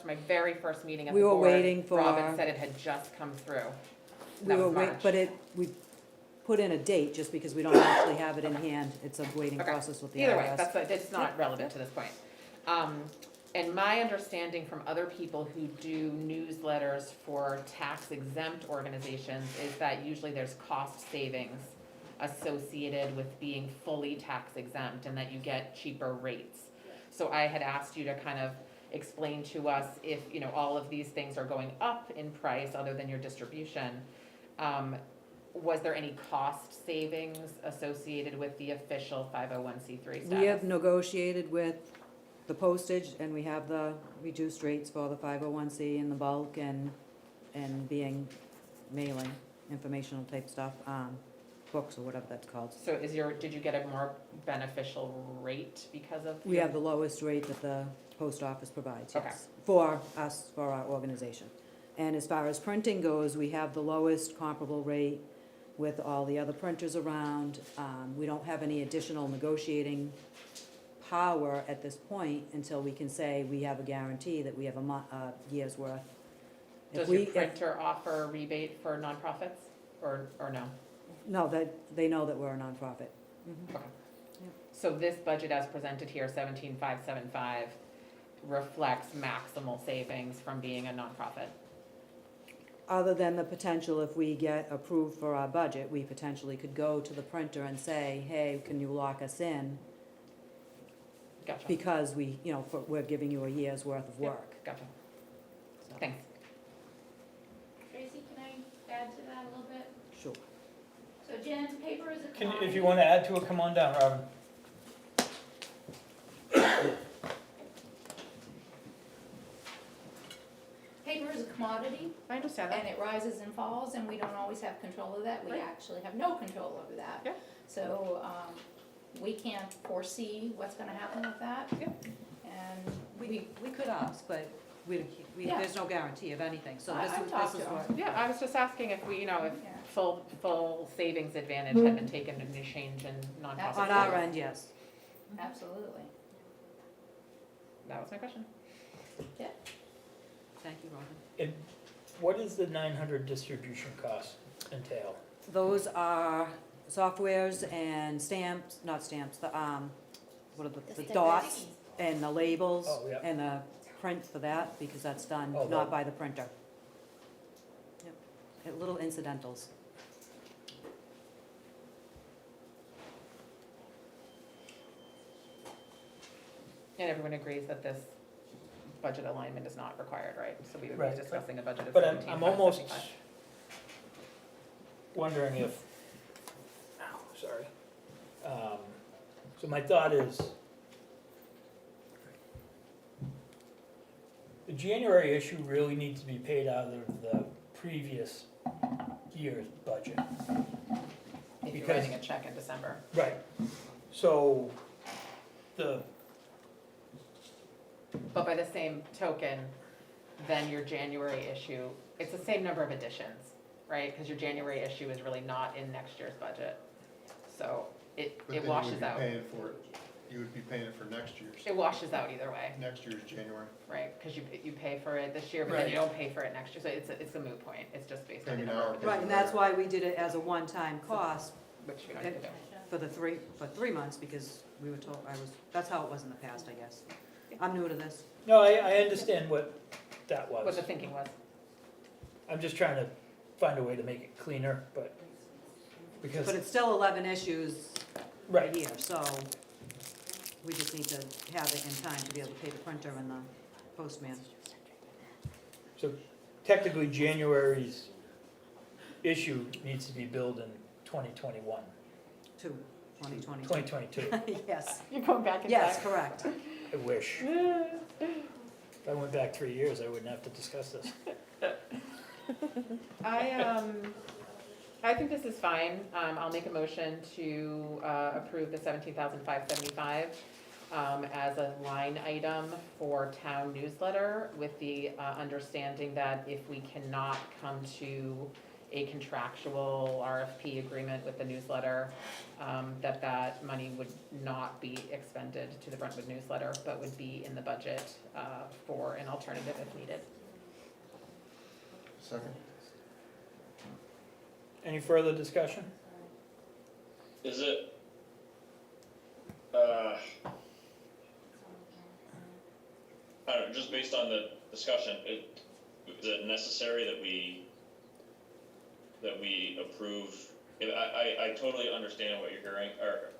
my very first meeting at
We
the
were
board,
waiting for-
Robin said it had just come through.
We
That
were
was
wait,
March.
but we put in a date, just because we don't actually have it in hand, it's a waiting
Okay.
process with the
Either way,
IRS.
it's not relevant to this point. And my understanding from other people who do newsletters for tax exempt organizations is that usually there's cost savings associated with being fully tax exempt and that you get cheaper rates. So I had asked you to kind of explain to us if, all of these things are going up in price other than your distribution. Was there any cost savings associated with the official 501c3 status?
We have negotiated with the postage, and we have the reduced rates for the 501c and the bulk and being mailing, informational type stuff, books or whatever that's called.
So did you get a more beneficial rate because of?
We have the lowest rate that the post office provides,
Okay.
yes, for us, for our organization. And as far as printing goes, we have the lowest comparable rate with all the other printers around. We don't have any additional negotiating power at this point until we can say we have a guarantee that we have a year's worth. If
Does
we-
your
if-
printer offer a rebate for nonprofits or no?
No, that, they know that we're a nonprofit. Mhm.
So this budget as presented here, 17,575, reflects maximal savings from being a nonprofit.
Other than the potential, if we get approved for our budget, we potentially could go to the printer and say, hey, can you lock us in?
Gotcha.
Because we, you know, we're giving you a year's worth of
Yep.
work.
Gotcha.
So,
Thanks.
Tracy, can I add to that a little bit?
Sure.
So Jen, paper is a
Can,
commodity.
if you wanna add to it, come on down, Robin.
Paper is a commodity,
I understand
and
that.
it rises and falls, and we don't always have control of that. We
Right.
actually have no control over that.
Yeah.
So, we can't foresee what's gonna happen with that.
Yeah.
And
We could ask, but
Yeah.
there's no guarantee of anything, so
I-
this
I've
is
talked to
what.
them.
Yeah, I was just asking if we, if
Yeah.
full savings advantage had been taken into change in nonprofit.
On our end, yes.
Absolutely.
That was my question.
Thank you, Robin.
And what does the 900 distribution cost entail?
Those are softwares and stamps, not stamps, the, what are the
stickers.
dots and the labels
Oh, yeah.
and the print for that, because that's done
Oh,
not
the-
by the printer. Yep, little incidentals.
And everyone agrees that this budget alignment is not required, right? So we would
Right.
be discussing a budget of
But
17,575.
I'm almost wondering if, sorry. So my thought is, the January issue really needs to be paid out of the previous year's budget.
If you're
because-
writing a check in December.
Right. So,
But by the same token, then your January issue, it's the same number of additions, right? Because your January issue is really not in next year's budget. So it washes out.
But then you would be paying it for next year's,
It washes out either way,
next year's January.
right? Because you pay for it this year, but then you
Right.
don't pay for it next year. So it's a moot point. It's just based on the
Maybe
number of
now.
additions.
Right, and that's why we did it as a one-time cost
Which we don't need to do.
for 3 months, because we were told, that's how it was in the past, I guess. I'm new to this.
no, I understand what that
What
was.
the thinking was.
I'm just trying to find a way to make it cleaner, but, because,
But it's still 11 issues a
right,
year, so we just need to have it in time to be able to pay the printer and the postman.
so technically January's issue needs to be billed in 2021,
2022.
2022,
Yes,
You're going back in
yes,
time.
correct.
I wish. If I went back 3 years, I wouldn't have to discuss this.
I think this is fine. I'll make a motion to approve the 17,575 as a line item for town newsletter with the understanding that if we cannot come to a contractual RFP agreement with the newsletter, that money would not be expended to the Brentwood newsletter, but would be in the budget for an alternative if needed.
Second?
Any further discussion?
Is it, I don't know, just based on the discussion, is it necessary that we approve? I totally understand what you're hearing, or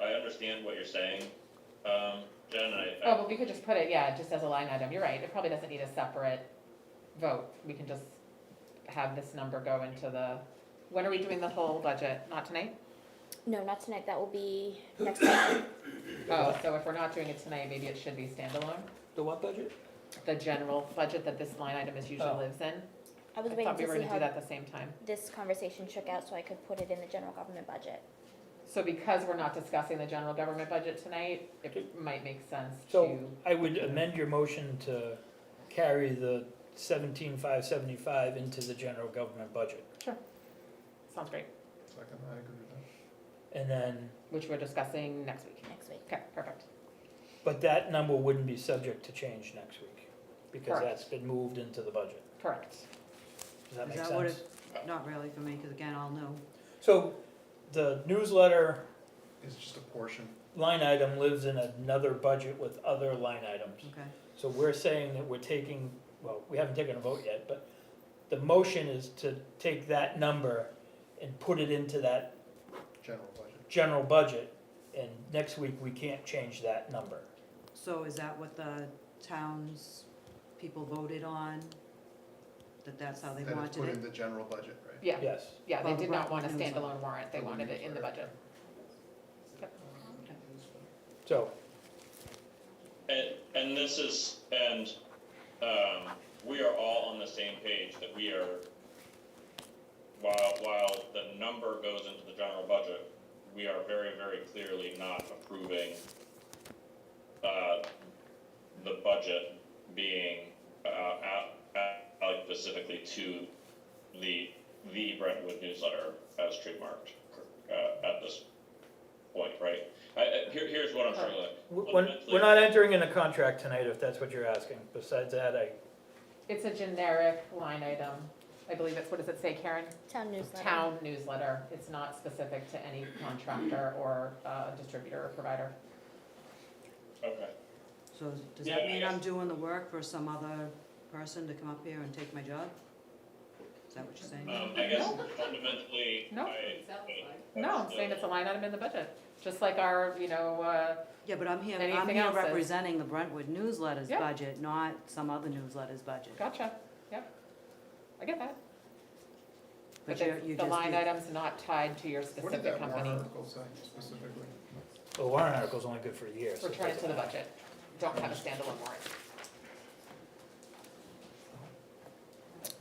I understand what you're saying, Jen,
Oh, but we could just put it, yeah, just as a line item, you're right, it probably doesn't need a separate vote, we can just have this number go into the, when are we doing the whole budget, not tonight?
No, not tonight, that will be next week.
Oh, so if we're not doing it tonight, maybe it should be standalone,
The what budget?
the general budget that this line item is usually
Oh.
lives in?
I was
I
waiting
thought we
to
were
see
gonna do that
how
at the same time.
this conversation shook out so I could put it in the general government budget.
So because we're not discussing the general government budget tonight, it might make sense
So
to,
I would amend your motion to carry the 17,575 into the general government budget.
sounds great,
Second, I agree with that.
And then,
which we're discussing next week.
Next week.
Okay, perfect.
but that number wouldn't be subject to change next week, because
Correct.
that's been moved into the budget.
Correct.
Does that
Is
make
that what
sense?
Not really for me, because again, I'll know.
So the newsletter,
It's just a portion.
line item lives in another budget with other line items.
Okay,
So we're saying that we're taking, well, we haven't taken a vote yet, but the motion is to take that number and put it into that
General budget.
general budget, and next week we can't change that number.
so is that what the town's people voted on? That's how they
That is
wanted
put
it?
in the general budget, right?
Yeah,
Yes.
yeah, they
Well, the
did not want a
Brentwood newsletter.
standalone warrant, they
For the
wanted it in the
newsletter.
budget.
So,
And this is, we are all on the same page that we are, while the number goes into the general budget, we are very, very clearly not approving, the budget being, specifically to the Brentwood newsletter as trademarked, at this point, right? Here's what I'm trying to,
we're not entering in a contract tonight, if that's what you're asking. Besides that,
It's a generic line item, I believe it's, what does it say, Karen?
Town newsletter.
Town newsletter, it's not specific to any contractor or distributor or provider.
okay.
So does
Yeah,
that
I
mean
guess-
I'm doing the work for some other person to come up here and take my job? Is that what you're saying?
I guess fundamentally,
No.
No,
I'm saying it's a line item in the budget, just like our,
Yeah, but I'm here
Anything else is-
representing the Brentwood newsletter's
Yeah.
budget, not some other newsletter's budget.
gotcha, yep. I get that.
But
But
you
the
just
line
did-
item's not tied to your
What did
specific
that warrant
company.
article say specifically?
the warrant article's only good for a year. so it
Return it to the
doesn't
budget, don't have a standalone warrant.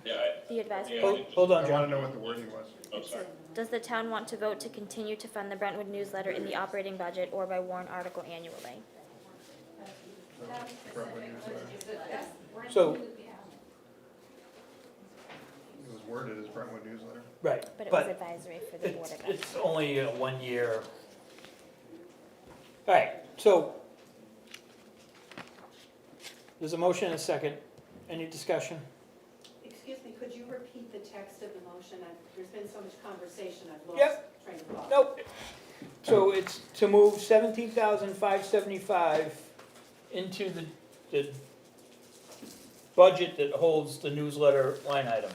yeah,
The advisory.
Yeah.
matter. Hold on,
I
John.
wanna know what the wording was.
I'm sorry.
Does the town want to vote to continue to fund the Brentwood newsletter in the operating budget or by warrant article annually?
Brentwood newsletter.
So,
It was worded as Brentwood newsletter.
right,
But it was
but
advisory for the Board of Ed.
it's only a 1 year. All right, so there's a motion and a second. Any discussion?
Excuse me, could you repeat the text of the motion? There's been so much conversation, I've lost
Yep.
train of thought.
Nope. So it's to move 17,575 into the budget that holds the newsletter line item.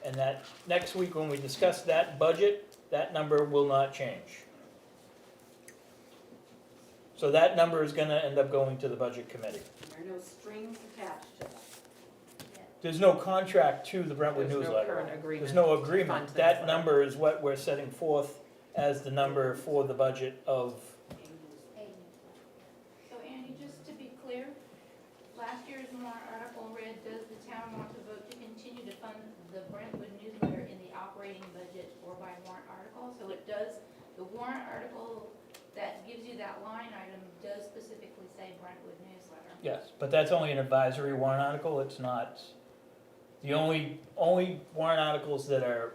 And that, next week when we discuss that budget, that number will not change. So that number is gonna end up going to the budget committee.
There are no strings attached to that.
There's no contract to the Brentwood
There's no
newsletter.
current agreement.
There's no
to
agreement.
fund the
That
newsletter.
number is what we're setting forth as the number for the budget of,
So Andy, just to be clear, last year's warrant article read, does the town want to vote to continue to fund the Brentwood newsletter in the operating budget or by warrant article? So it does, the warrant article that gives you that line item does specifically say Brentwood newsletter.
yes, but that's only an advisory warrant article, it's not, the only warrant articles that are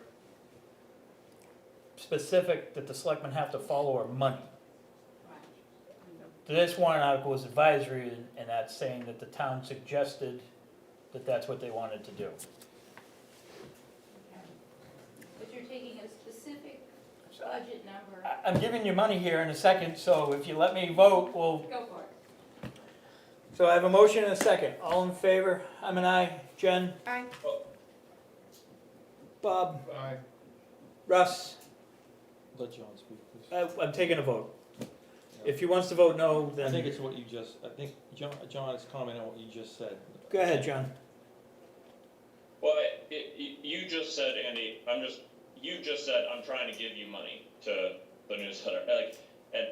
specific that the selectmen have to follow are money. This warrant article is advisory, and that's saying that the town suggested that that's what they wanted to do.
But you're taking a specific budget number.
I'm giving you money here in a second, so if you let me vote, we'll.
Go for it.
So I have a motion and a second. All in favor? I'm an aye. Jen?
Aye.
Bob?
Aye.
Russ?
Let John speak, please.
I'm taking a vote. If he wants to vote no,
I
then,
think it's what you just, I think John is commenting on what you just said.
go ahead, John.
Well, you just said, Andy, you just said, I'm trying to give you money to the newsletter, and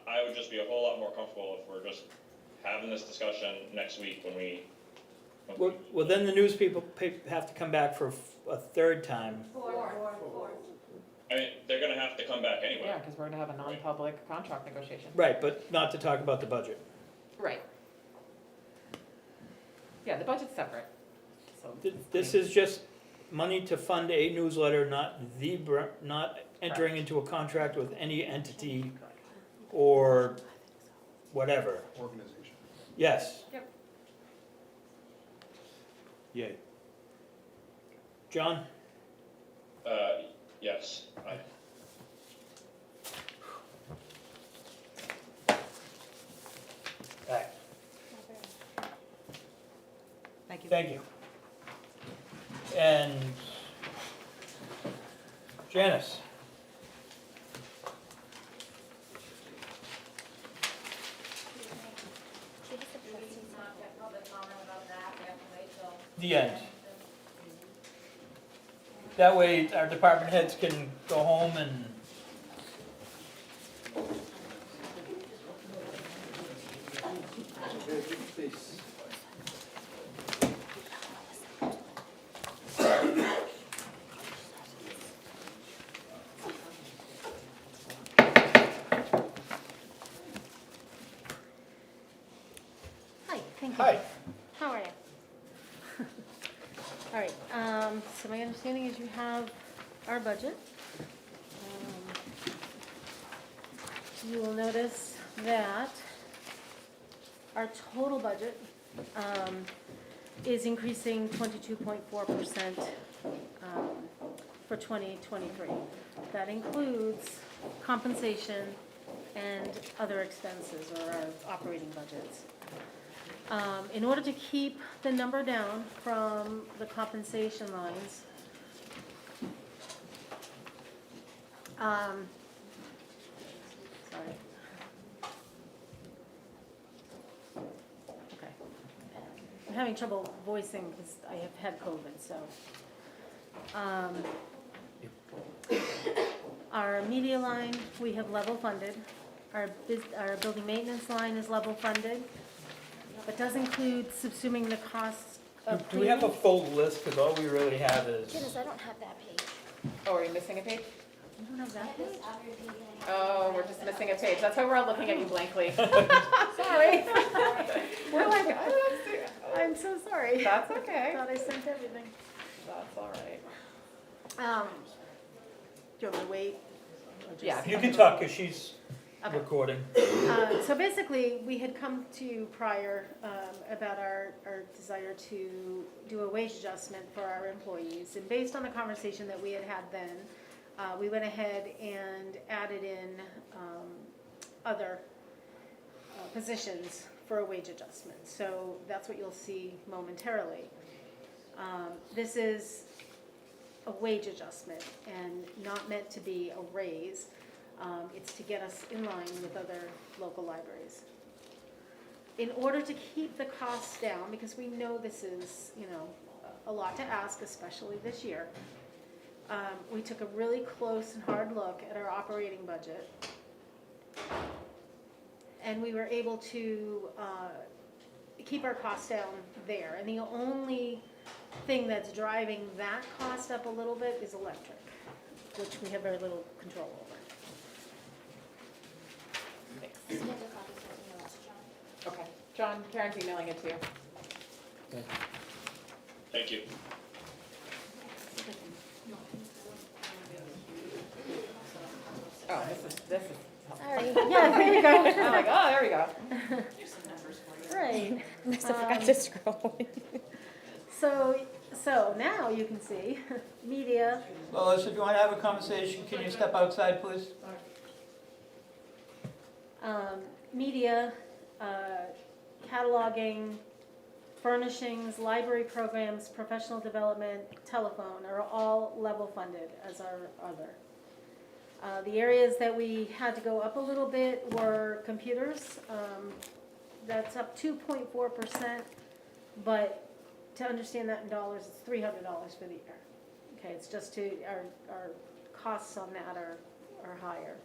I would just be a whole lot more comfortable if we're just having this discussion next week when we.
Well, then the news people have to come back for a third time.
Four.
I mean, they're gonna have to come back anyway.
Yeah, because we're gonna have a non-public contract negotiation.
Right, but not to talk about the budget.
Right. Yeah, the budget's separate, so.
This is just money to fund a newsletter, not not entering into a contract with any entity or whatever.
Organization.
Yes.
Yay.
John?
Yes,
Thank you. And Janice? The end. That way our department heads can go home and
Hi, thank you.
Hi.
How are you? All right, so my understanding is you have our budget. You will notice that our total budget is increasing 22.4% for 2023. That includes compensation and other expenses or our operating budgets. In order to keep the number down from the compensation lines, sorry. Okay. I'm having trouble voicing because I have had COVID, so. Our media line, we have level funded. Our building maintenance line is level funded. But does include subsuming the costs of
do we have a
cleaning.
full list? Because all we really have is,
Janice, I don't have that page.
Oh, are you missing a page?
You don't have that page?
Oh, we're just missing a page. That's why we're all looking at you blankly. Sorry. We're like, I don't see it.
I'm so sorry.
That's okay.
Thought I sent everything.
That's all right.
Do you want me to wait? Or just-
Yeah.
you can talk because she's
Okay.
recording.
So basically, we had come to you prior about our desire to do a wage adjustment for our employees. And based on the conversation that we had had then, we went ahead and added in other positions for a wage adjustment. So that's what you'll see momentarily. This is a wage adjustment and not meant to be a raise. It's to get us in line with other local libraries. In order to keep the costs down, because we know this is, a lot to ask, especially this year, we took a really close and hard look at our operating budget. And we were able to keep our costs down there. And the only thing that's driving that cost up a little bit is electric, which we have very little control over.
Okay. John, Karen's emailing it to you.
Thank you.
Oh, this is.
Sorry.
Yeah, there you go.
I'm like, oh, there we go.
Right.
Must have forgot to scroll.
So now you can see, media,
Lois, if you want to have a conversation, can you step outside, please?
media, cataloging, furnishings, library programs, professional development, telephone are all level funded as our other. The areas that we had to go up a little bit were computers. That's up 2.4%, but to understand that in dollars, it's $300 for the year. Okay, it's just our costs on that are higher.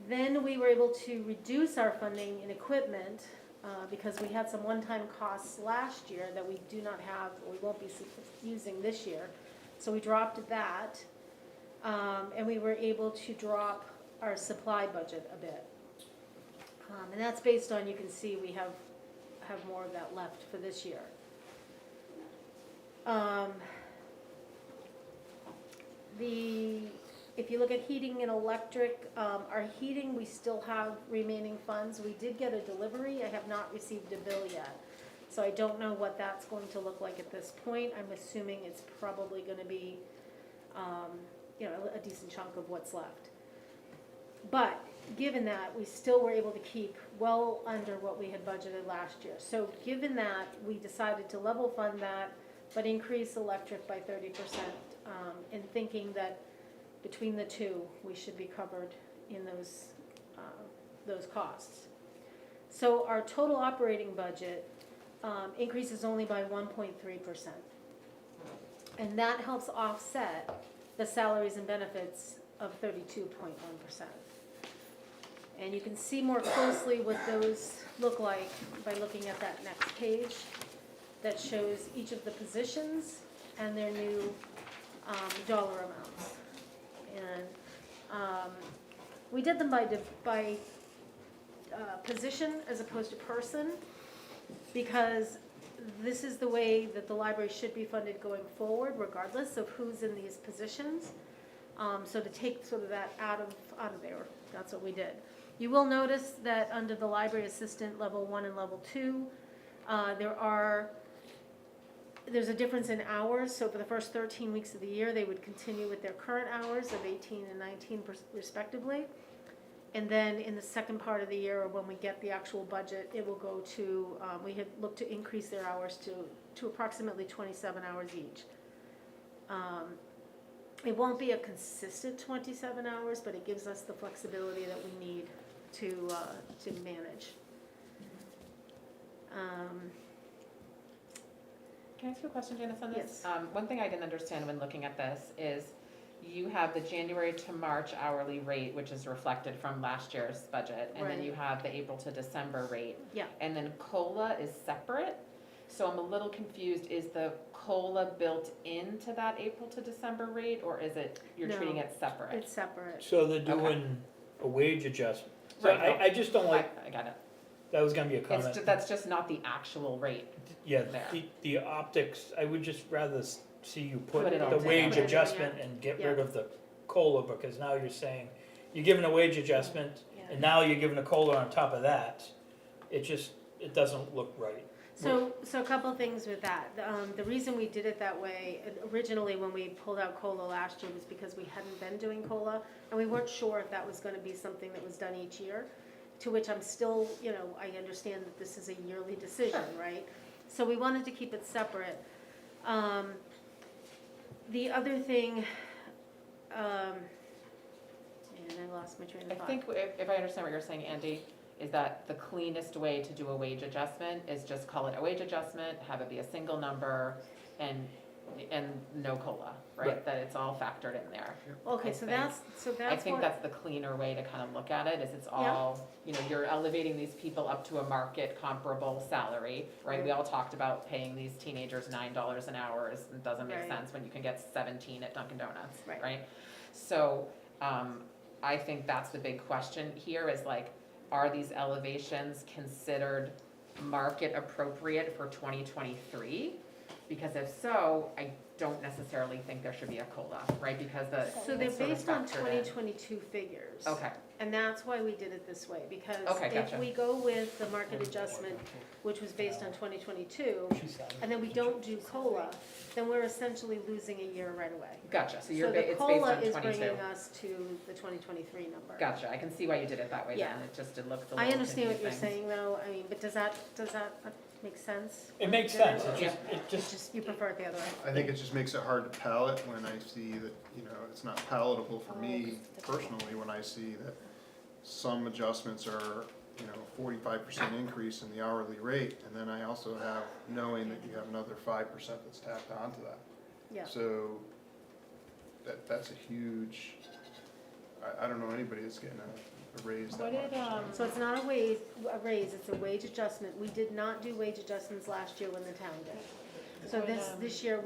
Then we were able to reduce our funding in equipment because we had some one-time costs last year that we do not have, or we won't be using this year. So we dropped that, and we were able to drop our supply budget a bit. And that's based on, you can see we have more of that left for this year. If you look at heating and electric, our heating, we still have remaining funds. We did get a delivery. I have not received a bill yet. So I don't know what that's going to look like at this point. I'm assuming it's probably gonna be, a decent chunk of what's left. But given that, we still were able to keep well under what we had budgeted last year. So given that, we decided to level fund that, but increase electric by 30%, in thinking that between the two, we should be covered in those costs. So our total operating budget increases only by 1.3%. And that helps offset the salaries and benefits of 32.1%. And you can see more closely what those look like by looking at that next page that shows each of the positions and their new dollar amounts. And we did them by position as opposed to person, because this is the way that the library should be funded going forward, regardless of who's in these positions. So to take sort of that out of there, that's what we did. You will notice that under the library assistant level 1 and level 2, there's a difference in hours. So for the first 13 weeks of the year, they would continue with their current hours of 18 and 19 respectively. And then in the second part of the year, when we get the actual budget, it will go to, we had looked to increase their hours to approximately 27 hours each. It won't be a consistent 27 hours, but it gives us the flexibility that we need to manage.
Can I ask you a question, Janice, on this?
Yes.
One thing I didn't understand when looking at this is you have the January to March hourly rate, which is reflected from last year's budget, and then
Right.
you have the April to December rate.
Yeah.
And then COLA is separate, so I'm a little confused. Is the COLA built into that April to December rate, or is it, you're
No,
treating it separate?
It's separate.
So they're doing a wage adjustment. So
Right, no.
I just don't like,
I got it.
that was gonna be a comment.
That's just not the actual rate.
Yeah,
there.
the optics, I would just rather see you put
Put it all
the
together.
wage
Put it in,
adjustment
yeah.
and get
Yeah.
rid of the COLA, because now you're saying, you're giving a wage adjustment,
Yeah.
and now you're giving a COLA on top of that. It doesn't look right.
So a couple of things with that. The reason we did it that way, originally when we pulled out COLA last year, was because we hadn't been doing COLA, and we weren't sure if that was gonna be something that was done each year, to which I'm still, I understand that this is a yearly decision, right? So we wanted to keep it separate. The other thing, and I lost my train
I
of thought.
think if I understand what you're saying, Andy, is that the cleanest way to do a wage adjustment is just call it a wage adjustment, have it be a single number, and no COLA, right?
Right.
That it's all factored in there.
Okay,
I
so
think-
that's
I think
what,
that's the cleaner way to kind of look at it, is it's all, you're elevating these people up to a market comparable salary, right? We all talked about paying these teenagers $9 an hour, it doesn't make
Right.
sense when you can get 17 at Dunkin' Donuts,
Right.
right? So, I think that's the big question here is like, are these elevations considered market appropriate for 2023? Because if so, I don't necessarily think there should be a COLA, right? Because
so they're
it's sort of
based on
factored in.
2022 figures.
Okay,
And that's why we did it this way, because
Okay,
if
gotcha.
we go with the market adjustment, which was based on 2022, and then we don't do COLA, then we're essentially losing a year right away.
gotcha, so
So
it's
the
based
COLA
on
is
22.
bringing us to the 2023 number.
Gotcha, I can see why you did it that way then,
Yeah.
it looked a little
I understand what you're
confusing.
saying though, I mean, but does that make sense?
It makes
Did
sense,
Or
it just,
you prefer it the other way?
I think it just makes it hard to palate when I see that, it's not palatable for me personally when I see that some adjustments are, 45% increase in the hourly rate, and then I also have, knowing that you have another 5% that's tacked onto that.
Yeah.
So, that's a huge, I don't know anybody that's getting a raise that
What did,
much.
So it's not a raise, it's a wage adjustment. We did not do wage adjustments last year when the town did. So this year,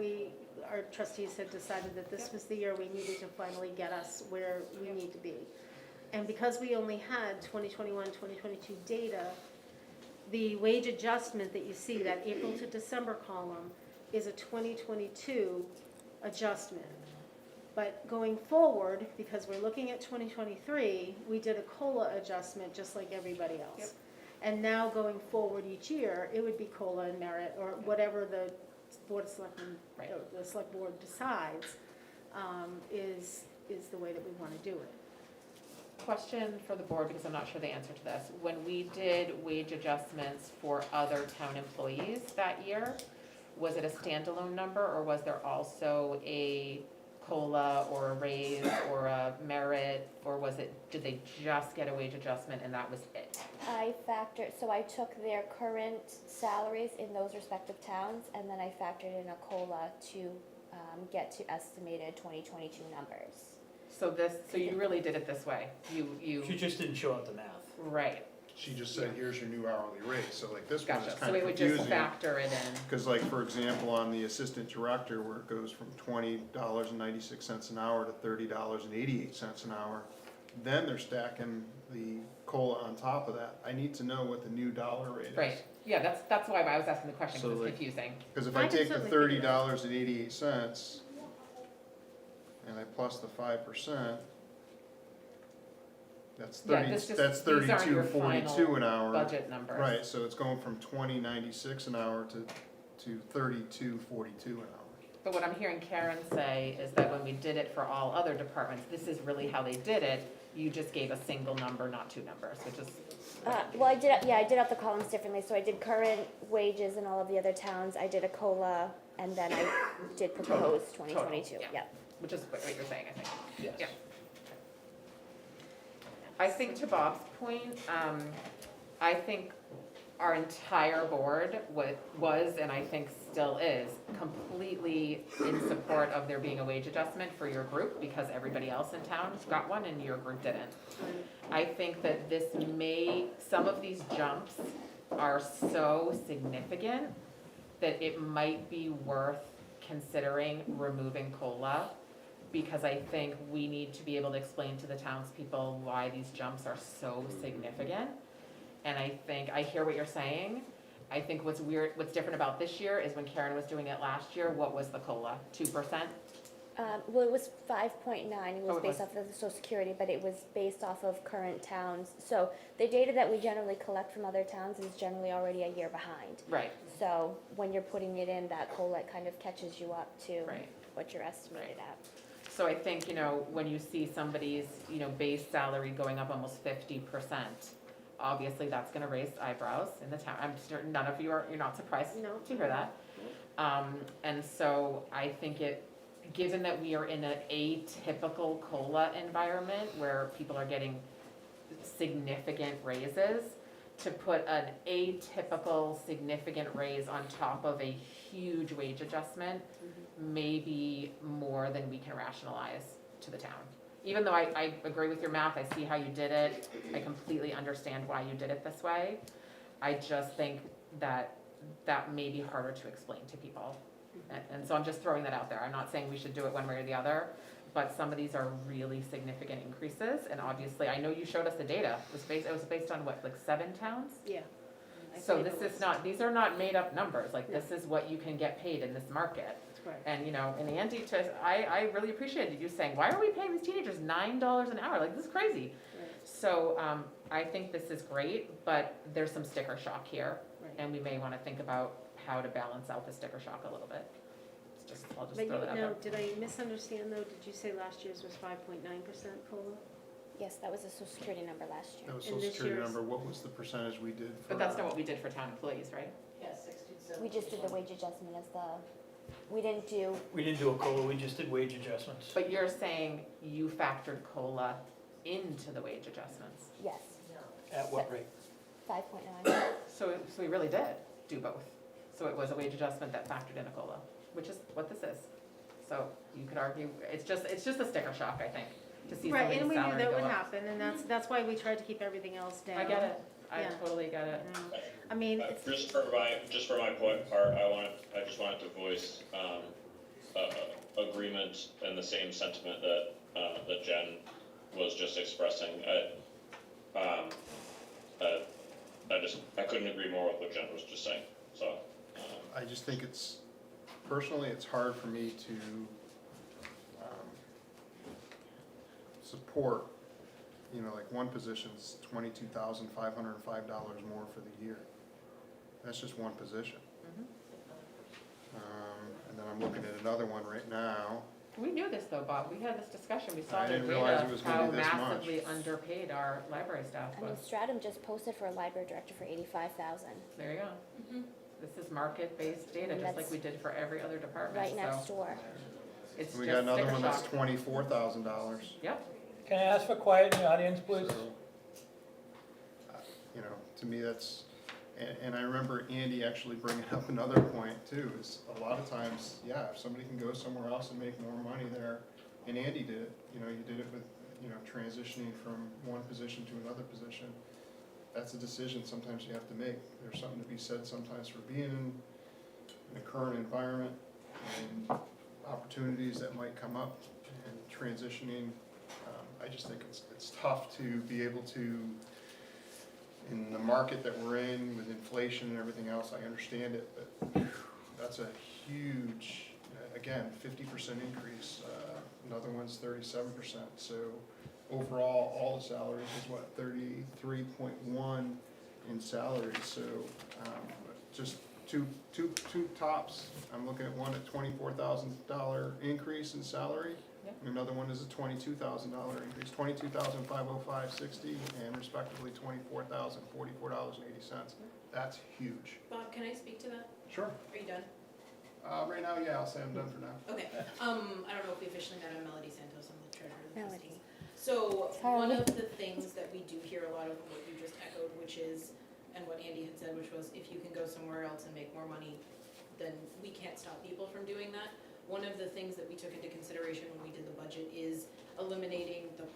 our trustees had decided that this was the year we needed to finally get us where we need to be. And because we only had 2021, 2022 data, the wage adjustment that you see, that April to December column, is a 2022 adjustment. But going forward, because we're looking at 2023, we did a COLA adjustment just like everybody else.
Yep.
And now going forward each year, it would be COLA and merit, or whatever the Board of Selectmen,
Right.
or the Select Board decides, is the way that we want to do it.
Question for the board, because I'm not sure the answer to this. When we did wage adjustments for other town employees that year, was it a standalone number, or was there also a COLA or a raise or a merit, or was it, did they just get a wage adjustment and that was it?
So I took their current salaries in those respective towns, and then I factored in a COLA to get to estimated 2022 numbers.
So you really did it this way? You,
She just didn't show out the math.
right,
She just said, here's your new hourly rate, so like this one is
gotcha.
kind
So
of
it would just
confusing.
factor it in.
Cause like, for example, on the assistant director, where it goes from $20.96 an hour to $30.88 an hour, then they're stacking the COLA on top of that. I need to know what the new dollar rate is.
Right, yeah, that's why I was asking the question,
So,
because it's
like-
confusing.
Cause if
I
I
can
take the
certainly figure that out.
$30.88 and I plus the 5%, that's
Yeah,
30,
this just-
that's
these aren't your
32.42 an
final
hour.
Budget numbers.
Right, so it's going from 20.96 an hour to 32.42 an hour.
But what I'm hearing Karen say is that when we did it for all other departments, this is really how they did it. You just gave a single number, not two numbers, which is.
Well, I did up the columns differently, so I did current wages in all of the other towns, I did a COLA, and then I did proposed 2022,
Total, yeah.
yep.
Which is what you're saying, I think.
Yes.
Yeah. I think to Bob's point, I think our entire board was, and I think still is, completely in support of there being a wage adjustment for your group, because everybody else in town got one and your group didn't. I think that some of these jumps are so significant that it might be worth considering removing COLA, because I think we need to be able to explain to the townspeople why these jumps are so significant. And I hear what you're saying. I think what's different about this year is when Karen was doing it last year, what was the COLA? 2%?
Well, it was 5.9, it
Oh,
was
it
based
was.
off of the social security, but it was based off of current towns. So the data that we generally collect from other towns is generally already a year behind.
Right,
So when you're putting it in, that COLA kind of catches you up to
right.
what you're estimated at.
So I think, when you see somebody's, base salary going up almost 50%, obviously that's gonna raise eyebrows in the town. I'm certain none of you're not surprised
No.
to hear that. And so I think given that we are in an atypical COLA environment where people are getting significant raises, to put an atypical significant raise on top of a huge wage adjustment may be more than we can rationalize to the town. Even though I agree with your math, I see how you did it, I completely understand why you did it this way. I just think that may be harder to explain to people. And so I'm just throwing that out there. I'm not saying we should do it one way or the other, but some of these are really significant increases, and obviously, I know you showed us the data. It was based on what, like 7 towns?
Yeah.
So these are not made up numbers, like this is what you can get paid in this market.
That's right.
And, and Andy, I really appreciated you saying, why are we paying these teenagers $9 an hour? Like, this is crazy.
Right.
So, I think this is great, but there's some sticker shock here,
Right.
and we may wanna think about how to balance out the sticker shock a little bit. I'll just
But
throw that out there.
did I misunderstand though? Did you say last year's was 5.9% COLA?
Yes, that was a social security number last year.
That was
And
social
this
security
year's-
number, what was the percentage we did for?
But that's not what we did for town employees, right?
We just did the wage adjustment as we didn't do,
We didn't do a COLA, we just did wage adjustments.
But you're saying you factored COLA into the wage adjustments.
yes,
At what rate?
5.9.
So we really did do both. So it was a wage adjustment that factored in a COLA, which is what this is. So you could argue, it's just a sticker shock, I think, to see
Right,
somebody's
and we knew
salary
that
go
would
up.
happen, and that's why we tried to keep everything else down.
I get it, I
Yeah.
totally get it.
I mean, it's,
Just for my part, I just wanted to voice, agreement and the same sentiment that Jen was just expressing. I couldn't agree more with what Jen was just saying, so.
I just think personally, it's hard for me to support, like one position's $22,505 more for the year. That's just one position.
Mhm.
And then I'm looking at another one right now,
We knew this though, Bob, we had this discussion, we saw
I
the
didn't realize
data,
it was gonna
how
be this much.
massively underpaid our library staff
I mean,
was.
Stratum just posted for a library director for 85,000,
There you go.
Mhm.
This is market-based data,
And
just like
that's
we did for every other department,
right next
so
door.
it's just
We got another
sticker
one that's
shock.
$24,000.
Yep,
Can I ask for quiet in the audience, please?
So, you know, to me, that's, and I remember Andy actually bringing up another point too, is a lot of times, yeah, if somebody can go somewhere else and make more money there, and Andy did it, you know, you did it with, you know, transitioning from one position to another position. That's a decision sometimes you have to make. There's something to be said sometimes for being in a current environment and opportunities that might come up and transitioning. I just think it's tough to be able to, in the market that we're in with inflation and everything else, I understand it, but that's a huge, again, 50% increase. Another one's 37%. So overall, all the salaries is what, 33.1 in salaries. So just two tops. I'm looking at one at $24,000 increase in salary.
Yep.
And another one is a $22,000 increase, $22,505.60, and respectively $24,044.80. That's huge.
Bob, can I speak to that?
Sure.
Are you done?
Right now, yeah, I'll say I'm done for now.
Okay, I don't know if we officially met. I'm Melody Santos, I'm the treasurer of the
Melody.
trustees. So,
Sorry.
one of the things that we do hear a lot of what you just echoed, which is, and what Andy had said, which was, if you can go somewhere else and make more money, then we can't stop people from doing that. One of the things that we took into consideration when we did the budget is eliminating the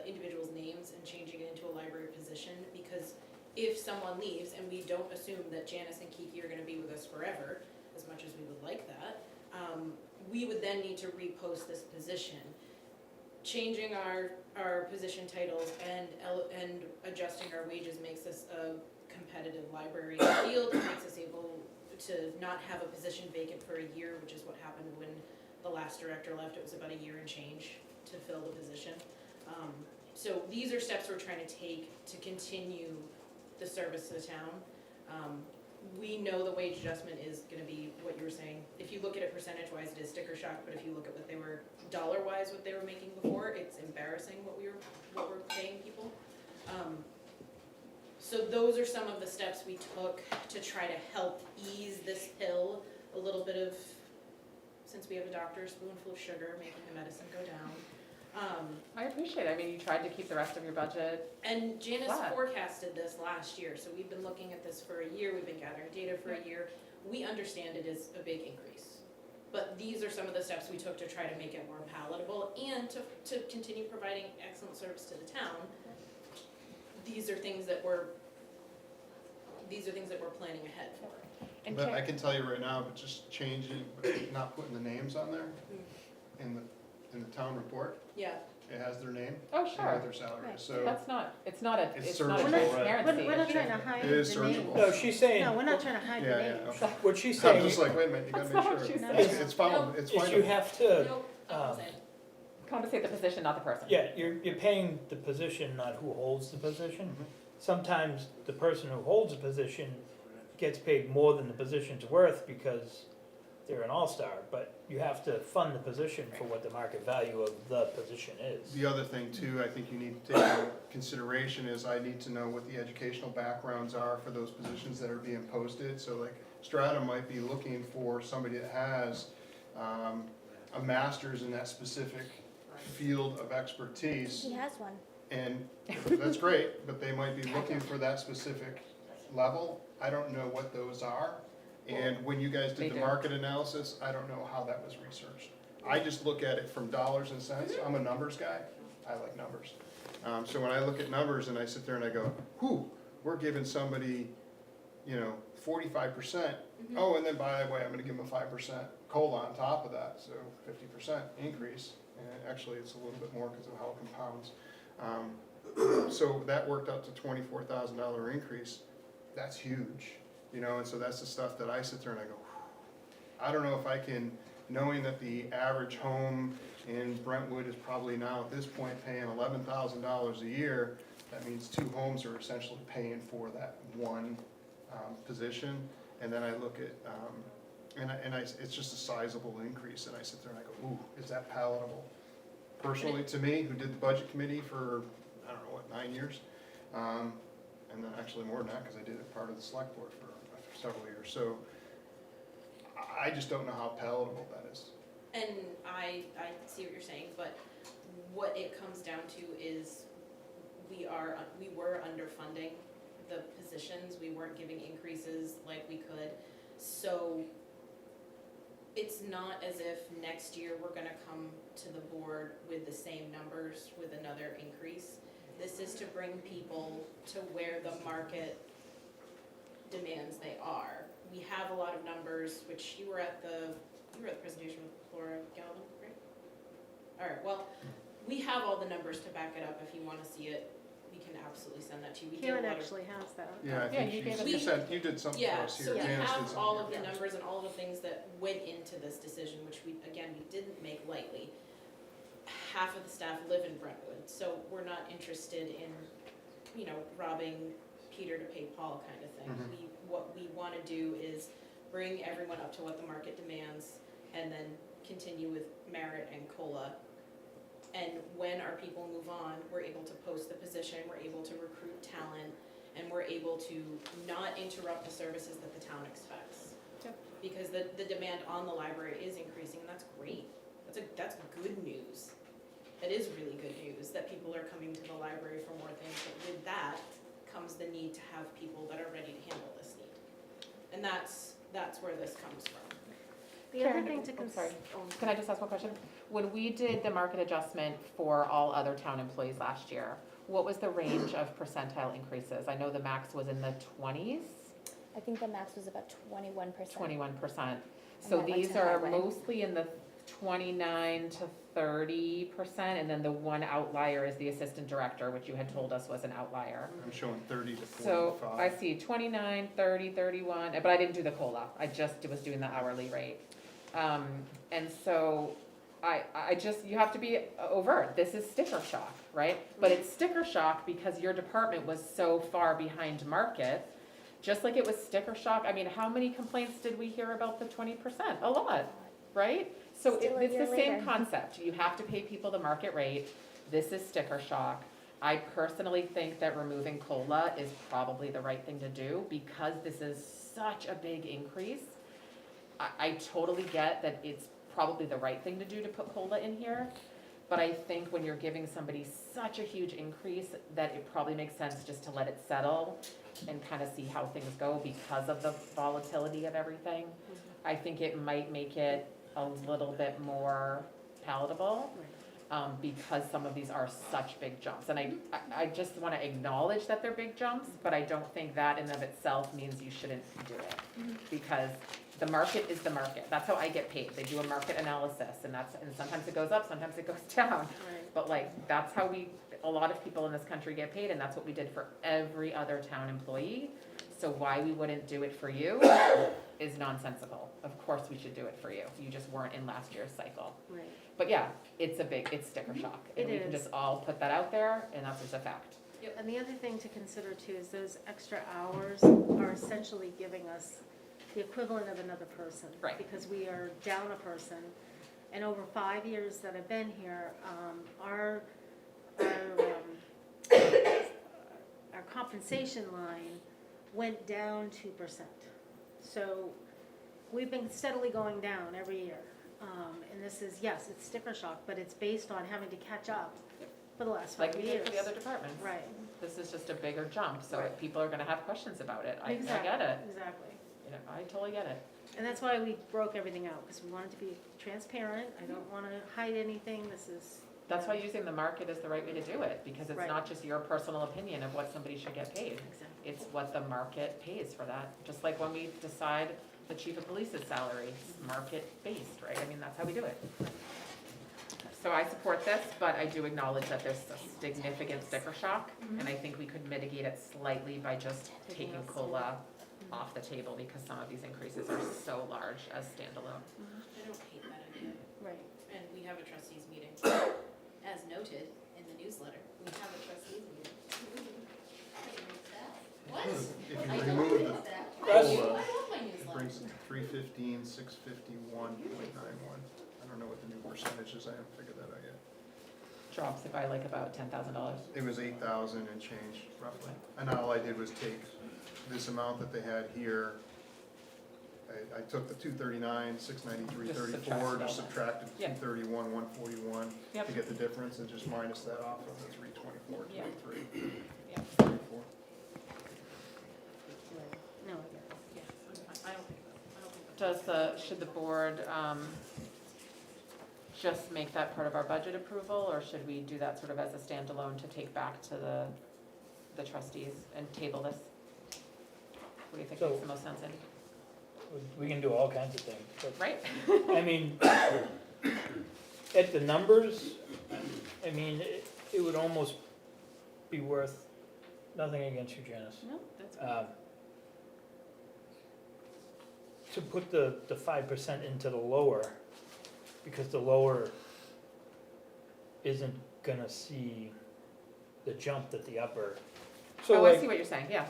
individual's names and changing it into a library position, because if someone leaves, and we don't assume that Janice and Kiki are gonna be with us forever, as much as we would like that, we would then need to repost this position. Changing our position titles and adjusting our wages makes us a competitive library in the field. It makes us able to not have a position vacant for a year, which is what happened when the last director left. It was about a year and change to fill the position. So these are steps we're trying to take to continue the service to the town. We know the wage adjustment is gonna be what you were saying. If you look at it percentage-wise, it is sticker shock, but if you look at what they were, dollar-wise, what they were making before, it's embarrassing what we're paying people. So those are some of the steps we took to try to help ease this pill a little bit of, since we have a doctor's spoonful of sugar, making the medicine go down.
I appreciate it, I mean, you tried to keep the rest of your budget,
And Janice
Flat.
forecasted this last year, so we've been looking at this for a year, we've been gathering data for a year. We understand it is a big increase. But these are some of the steps we took to try to make it more palatable and to continue providing excellent service to the town. These are things that we're planning ahead for.
and
But
check,
I can tell you right now, but just changing, not putting the names on there in the town report,
Yeah,
it has their name
oh,
and
sure,
what their salary
Right.
is. So
that's not, it's not a
It's
transparency
We're not
issue.
trying to hide
It
the
is
names.
searchable.
No, she's saying,
No, we're not trying to hide the
Yeah, yeah,
names.
okay.
what she's
I'm
saying
just like, wait a minute, you gotta
That's
make
not
sure.
what she
said.
It's found, it's
is
fine.
you have to,
nope, I'm saying.
Compensate the position, not the person.
yeah, you're paying the position, not who holds the position.
Mhm.
Sometimes the person who holds a position gets paid more than the position's worth because they're an all-star, but you have to fund the position for what the market value of the position is.
The other thing too, I think you need to take into consideration is I need to know what the educational backgrounds are for those positions that are being posted. So like Stratum might be looking for somebody that has a master's in that specific field of expertise.
He has one.
And that's great, but they might be looking for that specific level. I don't know what those are. And when you guys
They
did the
do.
market analysis, I don't know how that was researched. I just look at it from dollars and cents. I'm a numbers guy. I like numbers. So when I look at numbers and I sit there and I go, whew, we're giving somebody, 45%. Oh, and then by the way, I'm gonna give them a 5% COLA on top of that, so 50% increase. And actually, it's a little bit more because of how it compounds. So that worked out to $24,000 increase. That's huge, and so that's the stuff that I sit there and I go, I don't know if I can, knowing that the average home in Brentwood is probably now at this point paying $11,000 a year, that means two homes are essentially paying for that one position. And then I look at it's just a sizable increase, and I sit there and I go, ooh, is that palatable? Personally, to me, who did the budget committee for, I don't know, what, 9 years? And then actually more than that, because I did it part of the select board for several years, so I just don't know how palatable that is.
And I see what you're saying, but what it comes down to is we were underfunding the positions, we weren't giving increases like we could. So it's not as if next year we're gonna come to the board with the same numbers with another increase. This is to bring people to where the market demands they are. We have a lot of numbers, which you were at the presentation with Laura Galvin, right? All right, well, we have all the numbers to back it up. If you wanna see it, we can absolutely send that to you. We did a
Karen
lot of-
actually has that.
Yeah, I
Yeah,
think
you gave us
you
a-
said, you did something for
Yeah,
us here.
so we
Janice did
have
something
all
here.
of the numbers and all the things that went into this decision, which we, again, we didn't make lightly. Half of the staff live in Brentwood, so we're not interested in, robbing Peter to pay Paul kind of thing.
Mhm.
What we wanna do is bring everyone up to what the market demands and then continue with merit and COLA. And when our people move on, we're able to post the position, we're able to recruit talent, and we're able to not interrupt the services that the town expects.
Yep.
Because the demand on the library is increasing, and that's great. That's good news. That is really good news, that people are coming to the library for more things, but with that comes the need to have people that are ready to handle this need. And that's where this comes from.
The other
Karen,
thing to
sorry.
oh,
Can I just ask one question? When we did the market adjustment for all other town employees last year, what was the range of percentile increases? I know the max was in the 20s,
I think the max was about 21%.
21%.
And
So
that went
these
to
are
highway.
mostly in the 29 to 30%, and then the one outlier is the assistant director, which you had told us was an outlier.
I'm showing 30 to
So
45.
I see 29, 30, 31, but I didn't do the COLA, I just was doing the hourly rate. And so I just, you have to be overt, this is sticker shock, right? But it's sticker shock because your department was so far behind market, just like it was sticker shock. I mean, how many complaints did we hear about the 20%? A lot, right? So
Still a
it's
year
the same
later.
concept, you have to pay people the market rate, this is sticker shock. I personally think that removing COLA is probably the right thing to do because this is such a big increase. I totally get that it's probably the right thing to do to put COLA in here, but I think when you're giving somebody such a huge increase that it probably makes sense just to let it settle and kind of see how things go because of the volatility of everything. I think it might make it a little bit more palatable. Because some of these are such big jumps. And I just want to acknowledge that they're big jumps, but I don't think that in and of itself means you shouldn't do it. Because the market is the market. That's how I get paid. They do a market analysis and sometimes it goes up, sometimes it goes down.
right.
But that's how a lot of people in this country get paid, and that's what we did for every other town employee. So why we wouldn't do it for you is nonsensical. Of course we should do it for you. You just weren't in last year's cycle.
Right.
But yeah, it's sticker shock. And
It
we can
is.
just all put that out there, and that's just a fact.
And the other thing to consider too is those extra hours are essentially giving us the equivalent of another person.
Right.
Because we are down a person. And over 5 years that I've been here, our compensation line went down 2%. So we've been steadily going down every year. And this is, yes, it's sticker shock, but it's based on having to catch up for the last 5
Like we
years.
did for the other departments.
Right.
This is just a bigger jump, so
Right.
people are gonna have questions about it. I
Exactly,
get it.
Exactly.
I totally get it.
And that's why we broke everything out, because we wanted to be transparent. I don't want to hide anything. This is.
That's why using the market is the right way to do it, because it's
Right.
not just your personal opinion of what somebody should get paid.
Exactly.
It's what the market pays for that. Just like when we decide the chief of police's salary, it's market-based, right? I mean, that's how we do it. So I support this, but I do acknowledge that there's a significant sticker shock, and I think we could mitigate it slightly by just taking COLA off the table, because some of these increases are so large as standalone.
I don't hate that idea.
Right.
And we have a trustees meeting, as noted in the newsletter. We have a trustees meeting. What?
If
I
you
don't
remove
read
the
that.
COLA,
I love my
it
newsletter.
brings it to 315, $1,651.91. I don't know what the new percentage is, I haven't figured that out yet.
Drops it by like about $10,000.
It was 8,000 and change roughly. And all I did was take this amount that they had here. I took the 239, 693.34, just subtracted
Yeah.
231, 141
Yep.
to get the difference and just minus that off of the 324.23.
Yeah.
34.
No, I get it.
Yeah, I don't think
Should the board, just make that part of our budget approval, or should we do that sort of as a standalone to take back to the trustees and table this? What do you think
So-
makes the most sense, Andy?
We can do all kinds of things, but,
Right?
I mean, at the numbers, I mean, it would almost be worth, nothing against you, Janice.
No, that's
To put the 5% into the lower, because the lower isn't gonna see the jump that the upper. So
Oh, I see
like,
what you're saying, yeah.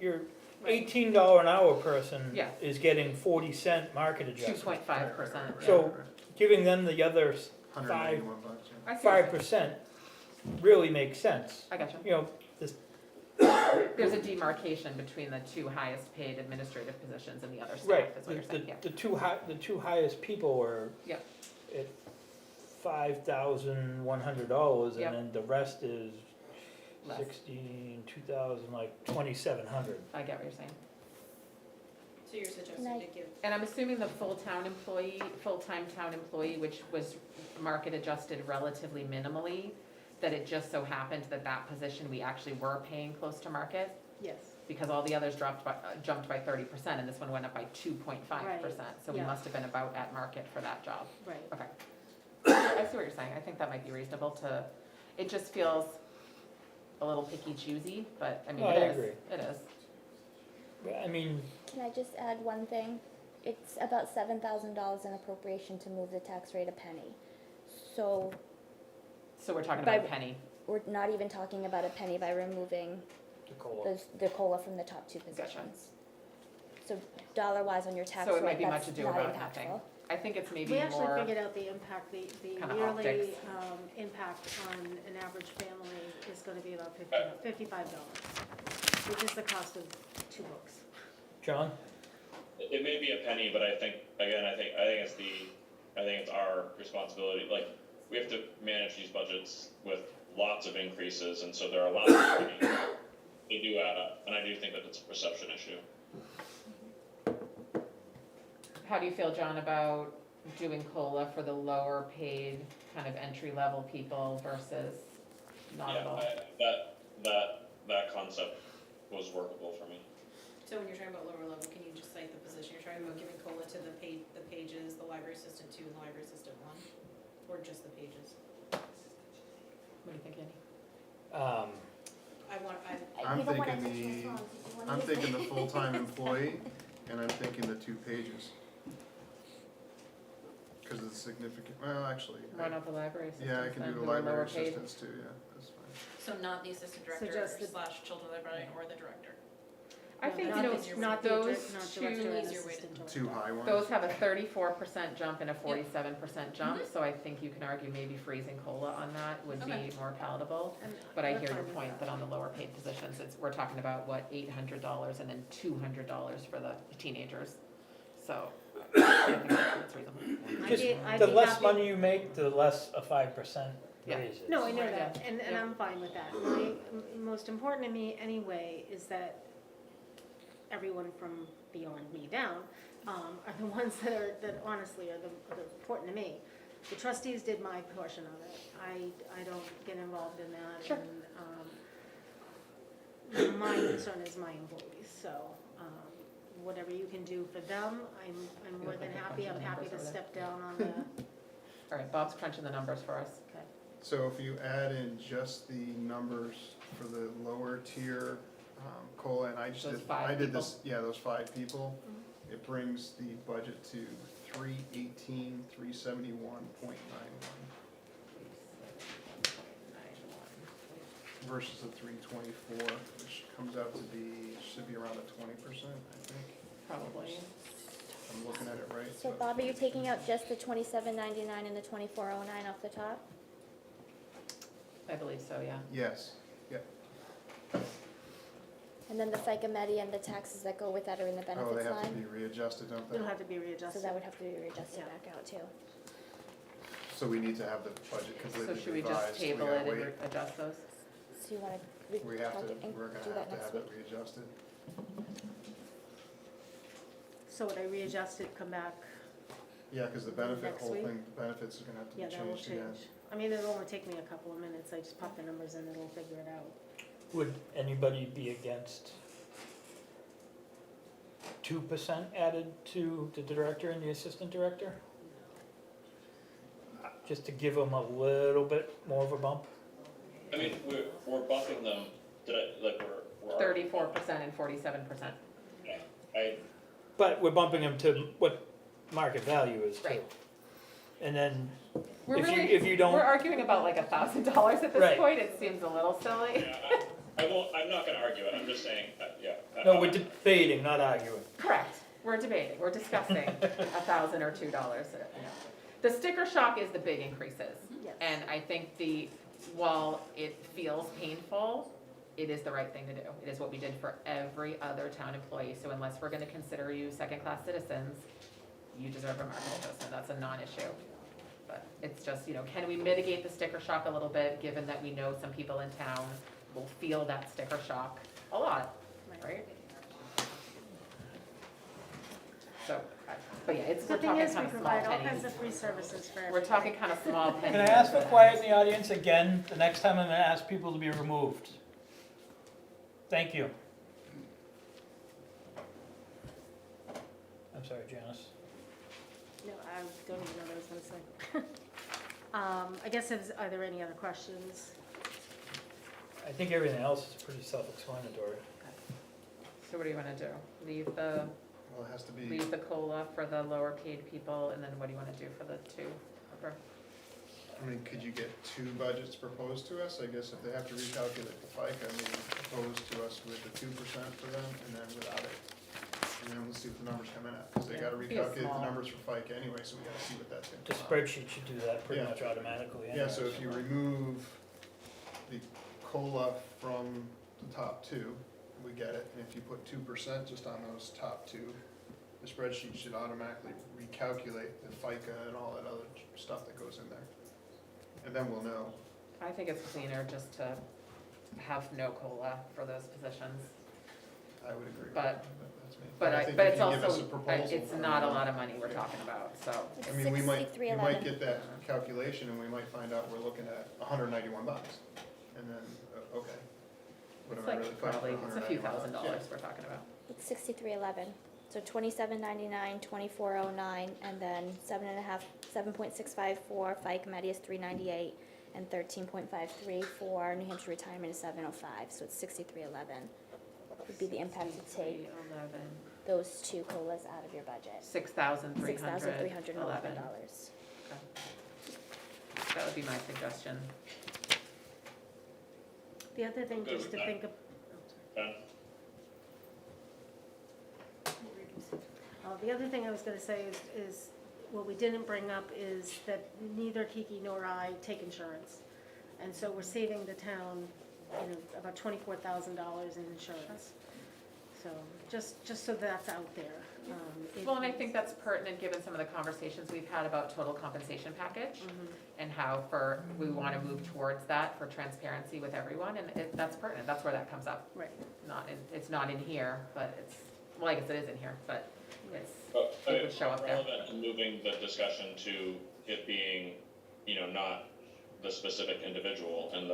your $18 an hour person
Yeah.
is getting 40-cent market adjustment.
2.5%. yeah.
So giving them the other
$181. Yeah.
I see what you're saying.
5% really makes sense.
I gotcha.
You know, this,
There's a demarcation between the two highest paid administrative positions and the other staff,
right,
is what you're saying, yeah.
the two highest people are
Yep.
at $5,100,
Yep.
and then the rest is
Less.
2,000, like 2,700.
I get what you're saying.
So you're suggesting
Can I-
to give,
And I'm assuming the full-time town employee, which was market adjusted relatively minimally, that it just so happened that that position we actually were paying close to market,
Yes,
because all the others jumped by 30%, and this one went up by 2.5%. So we
yeah.
must have been about at market for that job.
right.
Okay. I see what you're saying. I think that might be reasonable to, it just feels a little picky choosy, but I mean,
No, I
it is.
agree.
It is.
I mean,
Can I just add one thing? It's about $7,000 in appropriation to move the tax rate a penny. So
So we're talking
By-
about a penny.
we're not even talking about a penny by removing
the COLA.
the COLA from the top two positions. So dollar-wise on your tax
So it might
rate,
be much
that's
ado
not
about nothing.
impactful.
I think it's maybe
We actually
more,
figured out the impact, the
Kinda
yearly
optics.
impact on an average family is gonna be about $55, which is the cost of 2 books.
John?
It may be a penny, but I think it's our responsibility, like, we have to manage these budgets with lots of increases, and so there are lots of pennies. They do add up, and I do think that it's a perception issue.
how do you feel, John, about doing COLA for the lower paid kind of entry-level people versus not at all?
That concept was workable for me.
so when you're talking about lower level, can you just cite the position? You're talking about giving COLA to the pages, the library assistant 2 and the library assistant 1? Or just the pages?
What do you think, Andy?
I'm
You don't wanna
thinking
touch my
the-
phone. Did you wanna
I'm
use
thinking
it?
the full-time employee, and I'm thinking the 2 pages. Because of the significant, well, actually,
Why not the library assistants?
yeah, I can
then,
do
who
the
are
library
lower paid?
assistants too, yeah, that's fine.
So not the assistant
So
director
just the-
/ children librarian or the director?
I think,
Not
you know,
the- not the
those
not
two,
director and
easier way to-
assistant
2
director.
high ones.
those have a 34% jump and a 47% jump, so I think you can argue maybe freezing COLA on that would be
Okay.
more palatable.
And
But I
we're
hear your
fine with
point that on the lower paid positions, we're talking about, what, $800 and then $200 for the teenagers. So, I think that's reasonable.
Just
I'd
the
be
less
happy-
money you make, the less a 5%
Yeah.
raise is.
No, I know
Yeah.
that, and
Yeah.
I'm fine with that. Most important to me anyway is that everyone from beyond me down are the ones that honestly are the important to me. The trustees did my portion of it. I don't get involved in that.
Sure.
And my concern is my employees, so whatever you can do for them, I'm more
look
than
like you're
happy. I'm
crunching
happy
numbers
to
over there.
step down on the,
All right, Bob's crunching the numbers for us. Okay.
So if you add in just the numbers for the lower tier COLA, and I just
Those
did,
5
I did
people?
this, yeah, those 5 people, it brings the budget to 318,371.91 versus the 324, which comes out to be, should be around a 20%, I think.
Probably.
I'm looking at it right.
So Bob, are you taking out just the 2799 and the 2409 off the top?
I believe so, yeah.
Yes,
And then the FICA Medi and the taxes that go with that are in the
oh, they
benefits
have to
line?
be readjusted, don't they?
It'll have to be
So
readjusted.
that would have to be readjusted
Yeah.
back out too.
So we need to have the budget completely
So
revised.
should we just table
gotta
it and
wait.
adjust those?
So you wanna
We have to,
and
we're
do
gonna
that
have to
next
have
week?
it readjusted.
So would I readjust it, come back?
Yeah, because the benefit,
Next
whole
week?
thing, benefits are gonna have to be
Yeah, that will
changed again.
change. I mean, it'll only take me a couple of minutes. I just pop the numbers in, it'll figure it out.
Would anybody be against 2% added to the director and the assistant director? Just to give them a little bit more of a bump?
I mean, we're bumping them, we're.
34% and 47%.
I,
But we're bumping them to what market value is too.
Right.
And then
We're
if you,
really,
if you don't.
we're arguing about like $1,000 at this
Right.
point, it seems a little silly.
yeah, I won't, I'm not gonna argue it, I'm just saying, yeah.
No, we're debating, not arguing.
Correct, we're debating, we're discussing $1,000 or $2, you know. The sticker shock is the big increases,
Yes.
and I think while it feels painful, it is the right thing to do. It is what we did for every other town employee, so unless we're gonna consider you second-class citizens, you deserve a market adjustment, that's a non-issue. But it's just, you know, can we mitigate the sticker shock a little bit, given that we know some people in town will feel that sticker shock a lot, right? So, but yeah, we're
The thing
talking
is, we
kind of small
provide all kinds
pennies.
of free services for everybody.
We're talking kind of small pennies.
Can I ask for quiet in the audience again? The next time I'm gonna ask people to be removed. Thank you. I'm sorry, Janice.
No, I don't even know what I was gonna say. I guess, are there any other questions?
I think everything else is pretty self-explanatory.
So what do you wanna do? Leave the
Well, it has to be,
leave the COLA for the lower paid people, and then what do you wanna do for the two upper?
I mean, could you get two budgets proposed to us? I guess if they have to recalculate the FICA, maybe propose to us with the 2% for them and then without it. And then we'll see what the numbers come in at, because they
Yeah,
gotta
it'd be a
recalculate
small-
the numbers for FICA anyway, so we gotta see what that's gonna
The
come out.
spreadsheet should do that pretty
Yeah.
much automatically
Yeah, so
anyways.
if you remove the COLA from the top two, we get it, and if you put 2% just on those top two, the spreadsheet should automatically recalculate the FICA and all that other stuff that goes in there. And then we'll know.
I think it's cleaner just to have no COLA for those positions,
I would agree with
But-
that, that's me.
but
I think
but
if
it's
you give us
also,
a proposal
it's
for
not a
them-
lot of money we're talking about, so.
It's
I mean, we might
6311.
get that calculation and we might find out we're looking at $191, and then, okay. What
It's
am I
like
really fighting for
probably, it's a few
$191?
thousand dollars we're talking about.
It's 6311. So 2799, 2409, and then 7.65 for FICA Medi is 398, and 13.53 for New Hampshire retirement is 705. So it's 6311. Would be the impact to take
11,
those two COLAs out of your budget.
$6,311.
$6,311.
That would be my suggestion.
The other thing
Good
just
with
to
that.
think of,
Ben?
the other thing I was gonna say is, what we didn't bring up is that neither Kiki nor I take insurance. And so we're saving the town, about $24,000 in insurance. So, just so that's out there.
Well, and I think that's pertinent, given some of the conversations we've had about total compensation package,
Mhm.
and how we wanna move towards that for transparency with everyone, and that's pertinent, that's where that comes up.
Right.
It's not in here, but well, I guess it is in here, but it's,
But
it would show up there.
relevant in moving the discussion to it being, not the specific individual and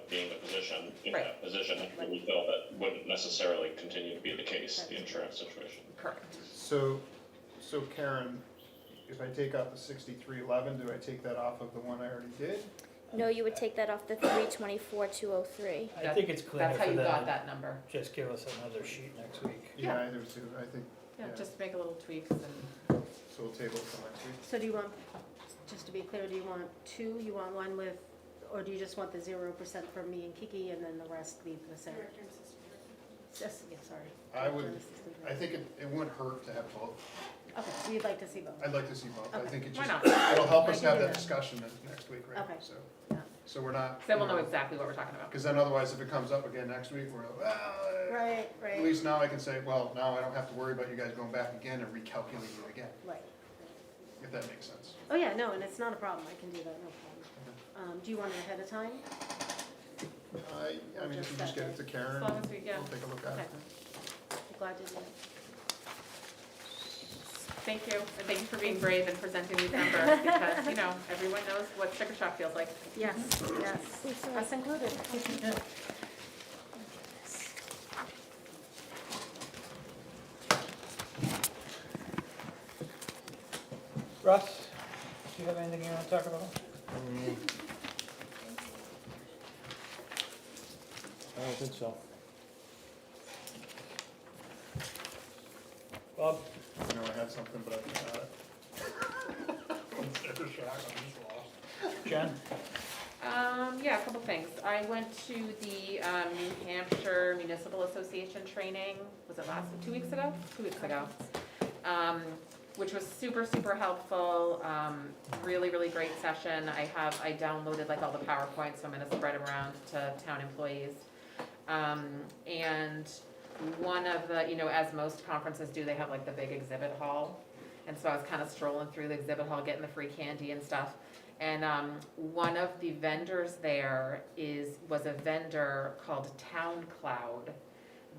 being the position, if
Right.
that position we feel that wouldn't necessarily continue to be the case, the insurance situation.
Correct.
So Karen, if I take out the 6311, do I take that off of the one I already did?
No, you would take that off the 324,203.
I think it's cleaner
That's how
for
you got
them,
that number.
just give us another sheet next week.
Yeah.
I do too, I think,
Yeah,
Yeah.
just make a little tweaks and,
so we'll table it for next week.
So do you want, just to be clear, do you want two, you want one with, or do you just want the 0% for me and Kiki and then the rest leave the same? Just, yeah, sorry.
I would, I think it wouldn't hurt to have both.
Okay, so you'd like to see both?
I'd like to see both. I
Okay.
think it
Why
just,
not?
it'll help
I
us
can
have
do
that
that.
discussion next week, right?
Okay.
So,
Yeah.
so we're not.
So then we'll know exactly what we're talking about.
Because then otherwise, if it comes up again next week, we're like, well,
Right,
at
right,
least now I can say, well, now I don't have to worry about you guys going back again and recalculating it again,
right.
if that makes sense.
Oh, yeah, no, and it's not a problem, I can do that, no problem. Do you want it ahead of time?
I mean, if you just get it to Karen,
As long as we, yeah.
we'll take a look at
Okay.
it.
I'm glad to do it.
Thank you, and thank you for being brave and presenting these numbers, because, you know, everyone knows what sticker shock feels like.
Yes, yes, us included.
Russ, do you have anything you want to talk about?
I don't think so.
Bob?
I know I had something, but I forgot it. Sticker shock, I'm just lost.
Jen?
Yeah, a couple things. I went to the New Hampshire Municipal Association training, was it 2 weeks ago? 2 weeks ago. Which was super, super helpful, really, really great session. I downloaded like all the PowerPoints, so I'm gonna spread them around to town employees. And one of the, you know, as most conferences do, they have like the big exhibit hall. And so I was kind of strolling through the exhibit hall, getting the free candy and stuff. And one of the vendors there was a vendor called Town Cloud,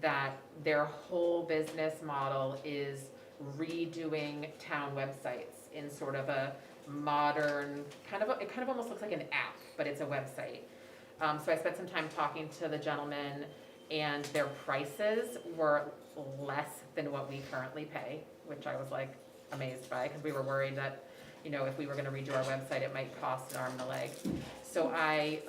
that their whole business model is redoing town websites in sort of a modern, it kind of almost looks like an app, but it's a website. So I spent some time talking to the gentleman, and their prices were less than what we currently pay, which I was like amazed by, because we were worried that, you know, if we were gonna redo our website, it might cost an arm and a leg. So I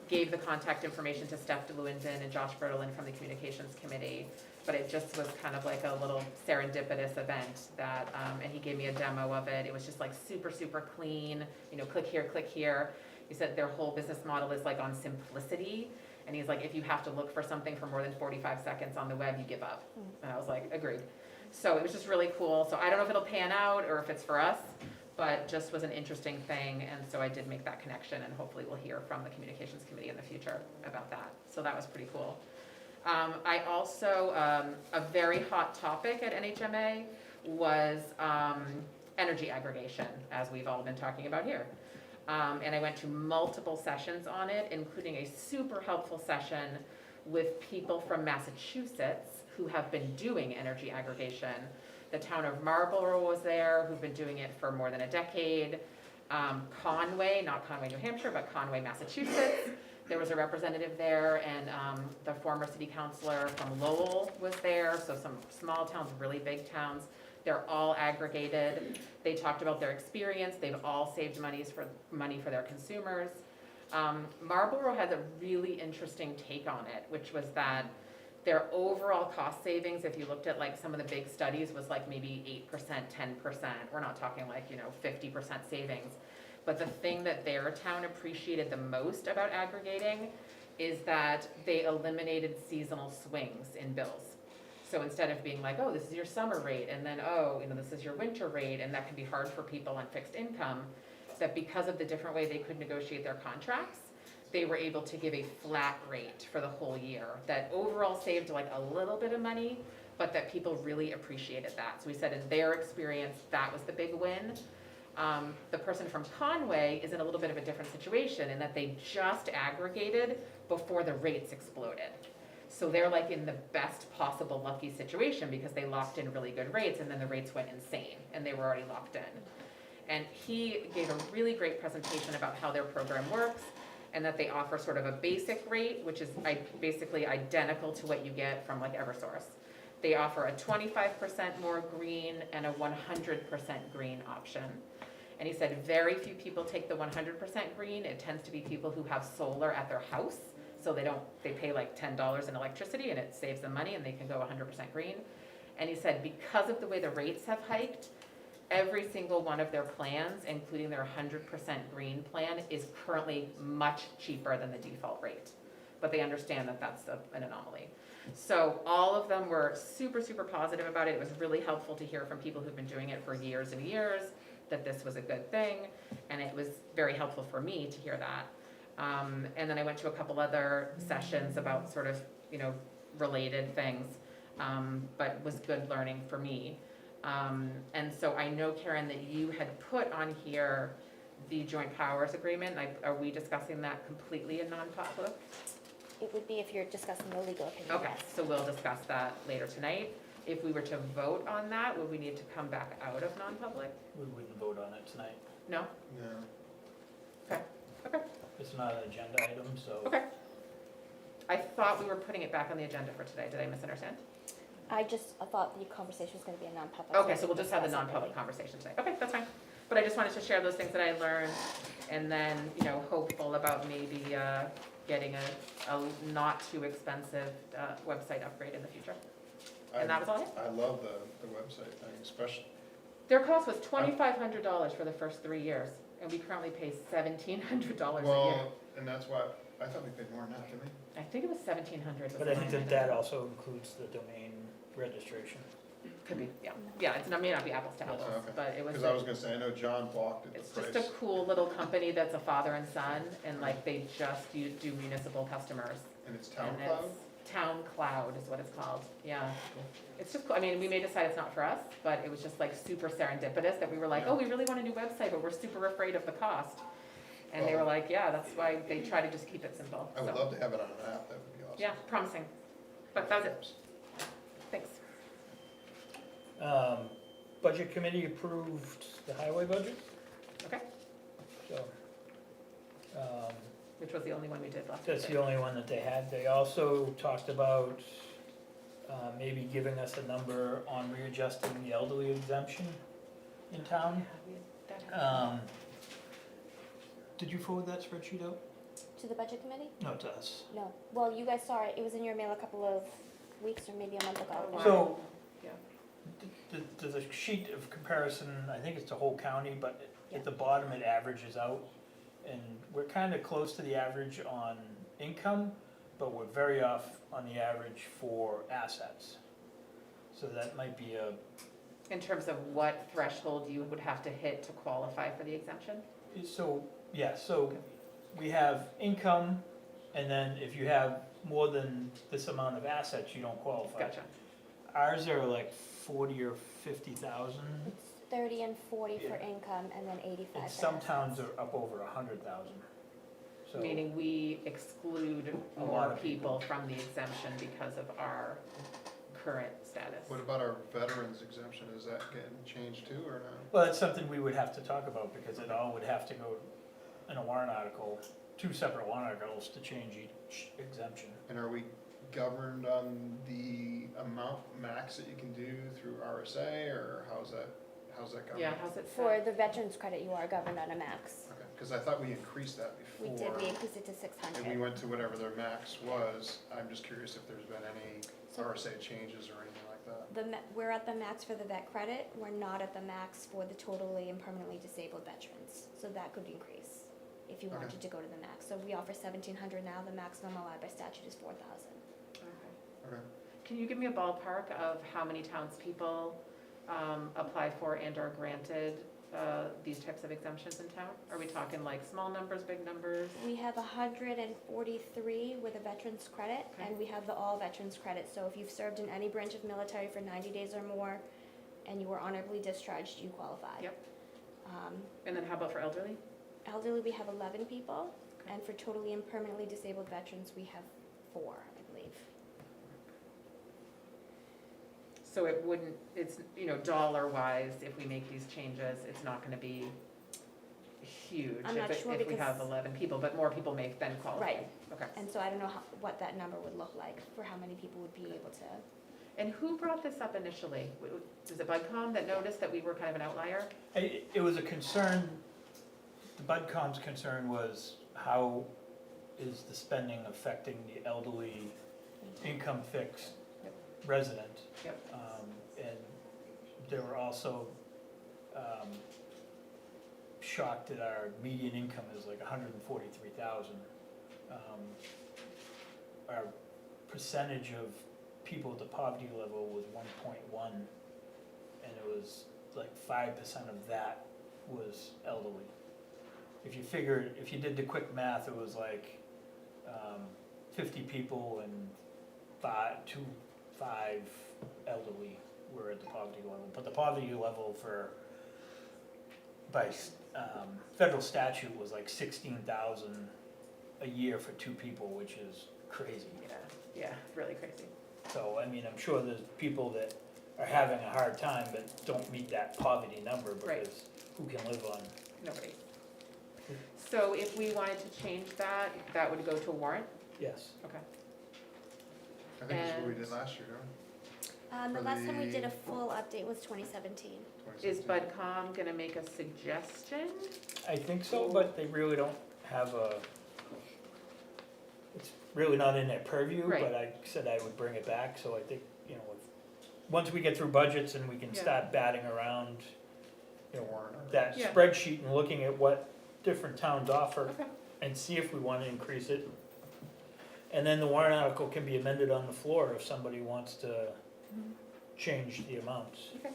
gave the contact information to Steph DeLuinden and Josh Bertolin from the Communications Committee, but it just was kind of like a little serendipitous event that, and he gave me a demo of it. It was just like super, super clean, you know, click here, click here. He said their whole business model is like on simplicity. And he's like, if you have to look for something for more than 45 seconds on the web, you give up. And I was like, agreed. So it was just really cool. So I don't know if it'll pan out or if it's for us, but just was an interesting thing. And so I did make that connection, and hopefully we'll hear from the Communications Committee in the future about that. So that was pretty cool. I also, a very hot topic at NHMA was energy aggregation, as we've all been talking about here. And I went to multiple sessions on it, including a super helpful session with people from Massachusetts who have been doing energy aggregation. The town of Marlborough was there, who've been doing it for more than a decade. Conway, not Conway, New Hampshire, but Conway, Massachusetts. There was a representative there, and the former city councilor from Lowell was there, so some small towns, really big towns. They're all aggregated. They talked about their experience. They've all saved money for their consumers. Marlborough had a really interesting take on it, which was that their overall cost savings, if you looked at like some of the big studies, was like maybe 8%, 10%. We're not talking like, you know, 50% savings. But the thing that their town appreciated the most about aggregating is that they eliminated seasonal swings in bills. So instead of being like, oh, this is your summer rate, and then, oh, you know, this is your winter rate, and that can be hard for people on fixed income, that because of the different way they could negotiate their contracts, they were able to give a flat rate for the whole year that overall saved like a little bit of money, but that people really appreciated that. So we said in their experience, that was the big win. The person from Conway is in a little bit of a different situation in that they just aggregated before the rates exploded. So they're like in the best possible lucky situation because they locked in really good rates, and then the rates went insane and they were already locked in. And he gave a really great presentation about how their program works, and that they offer sort of a basic rate, which is basically identical to what you get from like Eversource. They offer a 25% more green and a 100% green option. And he said very few people take the 100% green. It tends to be people who have solar at their house. So they pay like $10 in electricity, and it saves them money, and they can go 100% green. And he said because of the way the rates have hiked, every single one of their plans, including their 100% green plan, is currently much cheaper than the default rate. But they understand that that's an anomaly. So all of them were super, super positive about it. It was really helpful to hear from people who've been doing it for years and years, that this was a good thing, and it was very helpful for me to hear that. And then I went to a couple other sessions about sort of, you know, related things, but was good learning for me. And so I know, Karen, that you had put on here the joint powers agreement. Are we discussing that completely in non-public?
It would be if you're discussing the legal opinion,
Okay,
yes.
so we'll discuss that later tonight. If we were to vote on that, would we need to come back out of non-public?
We wouldn't vote on it tonight.
No?
No.
Okay.
It's not an agenda item, so.
Okay. I thought we were putting it back on the agenda for today. Did I misunderstand?
I just thought the conversation was gonna be a non-public.
Okay, so we'll just have the
discuss
non-public
separately.
conversation today. Okay, that's fine. But I just wanted to share those things that I learned, and then, you know, hopeful about maybe getting a not too expensive website upgrade in the future. And that was all I had.
I love the website thing, especially,
Their cost was $2,500 for the first 3 years, and we currently pay $1,700 a year.
well, and that's why, I thought we paid more than that, didn't we?
I think it was $1,700.
But I think that also includes the domain registration.
Could be, yeah. Yeah, it may not be apples to apples,
Okay.
but it was.
Because I was gonna say, I know John balked at
It's
the
just
price.
a cool little company that's a father and son, and like they just do municipal customers.
And it's Town
And
Cloud?
it's Town Cloud is what it's called, yeah. It's just cool, I mean, we may decide it's not for us, but it was just like super serendipitous that we were like,
Yeah.
oh, we really want a new website, but we're super afraid of the cost. And they were like, yeah, that's why they try to just keep it simple,
I would
so.
love to have it on an app, that would be awesome.
Yeah, promising, but that was it, thanks.
Budget committee approved the highway budget,
Okay,
so.
which was the only one we did last week.
That's the only one that they had. They also talked about maybe giving us a number on readjusting the elderly exemption in town. Did you forward that spreadsheet out?
To the budget committee?
No, to us.
No. Well, you guys saw it, it was in your mail a couple of weeks or maybe a month ago.
Oh, wow.
So,
Yeah.
there's a sheet of comparison, I think it's the whole county, but
Yeah.
at the bottom it averages out. And we're kind of close to the average on income, but we're very off on the average for assets. So that might be a,
In terms of what threshold you would have to hit to qualify for the exemption?
so, yeah, so we have income, and then if you have more than this amount of assets, you don't qualify.
Gotcha.
Ours are like 40 or 50,000.
It's 30 and 40 for income and then 85
And
for
some
assets.
towns are up over 100,000. So,
Meaning we exclude
A lot
more
of
people from the exemption because of our current status.
What about our veterans exemption, is that getting changed too, or no?
well, that's something we would have to talk about, because it all would have to go in a warrant article, 2 separate warrant articles to change each exemption.
And are we governed on the amount max that you can do through RSA, or how's that governed?
Yeah, how's it
For
set?
the veterans credit, you are governed on a max.
Okay, because I thought we increased that
We
before.
did, we increased it to
And we
600.
went to whatever their max was. I'm just curious if there's been any
So-
RSA changes or anything like that.
We're at the max for the vet credit, we're not at the max for the totally and permanently disabled veterans. So that could increase if you
Okay.
wanted to go to the max. So we offer 1,700 now, the maximum allowed by statute is 4,000.
Okay.
Can you give me a ballpark of how many townspeople apply for and are granted these types of exemptions in town? Are we talking like small numbers, big numbers?
We have 143 with a veterans credit,
Okay.
and we have the all veterans credit. So if you've served in any branch of military for 90 days or more, and you were honorably discharged, you qualify.
Yep. And then how about for elderly?
Elderly, we have 11 people,
Okay.
and for totally and permanently disabled veterans, we have 4, I believe.
So it wouldn't, it's, you know, dollar-wise, if we make these changes, it's not gonna be huge
I'm not sure
if we have
because-
11 people, but more people may then qualify.
Right.
Okay.
And so I don't know what that number would look like for how many people would be able to.
And who brought this up initially? Was it BudCom that noticed that we were kind of an outlier?
It was a concern, the BudCom's concern was how is the spending affecting the elderly income fixed
Yep.
resident?
Yep.
And they were also shocked that our median income is like 143,000. Our percentage of people at the poverty level was 1.1, and it was like 5% of that was elderly. If you figured, if you did the quick math, it was like 50 people and five elderly were at the poverty level. But the poverty level by federal statute was like 16,000 a year for 2 people, which is crazy.
Yeah, really crazy.
So, I mean, I'm sure there's people that are having a hard time but don't meet that poverty number
Right.
because who can live on?
Nobody. So if we wanted to change that, that would go to a warrant?
Yes.
Okay.
I think that's what we did last year, don't
The
For
last time we did
the-
a full update was 2017.
we?
Is BudCom gonna make a suggestion?
I think so, but they really don't have it's really not in their purview,
Right.
but I said I would bring it back, so I think, you know, once we get through budgets and we can
Yeah.
start batting around, you know,
Warrant articles.
that
Yeah.
spreadsheet and looking at what different towns offer
Okay.
and see if we wanna increase it. And then the warrant article can be amended on the floor if somebody wants to change the amounts.
Okay.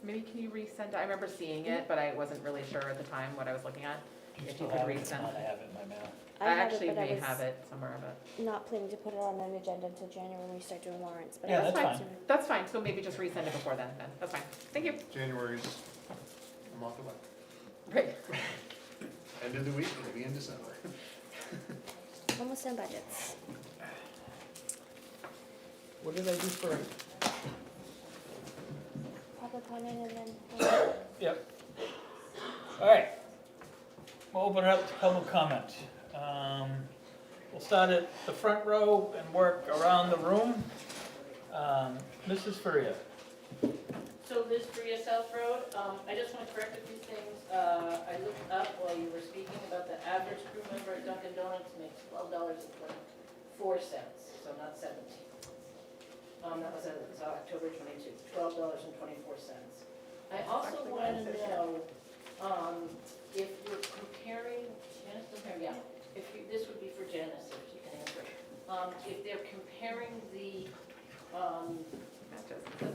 Maybe can you resend, I remember seeing it, but I wasn't really sure at the time what I was looking at.
Do you
If
still
you could
have it? If
resend.
not, I have it in my mail.
I
have
actually
it, but
may
I
have
was
it somewhere, but
not planning to put it on an agenda until January when we start doing warrants, but
Yeah,
I
that's
was
fine.
sooner.
that's fine, so maybe just resend it before then, that's fine. Thank you.
January's a month away.
Great.
End of the week, we'll be in December.
Almost done budgets.
What did I do for,
Public comment and then.
yep. All right. We'll open it up to public comment. We'll start at the front row and work around the room. Mrs. Faria.
So Liz Faria, South Road, I just want to correct a few things. I looked up while you were speaking about the average crew member at Dunkin' Donuts makes $12.24, so not 17. That was as of October 22, $12.24. I also wanted to know, if you're comparing, Janice, this would be for Janice, if she can answer. If they're comparing the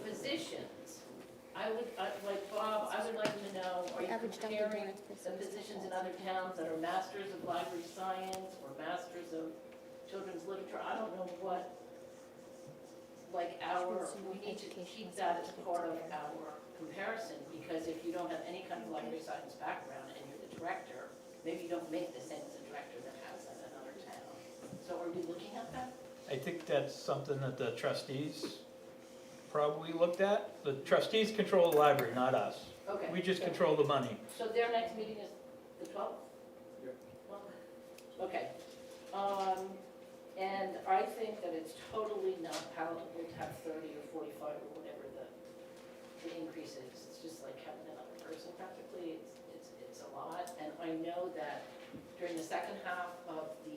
positions, like Bob, I would like to know, are you
Average Dunkin'
comparing
Donuts
the positions in other towns that are masters of library science or masters of children's literature? I don't know what, like we need to keep that as part of our comparison, because if you don't have any kind of library science background and you're the director, maybe you don't make the same as a director that has that in another town. So are we looking at that?
I think that's something that the trustees probably looked at. The trustees control the library, not us.
Okay.
We just
so-
control the money.
So their next meeting is the 12th?
Yep.
Okay. And I think that it's totally not palatable to have 30 or 45 or whatever the increase is. It's just like having another person practically. It's a lot. And I know that during the second half of the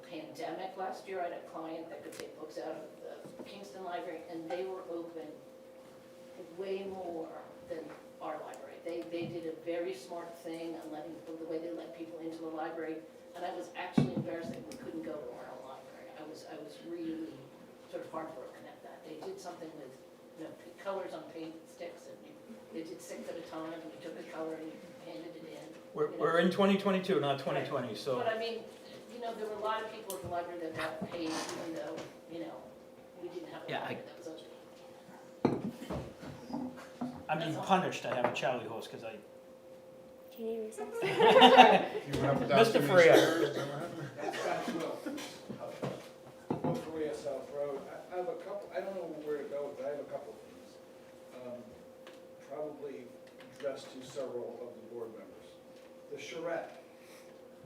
pandemic last year, I had a client that could take books out of the Kingston Library, and they were open way more than our library. They did a very smart thing on letting, the way they let people into the library, and I was actually embarrassed that we couldn't go to our own library. I was really sort of heartbroken at that. They did something with, colors on paint sticks, and they did 6 at a time, and you took a color and you handed it in.
We're in 2022, not 2020, so.
But I mean, there were a lot of people at the library that got paid even though, we didn't have a
Yeah,
library that was open.
I'm being punished. I have a Charlie horse because I.
Do you need recess?
You went up without
Mr.
too many
Faria.
stairs, is that what happened?
That's Scott Will. Will Faria, South Road. I have a couple, I don't know where to go, but I have a couple of things. Probably addressed to several of the board members. The charrette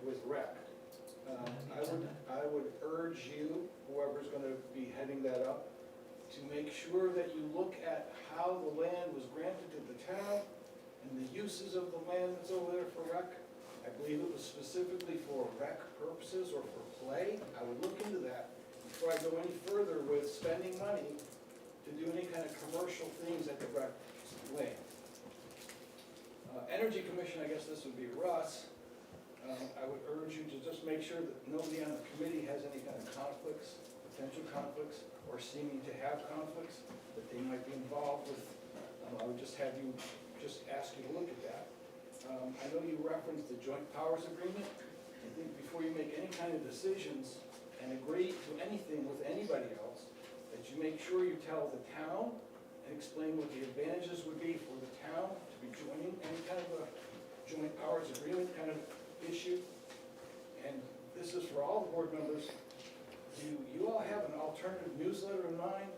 with rec. I would urge you, whoever's gonna be heading that up, to make sure that you look at how the land was granted to the town and the uses of the land that's over there for rec. I believe it was specifically for rec purposes or for play. I would look into that before I go any further with spending money to do any kind of commercial things at the rec land. Energy Commission, I guess this would be Russ. I would urge you to just make sure that nobody on the committee has any kind of conflicts potential conflicts or seeming to have conflicts that they might be involved with. I would just ask you to look at that. I know you referenced the joint powers agreement. I think before you make any kind of decisions and agree to anything with anybody else, that you make sure you tell the town and explain what the advantages would be for the town to be joining any kind of a joint powers agreement kind of issue. And this is for all the board members. Do you all have an alternative newsletter in mind?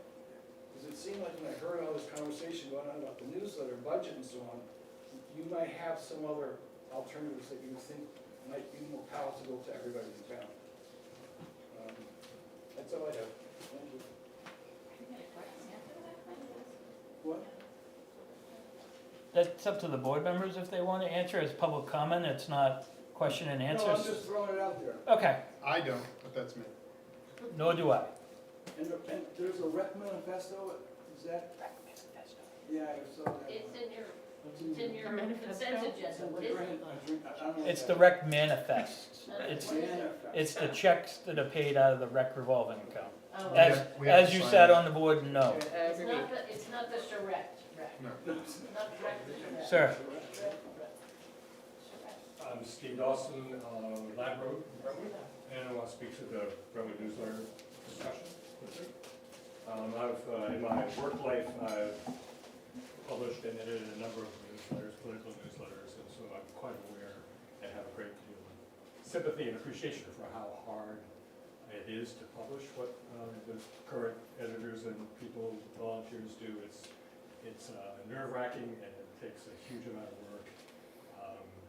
Because it seemed like when I heard all this conversation going on about the newsletter, budget and so on, you might have some other alternatives that you think might be more palatable to everybody in town. That's all I have. Thank you. What?
That's up to the board members if they want to answer. It's public comment, it's not question and
No, I'm
answers.
just throwing it out there.
Okay,
I don't, but that's me.
nor do I.
And there's a rec manifesto, is that? Yeah, I saw that.
It's in your consent agenda, what is it?
It's the rec manifest. It's the checks that are paid out of the rec revolving account.
Oh,
As you sat on the board and know.
it's not the charrette,
No.
not direct the charrette.
Sir,
I'm Steve Dawson, Lab Road, Brentwood, and I want to speak to the Brentwood newsletter discussion quickly. In my work life, I've published and edited a number of newsletters, political newsletters, and so I'm quite aware and have a great deal of sympathy and appreciation for how hard it is to publish what the current editors and people, volunteers do. It's nerve-wracking and it takes a huge amount of work.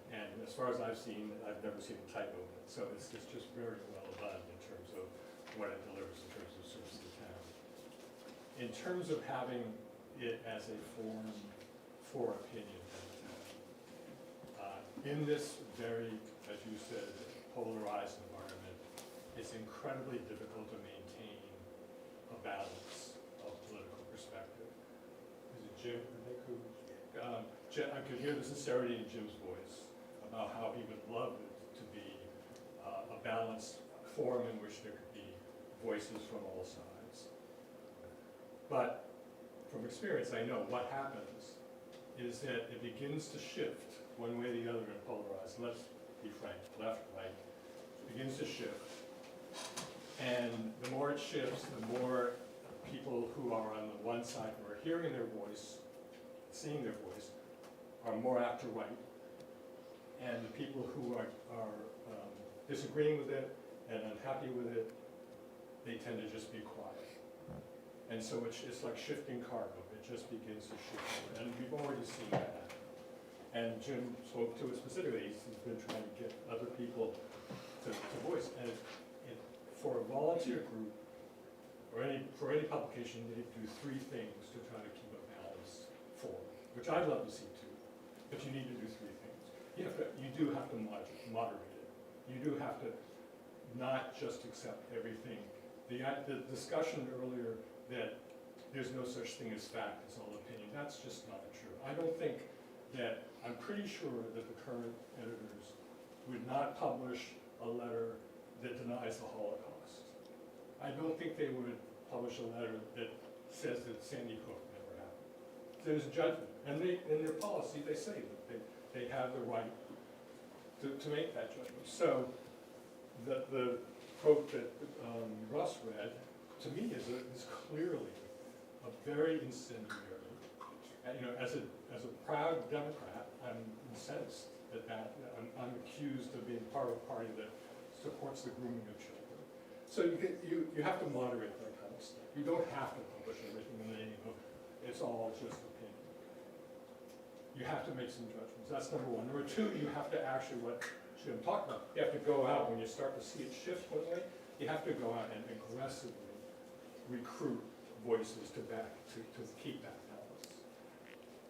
And as far as I've seen, I've never seen a typo in it. So it's just very well done in terms of what it delivers in terms of service to the town. In terms of having it as a forum for opinion, in this very, as you said, polarized environment, it's incredibly difficult to maintain a balance of political perspective. Is it Jim? I could hear the sincerity in Jim's voice about how he would love it to be a balanced forum in which there could be voices from all sides. But from experience, I know what happens is that it begins to shift one way or the other and polarize. Let's be frank, left, right, it begins to shift. And the more it shifts, the more people who are on the one side who are hearing their voice, seeing their voice, are more apt to write. And the people who are disagreeing with it and unhappy with it, they tend to just be quiet. And so it's like shifting cargo. It just begins to shift. And we've already seen that happen. And Jim spoke to it specifically. He's been trying to get other people to voice. And for a volunteer group, or for any publication, they do three things to try to keep a balanced form, which I'd love to see too. But you need to do three things. You do have to moderate it. You do have to not just accept everything. The discussion earlier that there's no such thing as fact, it's all opinion, that's just not true. I don't think that, I'm pretty sure that the current editors would not publish a letter that denies the Holocaust. I don't think they would publish a letter that says that Sandy Hook never happened. There's a judgment, and in their policy, they say that they have the right to make that judgment. So the quote that Russ read, to me, is clearly a very incendiary. And, as a proud Democrat, I'm incensed that I'm accused of being part of a party that supports the grooming of children. So you have to moderate that kind of stuff. You don't have to publish everything in the name of it's all just opinion. You have to make some judgments. That's number one. Number two, you have to actually, what Jim talked about, you have to go out when you start to see it shift one way, you have to go out and aggressively recruit voices to keep that balance.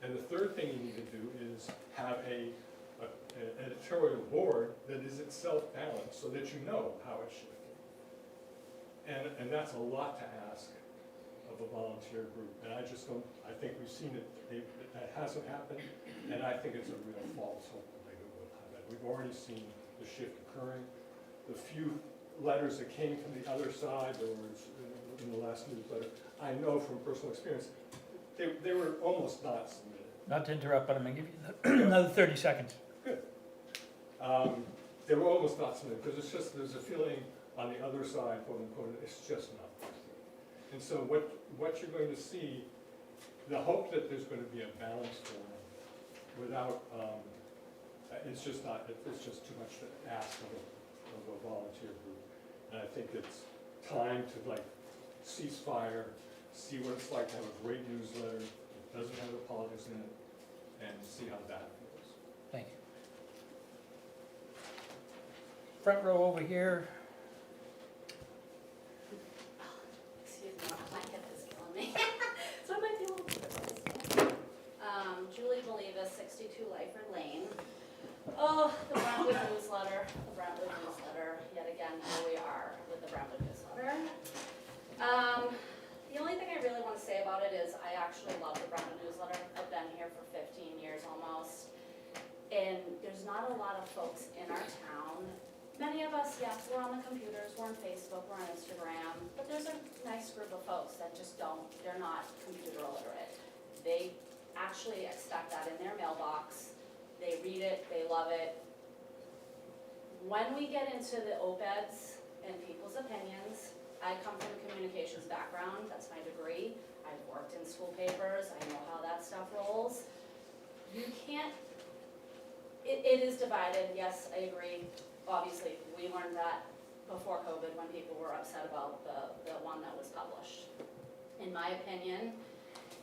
And the third thing you need to do is have an editorial board that is itself balanced so that you know how it's shifting. And that's a lot to ask of a volunteer group. And I think we've seen it, that hasn't happened, and I think it's a real false hope that they will have it. We've already seen the shift occurring. The few letters that came from the other side, or in the last newsletter, I know from personal experience, they were almost not submitted.
Not to interrupt, but I'm gonna give you another 30 seconds.
They were almost not submitted, because it's just, there's a feeling on the other side, quote unquote, it's just not. And so what you're going to see, the hope that there's going to be a balanced form without, it's just too much to ask of a volunteer group. And I think it's time to like cease fire, see what it's like to have a great newsletter, that doesn't have the politics in it, and see how that feels.
Thank you. Front row over here.
Excuse me, my hip is killing me. So I might be a little bit. Julie Believas, 62 Lyford Lane. Oh, the Brentwood newsletter, yet again, here we are with the Brentwood newsletter. The only thing I really want to say about it is I actually love the Brentwood newsletter. I've been here for 15 years almost. And there's not a lot of folks in our town. Many of us, yes, we're on the computers, we're on Facebook, we're on Instagram, but there's a nice group of folks that just they're not computer illiterate. They actually expect that in their mailbox. They read it, they love it. When we get into the op-eds and people's opinions, I come from a communications background, that's my degree. I've worked in school papers, I know how that stuff rolls. You can't, it is divided, yes, I agree. Obviously, we learned that before COVID when people were upset about the one that was published. In my opinion,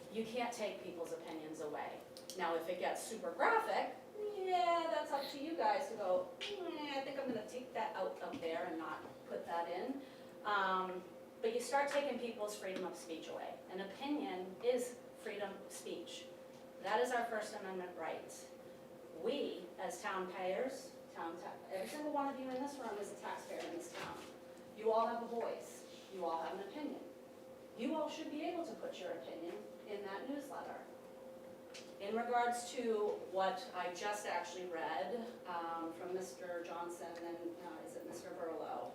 you can't take people's opinions away. Now, if it gets super graphic, yeah, that's up to you guys to go, I think I'm gonna take that out of there and not put that in. But you start taking people's freedom of speech away. An opinion is freedom of speech. That is our First Amendment right. We, as town payers, every single one of you in this room is a taxpayer in this town. You all have a voice. You all have an opinion. You all should be able to put your opinion in that newsletter. In regards to what I just actually read from Mr. Johnson and is it Mr. Burlow,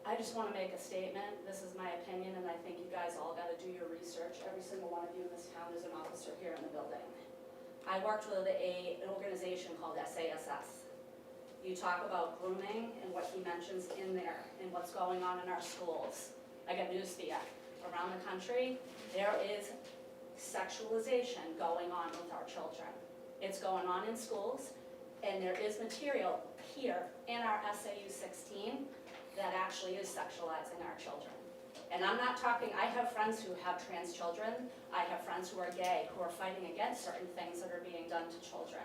I just want to make a statement. This is my opinion, and I think you guys all got to do your research. Every single one of you in this town is an officer here in the building. I worked with an organization called SASS. You talk about grooming and what he mentions in there and what's going on in our schools. I got news for you. Around the country, there is sexualization going on with our children. It's going on in schools, and there is material here in our SAU 16 that actually is sexualizing our children. And I'm not talking, I have friends who have trans children, I have friends who are gay, who are fighting against certain things that are being done to children.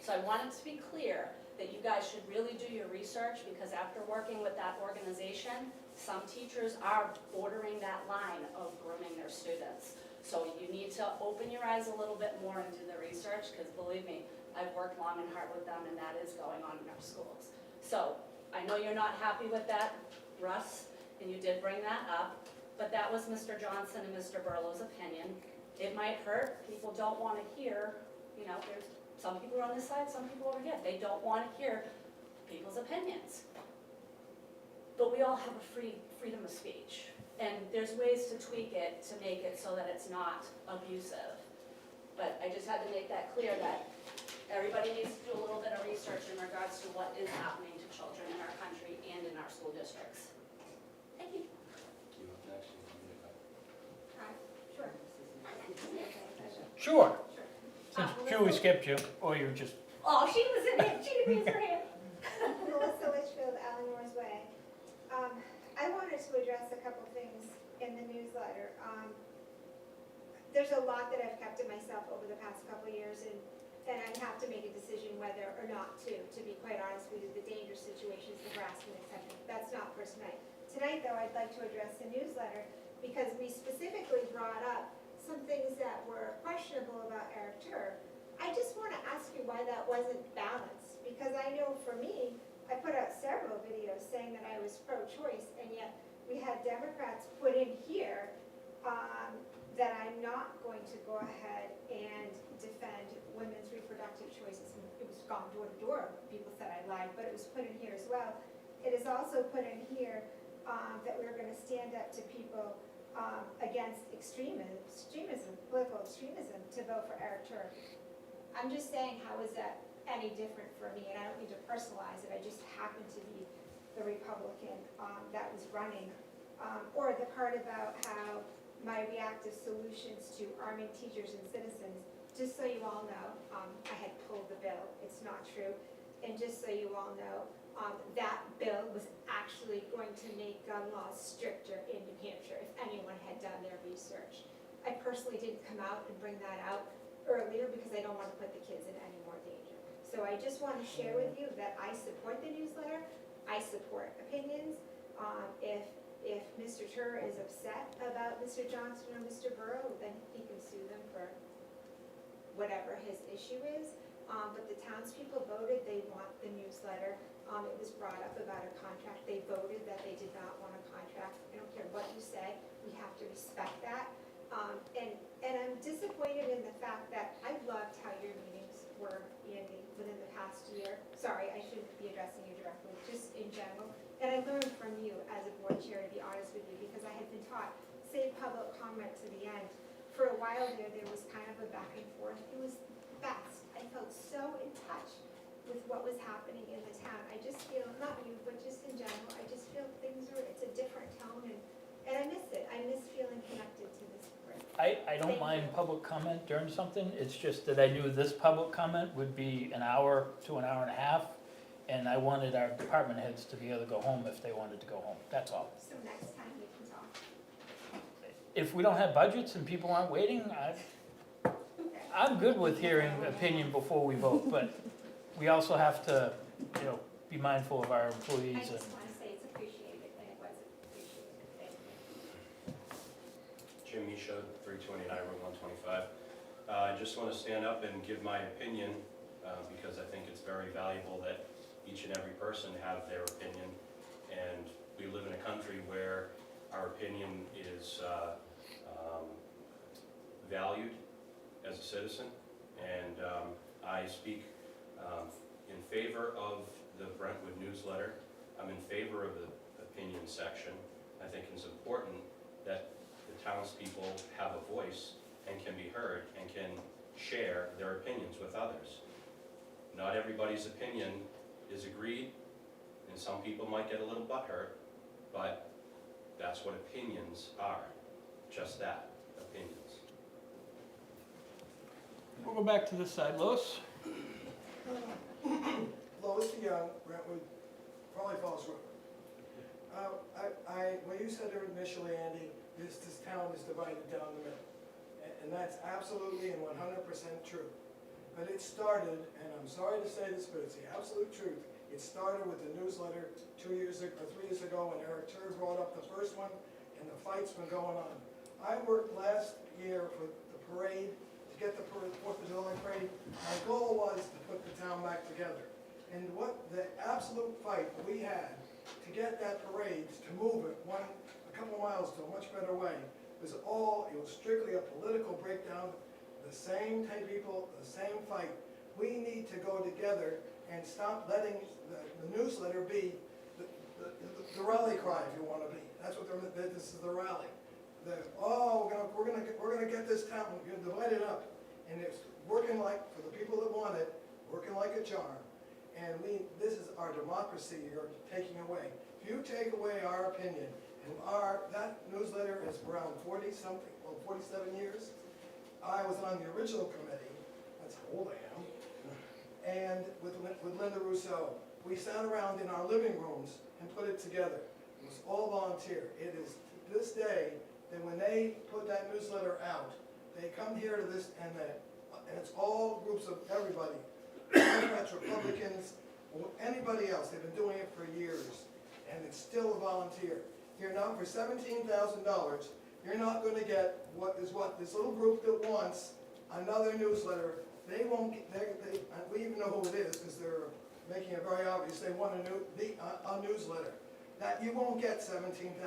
So I want it to be clear that you guys should really do your research, because after working with that organization, some teachers are bordering that line of grooming their students. So you need to open your eyes a little bit more and do the research, because believe me, I've worked long and hard with them, and that is going on in our schools. So I know you're not happy with that, Russ, and you did bring that up, but that was Mr. Johnson and Mr. Burlow's opinion. It might hurt, people don't want to hear, there's some people on this side, some people over here, they don't want to hear people's opinions. But we all have a freedom of speech, and there's ways to tweak it to make it so that it's not abusive. But I just had to make that clear that everybody needs to do a little bit of research in regards to what is happening to children in our country and in our school districts. Thank you.
Sure. Since Julie skipped you, or you just.
Oh, she was in it. She didn't raise her hand.
Melissa Litchfield, Allenmore's Way. I wanted to address a couple things in the newsletter. There's a lot that I've kept to myself over the past couple of years, and I have to make a decision whether or not to be quite honest with you, the dangerous situations, the harassment, etc. That's not for tonight. Tonight, though, I'd like to address the newsletter, because we specifically brought up some things that were questionable about Eric Tur. I just want to ask you why that wasn't balanced, because I know for me, I put out several videos saying that I was pro-choice, and yet we had Democrats put in here that I'm not going to go ahead and defend women's reproductive choices. It was gone door to door. People said I lied, but it was put in here as well. It is also put in here that we're gonna stand up to people against extremism, political extremism, to vote for Eric Turk. I'm just saying, how is that any different for me? And I don't need to personalize it, I just happen to be the Republican that was running. Or the part about how my reactive solutions to arming teachers and citizens, just so you all know, I had pulled the bill, it's not true. And just so you all know, that bill was actually going to make gun laws stricter in New Hampshire, if anyone had done their research. I personally didn't come out and bring that out earlier because I don't want to put the kids in any more danger. So I just want to share with you that I support the newsletter, I support opinions. If Mr. Tur is upset about Mr. Johnson or Mr. Burrow, then he can sue them for whatever his issue is. But the townspeople voted, they want the newsletter. It was brought up about a contract, they voted that they did not want a contract. I don't care what you say, we have to respect that. And I'm disappointed in the fact that I loved how your meetings were, Andy, within the past year. Sorry, I shouldn't be addressing you directly, just in general. And I learned from you as a board chair, to be honest with you, because I had been taught, save public comment to the end. For a while there was kind of a back and forth. It was best. I felt so in touch with what was happening in the town. I just feel, not you, but just in general, I just feel it's a different tone, and I miss it. I miss feeling connected to this group.
I don't mind public comment during something, it's just that I knew this public comment would be an hour to an hour and a half, and I wanted our department heads to be able to go home if they wanted to go home, that's all.
So next time we can talk.
If we don't have budgets and people aren't waiting, I'm good with hearing opinion before we vote, but we also have to, be mindful of our
I
employees.
just want to say it's appreciated, and it was appreciated. Thank you.
Jim Misha, 329 Route 125. I just want to stand up and give my opinion because I think it's very valuable that each and every person have their opinion. And we live in a country where our opinion is valued as a citizen. And I speak in favor of the Brentwood newsletter. I'm in favor of the opinion section. I think it's important that the townspeople have a voice and can be heard and can share their opinions with others. Not everybody's opinion is agreed, and some people might get a little butthurt, but that's what opinions are, just that, opinions.
We'll go back to this side, Lois.
Lois DeYoung, Brentwood, probably Falls Road. When you said initially, Andy, this town is divided down the middle. And that's absolutely and 100% true. But it started, and I'm sorry to say this, but it's the absolute truth. It started with the newsletter 3 years ago when Eric Tur brought up the first one, and the fight's been going on. I worked last year for the parade, to get the 4th of July parade. My goal was to put the town back together. And what the absolute fight we had to get that parade, to move it a couple miles to a much better way, it was strictly a political breakdown, the same 10 people, the same fight. We need to go together and stop letting the newsletter be the rally cry, if you want to be. That's what this is, the rally. We're gonna get this town, we're gonna divide it up. And it's working like, for the people that want it, working like a charm. And this is our democracy you're taking away. If you take away our opinion, and that newsletter is around 47 years. I was on the original committee, that's how old I am, and with Linda Rousseau. We sat around in our living rooms and put it together. It was all volunteer. It is to this day that when they put that newsletter out, they come here to this, and it's all groups of everybody, Democrats, Republicans, anybody else. They've been doing it for years, and it's still a volunteer. You're not, for $17,000, you're not going to get what this little group that wants another newsletter. They won't. We even know who it is because they're making it very obvious. They want a newsletter. That you won't get $17,000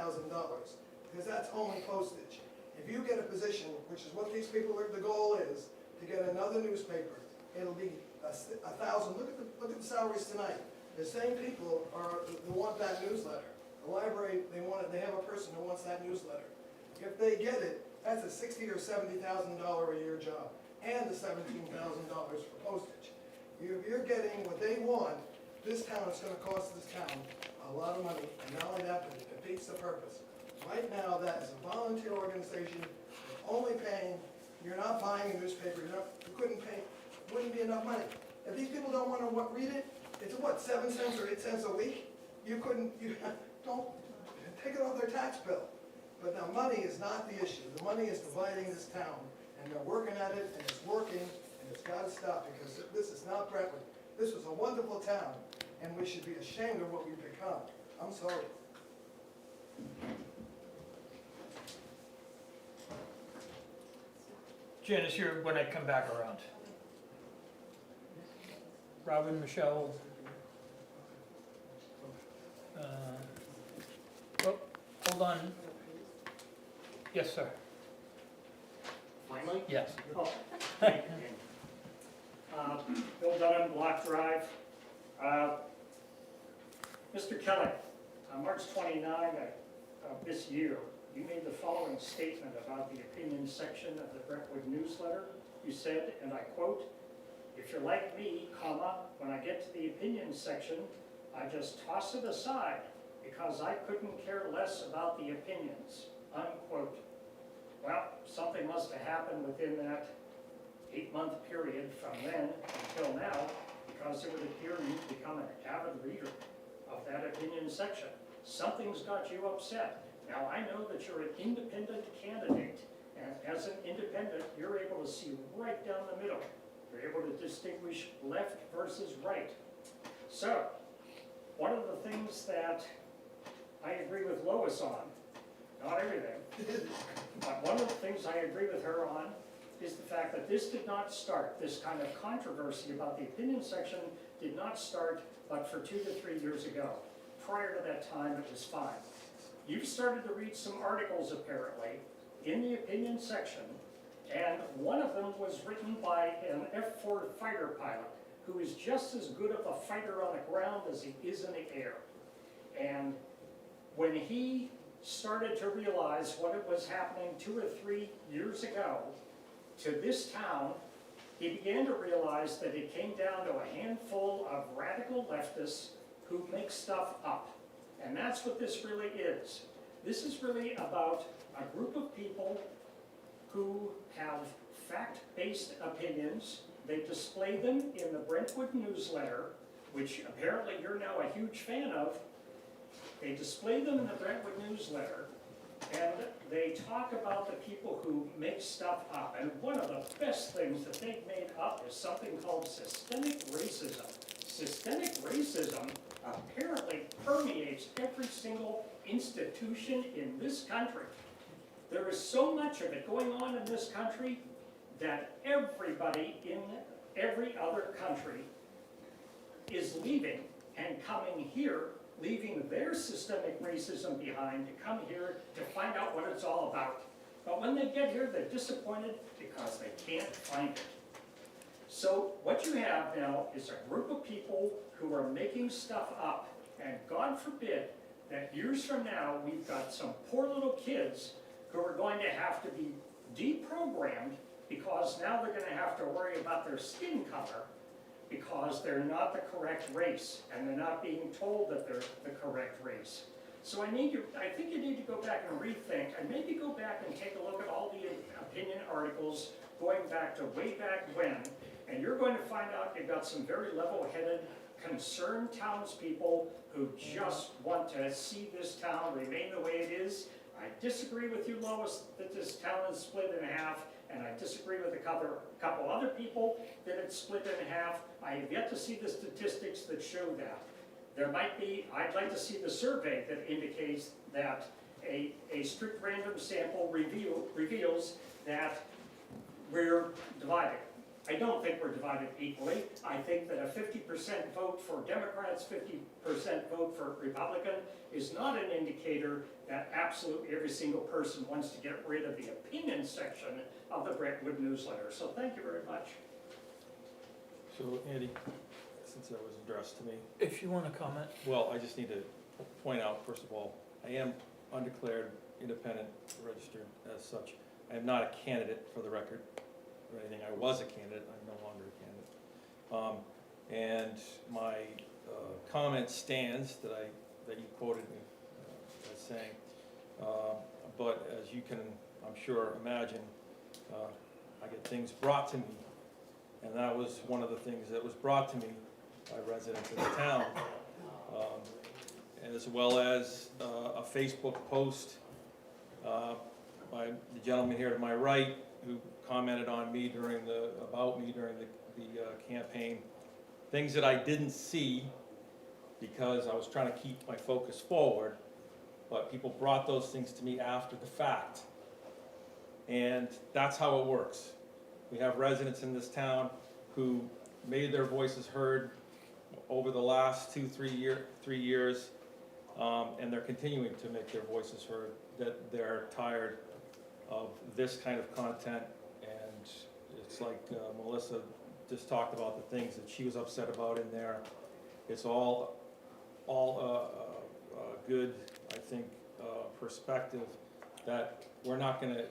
because that's only postage. If you get a position, which is what these people the goal is, to get another newspaper, it'll be $1,000. Look at the salaries tonight. the same people are, that want that newsletter. The library, they have a person who wants that newsletter. If they get it, that's a $60,000 or $70,000 a year job, and the $17,000 for postage. If you're getting what they want, this town is gonna cost this town a lot of money, and not only that, but it defeats the purpose. Right now, that is a volunteer organization, you're only paying, you're not buying a newspaper, you couldn't pay, wouldn't be enough money. If these people don't wanna read it, it's what, 7 cents or 8 cents a week? You don't, take it off their tax bill. But now, money is not the issue. The money is dividing this town, and they're working at it, and it's working, and it's gotta stop, because this is not Brentwood. This was a wonderful town, and we should be ashamed of what we've become. I'm sorry.
Janice, you're when I come back around. Robin, Michelle. Oh, hold on. Yes, sir.
Finally?
Yes.
Oh, thank you. Bill Dunham, Block Drive. Mr. Kelly, on March 29 of this year, you made the following statement about the opinion section of the Brentwood newsletter. You said, and I quote, "If you're like me, when I get to the opinion section, I just toss it aside because I couldn't care less about the opinions," unquote. Well, something must have happened within that 8-month period from then until now, because it would appear you've become an avid reader of that opinion section. Something's got you upset. Now, I know that you're an independent candidate, and as an independent, you're able to see right down the middle. You're able to distinguish left versus right. So, one of the things that I agree with Lois on, not everything, but one of the things I agree with her on is the fact that this did not start, this kind of controversy about the opinion section did not start but for 2 to 3 years ago. Prior to that time, it was fine. You've started to read some articles, apparently, in the opinion section, and one of them was written by an F-4 fighter pilot who is just as good of a fighter on the ground as he is in the air. And when he started to realize what it was happening 2 or 3 years ago to this town, he began to realize that it came down to a handful of radical leftists who make stuff up. And that's what this really is. This is really about a group of people who have fact-based opinions. They display them in the Brentwood newsletter, which apparently you're now a huge fan of. They display them in the Brentwood newsletter, and they talk about the people who make stuff up. And one of the best things that they've made up is something called systemic racism. Systemic racism apparently permeates every single institution in this country. There is so much of it going on in this country that everybody in every other country is leaving and coming here, leaving their systemic racism behind to come here to find out what it's all about. But when they get here, they're disappointed because they can't find it. So what you have now is a group of people who are making stuff up, and God forbid that years from now we've got some poor little kids who are going to have to be deprogrammed because now they're going to have to worry about their skin color because they're not the correct race, and they're not being told that they're the correct race. So I think you need to go back and rethink, and maybe go back and take a look at all the opinion articles going back to way back when, and you're going to find out you've got some very level-headed, concerned townspeople who just want to see this town remain the way it is. I disagree with you, Lois, that this town is split in half, and I disagree with a couple other people that it's split in half. I have yet to see the statistics that show that. There might be, I'd like to see the survey that indicates that a strict random sample reveals that we're divided. I don't think we're divided equally. I think that a 50% vote for Democrats, 50% vote for Republican is not an indicator that absolutely every single person wants to get rid of the opinion section of the Brentwood newsletter. So thank you very much.
So, Andy, since it was addressed to me.
If you wanna comment.
Well, I just need to point out, first of all, I am undeclared independent registered as such. I am not a candidate for the record or anything. I was a candidate, I'm no longer a candidate. And my comment stands that you quoted me as saying. But as you can, I'm sure, imagine, I get things brought to me. And that was one of the things that was brought to me by residents of the town. As well as a Facebook post by the gentleman here to my right who commented on me about me during the campaign. Things that I didn't see because I was trying to keep my focus forward, but people brought those things to me after the fact. And that's how it works. We have residents in this town who made their voices heard over the last 3 years, and they're continuing to make their voices heard, that they're tired of this kind of content. And it's like Melissa just talked about the things that she was upset about in there. It's all good, I think, perspective that we're not gonna,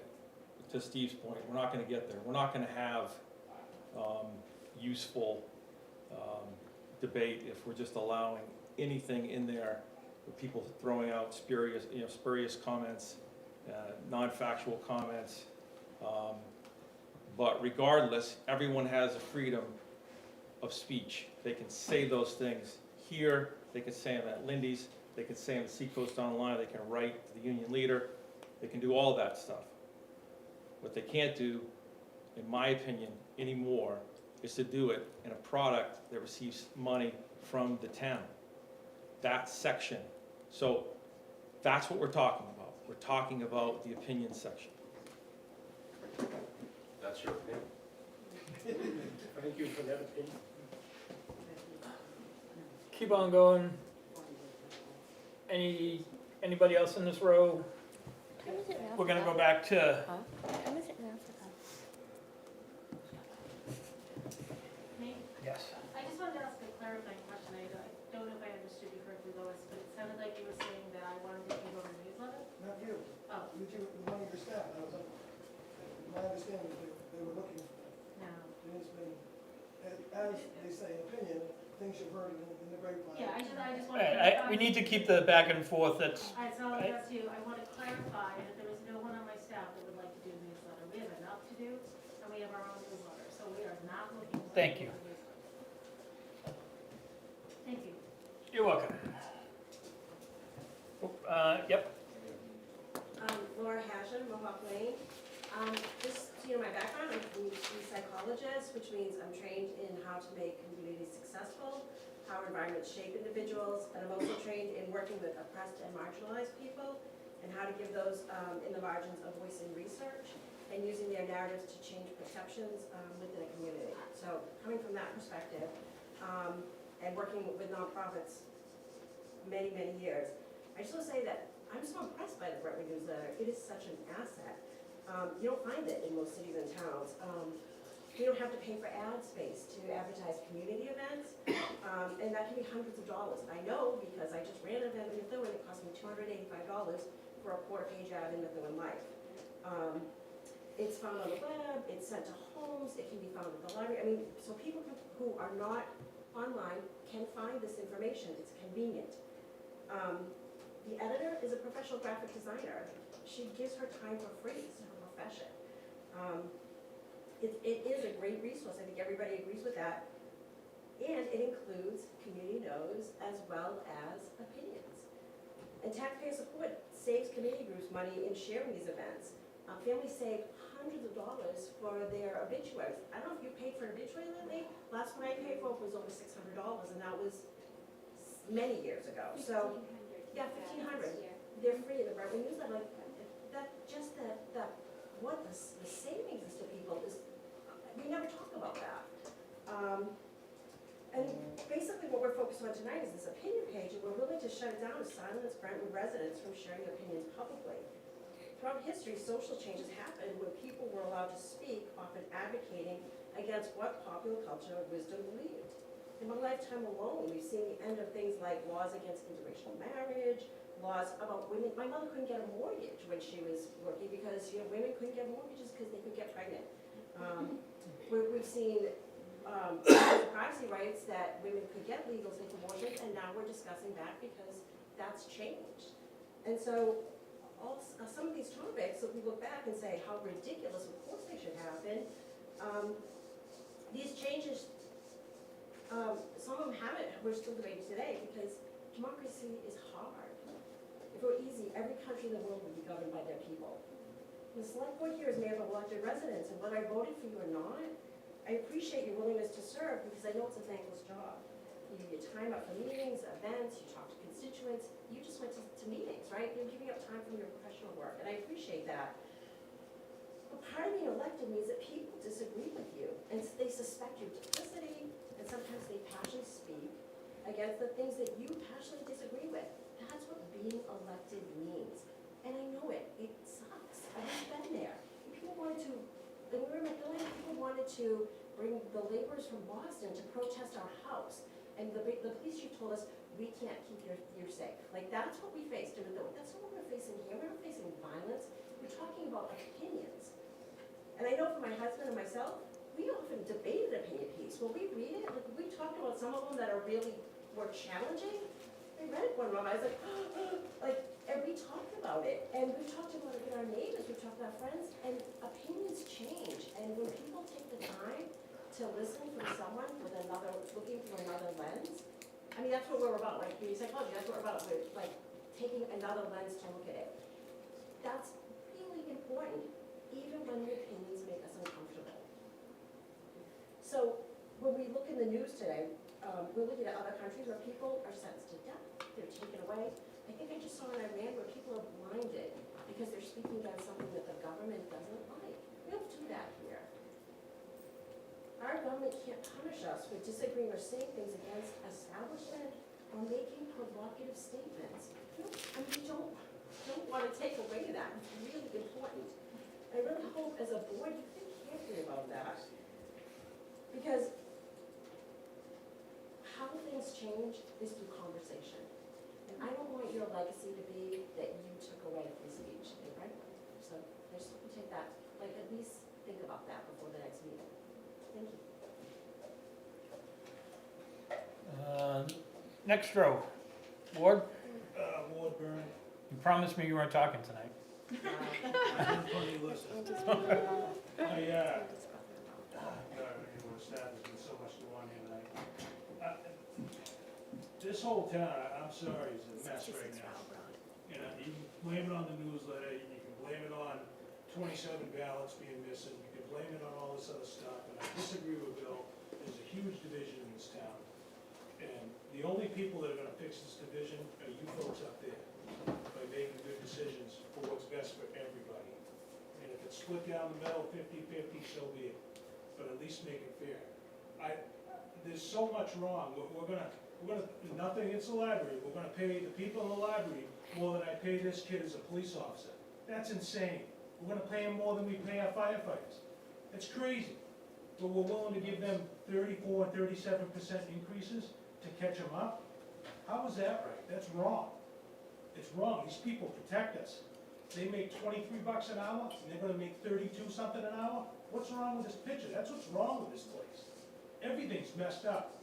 to Steve's point, we're not gonna get there. We're not gonna have useful debate if we're just allowing anything in there with people throwing out spurious comments, non-factual comments. But regardless, everyone has a freedom of speech. They can say those things here, they can say them at Lindy's, they can say them at Seacoast Online, they can write to the union leader, they can do all that stuff. What they can't do, in my opinion, anymore, is to do it in a product that receives money from the town. That section. So that's what we're talking about. We're talking about the opinion section.
That's your opinion.
Thank you for that opinion.
Keep on going. Anybody else in this row?
Time is it now?
We're gonna go back to,
Time is it now?
Me?
yes.
I just wanted to ask a clarifying question. I don't know if I understood you correctly, Lois, but it sounded like you were saying that I wanted to keep on the newsletter?
Not you,
Oh,
one of your staff, my understanding is they were looking for that.
no.
There's been, as they say, opinion, things you've heard in the grapevine.
Yeah, I just wanted to.
We need to keep the back and forth, that's,
All right, so I'll ask you, I want to clarify that there is no one on my staff that would like to do a newsletter. We have enough to do, and we have our own newsletter, so we are not looking for.
Thank you.
a newsletter. Thank you.
you're welcome. Yep,
Laura Hashem, Mohawk Lane. Just so you know my background, I'm a community psychologist, which means I'm trained in how to make communities successful, how environments shape individuals, and I'm also trained in working with oppressed and marginalized people, and how to give those in the margins a voice in research, and using their narratives to change perceptions within a community. So coming from that perspective, and working with nonprofits many, many years, I just want to say that I'm so impressed by the Brentwood newsletter. It is such an asset. You don't find it in most cities and towns. You don't have to pay for ad space to advertise community events, and that can be hundreds of dollars. I know because I just ran an event in Methuen. It cost me $285 for a quarter-page ad in Methuen Life. It's found on the web. It's sent to homes. It can be found at the library. I mean, so people who are not online can find this information. It's convenient. The editor is a professional graphic designer. She gives her time for free. It's her profession. It is a great resource. I think everybody agrees with that. And it includes community knows as well as opinions. And taxpayer support saves community groups money in sharing these events. Families save hundreds of dollars for their obituaries. I don't know if you paid for an obituary lately. Last one I paid for was over $600, and that was many years ago. So, yeah, $1,500. They're free in the Brentwood newsletter. Like that, just what the savings is to people is. We never talk about that. And basically, what we're focused on tonight is this opinion page, and we're willing to shut it down to silence Brentwood residents from sharing their opinions publicly. Throughout history, social changes happened when people were allowed to speak, often advocating against what popular culture and wisdom believed. In my lifetime alone, we've seen the end of things like laws against interracial marriage, laws about women. My mother couldn't get a mortgage when she was working because, you know, women couldn't get mortgages because they could get pregnant. We've seen privacy rights that women could get legal safe abortions, and now we're discussing that because that's changed. And so some of these topics, if we look back and say how ridiculous, of course they should happen, these changes, some of them haven't, we're still debating today because democracy is hard. If it were easy, every country in the world would be governed by their people. The select board here is made up of elected residents, and whether I voted for you or not, I appreciate your willingness to serve because I know it's a thankless job. You give your time up for meetings, events, you talk to constituents, you just went to meetings, right? You're giving up time from your professional work, and I appreciate that. But part of being elected means that people disagree with you, and they suspect your duplicity, and sometimes they passionately speak against the things that you passionately disagree with. That's what being elected means. And I know it sucks. I've been there. People wanted to, when we were in McMillan, people wanted to bring the laborers from Boston to protest our house. And the police chief told us, we can't keep you safe. Like, that's what we faced. That's not what we're facing here. We're not facing violence. We're talking about opinions. And I know for my husband and myself, we often debated opinion piece. When we read it, like, we talked about some of them that are really more challenging. I read one of them, I was like, like, and we talked about it. And we talked about it with our neighbors, we talked about friends, and opinions change. And when people take the time to listen from someone with another, looking through another lens, I mean, that's what we're about, like, in psychology, that's what we're about, we're like taking another lens to look at it. That's really important, even when the opinions make us uncomfortable. So when we look in the news today, we're looking at other countries where people are sentenced to death, they're taken away. I think I just saw in Iran where people are blinded because they're speaking against something that the government doesn't like. We don't do that here. Our government can't punish us for disagreeing or saying things against establishment or making provocative statements. I mean, we don't want to take away that. It's really important. I really hope as a board you think carefully about that. Because how things change is through conversation. And I don't want your legacy to be that you took away free speech, right? So I just hope you take that, like, at least think about that before the next meeting. Thank you.
Next row. Ward,
Ward Burn.
you promised me you weren't talking tonight.
Plenty listen. There's been so much going on here tonight. This whole town, I'm sorry, is a mess right now. You know, you can blame it on the newsletter, you can blame it on 27 ballots being missing, you can blame it on all this other stuff, and I disagree with Bill. There's a huge division in this town. And the only people that are gonna fix this division are you folks up there, by making good decisions for what's best for everybody. And if it's split down the middle, 50-50, so be it. But at least make it fair. There's so much wrong. We're gonna, nothing against the library, we're gonna pay the people in the library more than I pay this kid as a police officer. That's insane. We're gonna pay them more than we pay our firefighters. That's crazy. But we're willing to give them 34 and 37% increases to catch them up? How is that right? That's wrong. It's wrong. These people protect us. They make $23 an hour, and they're gonna make 32 something an hour? What's wrong with this picture? That's what's wrong with this place. Everything's messed up.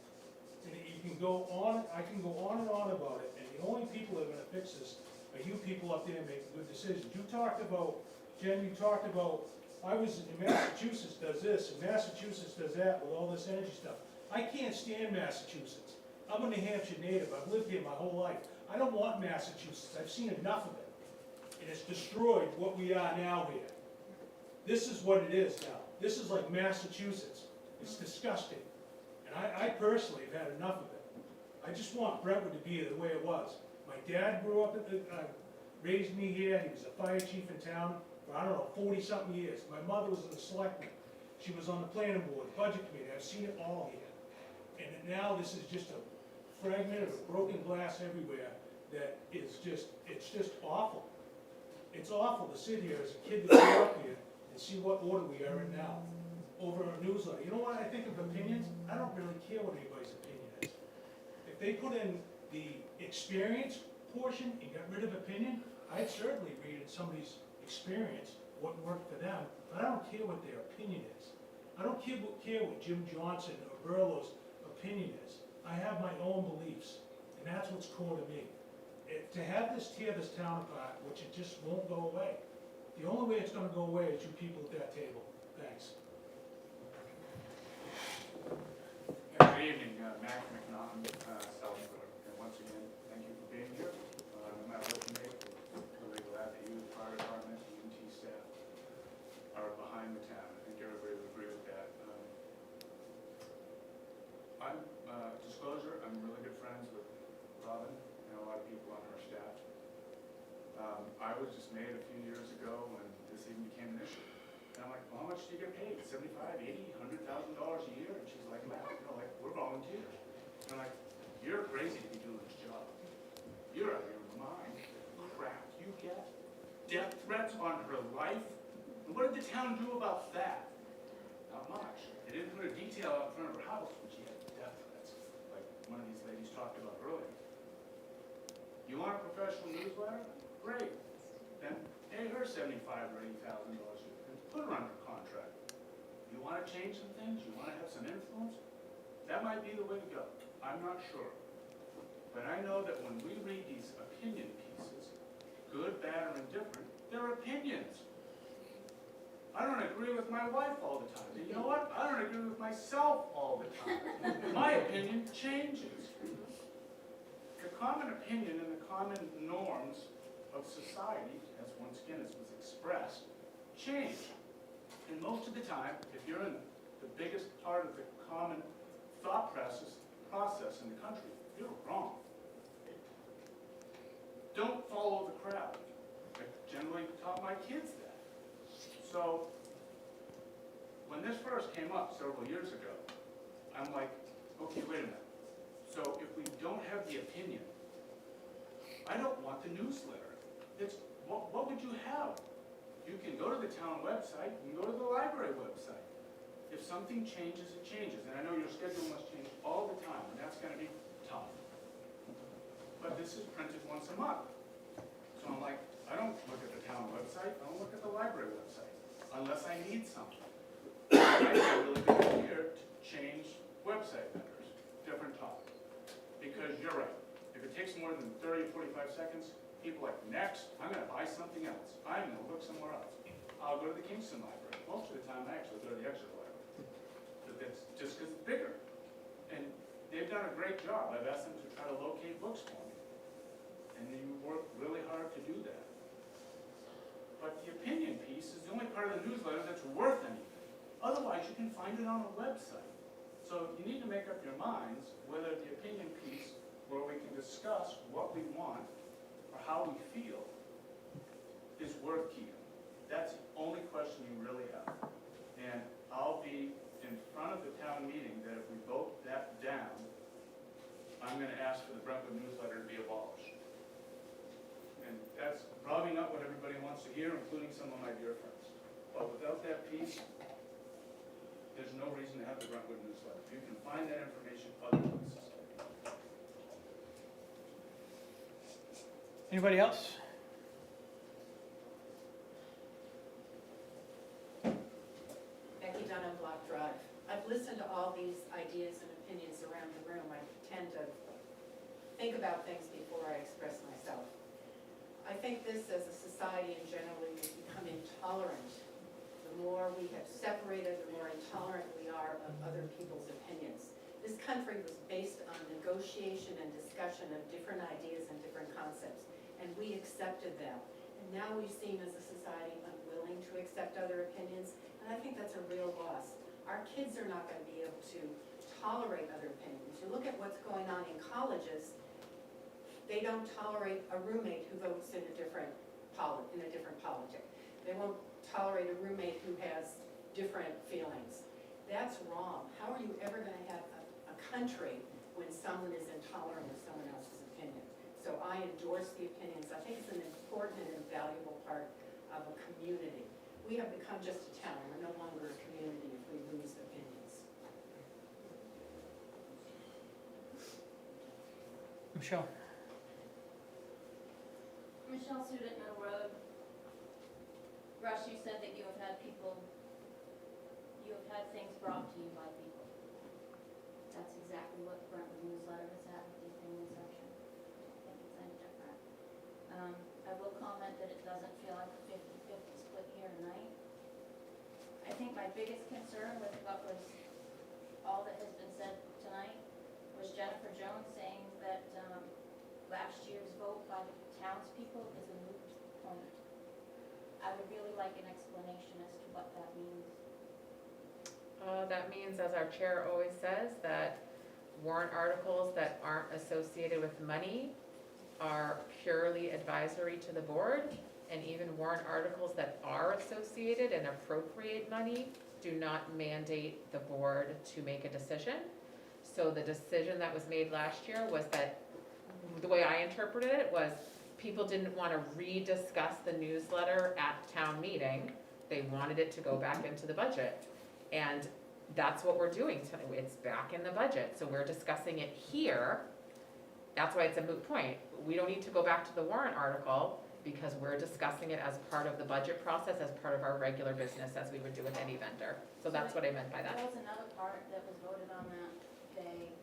And you can go on, I can go on and on about it, and the only people that are gonna fix this are you people up there making good decisions. You talked about, Jen, you talked about, I was in Massachusetts does this, and Massachusetts does that with all this energy stuff. I can't stand Massachusetts. I'm a New Hampshire native, I've lived here my whole life. I don't want Massachusetts, I've seen enough of it. And it's destroyed what we are now here. This is what it is now. This is like Massachusetts. It's disgusting. And I personally have had enough of it. I just want Brentwood to be the way it was. My dad grew up, raised me here, he was a fire chief in town for, I don't know, 40-something years. My mother was in the selectmen. She was on the planning board, budget committee, I've seen it all here. And now this is just a fragment of broken glass everywhere that is just, it's just awful. It's awful to sit here as a kid that grew up here and see what order we are in now over a newsletter. You know what I think of opinions? I don't really care what anybody's opinion
if they put in the experience portion and got rid of opinion, I'd certainly read somebody's experience, what worked for them, but I don't care what their opinion is. I don't care what Jim Johnson or Burlow's opinion is. I have my own beliefs, and that's what's core to me. To have this tear this town apart, which it just won't go away. The only way it's gonna go away is you people at that table. Thanks.
Good evening, Mac McNaughton, Selectboard, and once again, thank you for being here. No matter what you make, we're really glad that you, the fire department, the EMT staff are behind the town. I think everybody would agree with that. Disclosure, I'm really good friends with Robin and a lot of people on her staff. I was just made a few years ago when this even became an issue. And I'm like, well, how much do you get paid? $75, $80, $100,000 a year? And she's like, Matt, we're volunteers. And I'm like, you're crazy to be doing this job. You're out of your mind. Crap, you get death threats on her life? And what did the town do about that? Not much. They didn't put a detail out in front of her house when she had death threats, like one of these ladies talked about earlier. You want a professional newsletter? Great. Then pay her $75,000 or $80,000 a year and put her under contract. You want to change some things? You want to have some influence? That might be the way to go. I'm not sure. But I know that when we read these opinion pieces, good, bad, or indifferent, they're opinions. I don't agree with my wife all the time. And you know what? I don't agree with myself all the time. My opinion changes. The common opinion and the common norms of society, as once again as was expressed, change. And most of the time, if you're in the biggest part of the common thought process in the country, you're wrong. Don't follow the crowd. I generally taught my kids that. So, when this first came up several years ago, I'm like, okay, wait a minute. So if we don't have the opinion, I don't want the newsletter. What would you have? You can go to the town website, you can go to the library website. If something changes, it changes. And I know your schedule must change all the time, and that's gonna be tough. But this is printed once a month. So I'm like, I don't look at the town website, I don't look at the library website, unless I need something. It might be a really good idea to change website vendors, different topic. Because you're right, if it takes more than 30 or 45 seconds, people are like, next, I'm gonna buy something else. I'm gonna look somewhere else. I'll go to the Kingston Library. Most of the time, I actually go to the Exeter Library. But that's just because it's bigger. And they've done a great job. I've asked them to try to locate books for me. And they work really hard to do that. But the opinion piece is the only part of the newsletter that's worth anything. Otherwise, you can find it on a website. So you need to make up your minds whether the opinion piece, where we can discuss what we want or how we feel, is worth keeping. That's the only question you really have. And I'll be in front of the town meeting that if we vote that down, I'm going to ask for the Brentwood newsletter to be abolished. And that's probably not what everybody wants to hear, including some of my dear friends. But without that piece, there's no reason to have the Brentwood newsletter. You can find that information other places.
Anybody else?
Becky Dunham, Block Drive. I've listened to all these ideas and opinions around the room. I tend to think about things before I express myself. I think this, as a society in general, has become intolerant. The more we have separated, the more intolerant we are of other people's opinions. This country was based on negotiation and discussion of different ideas and different concepts, and we accepted them. And now we seem as a society unwilling to accept other opinions, and I think that's a real loss. Our kids are not going to be able to tolerate other opinions. You look at what's going on in colleges, they don't tolerate a roommate who votes in a different politic. They won't tolerate a roommate who has different feelings. That's wrong. How are you ever going to have a country when someone is intolerant of someone else's opinion? So I endorse the opinions. I think it's an important and invaluable part of a community. We have become just a town. We're no longer a community if we lose opinions.
Michelle?
Michelle Student, Middle Road. Russ, you said that you have had things brought to you by people. That's exactly what the Brentwood newsletter has had with the opinion section. I think it's any different. I will comment that it doesn't feel like a 50-50 split here tonight. I think my biggest concern with what was, all that has been said tonight, was Jennifer Jones saying that last year's vote by the townspeople is a moot point. I would really like an explanation as to what that means.
That means, as our chair always says, that warrant articles that aren't associated with money are purely advisory to the board, and even warrant articles that are associated and appropriate money do not mandate the board to make a decision. So the decision that was made last year was that, the way I interpreted it was, people didn't want to rediscuss the newsletter at town meeting. They wanted it to go back into the budget. And that's what we're doing tonight. It's back in the budget, so we're discussing it here. That's why it's a moot point. We don't need to go back to the warrant article because we're discussing it as part of the budget process, as part of our regular business, as we would do with any vendor. So that's what I meant by that.
There was another part that was voted on that day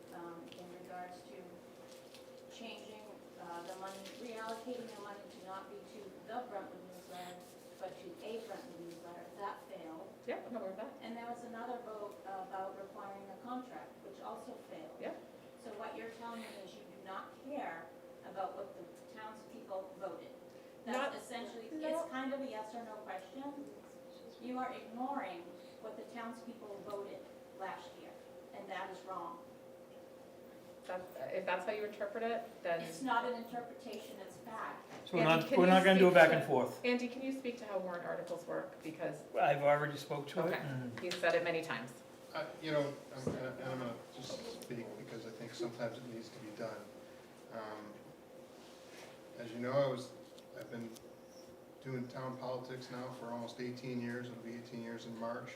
in regards to changing the money, reallocating the money to not be to the Brentwood newsletter, but to a Brentwood newsletter. That failed.
Yeah, I'm aware of that.
And there was another vote about requiring a contract, which also failed.
Yeah.
So what you're telling me is you do not care about what the townspeople voted.
Not-
That's essentially,
no.
it's kind of a yes or no question. You are ignoring what the townspeople voted last year, and that is wrong.
If that's how you interpret it, then.
It's not an interpretation, it's fact.
So
Andy, can
we're
you
not gonna do a
speak
back
to-
and forth.
Andy, can you speak to how warrant articles work? Because,
I've already spoke to it.
okay, he's said it many times.
You know, and I'm gonna just speak because I think sometimes it needs to be done. As you know, I've been doing town politics now for almost 18 years. It'll be 18 years in March.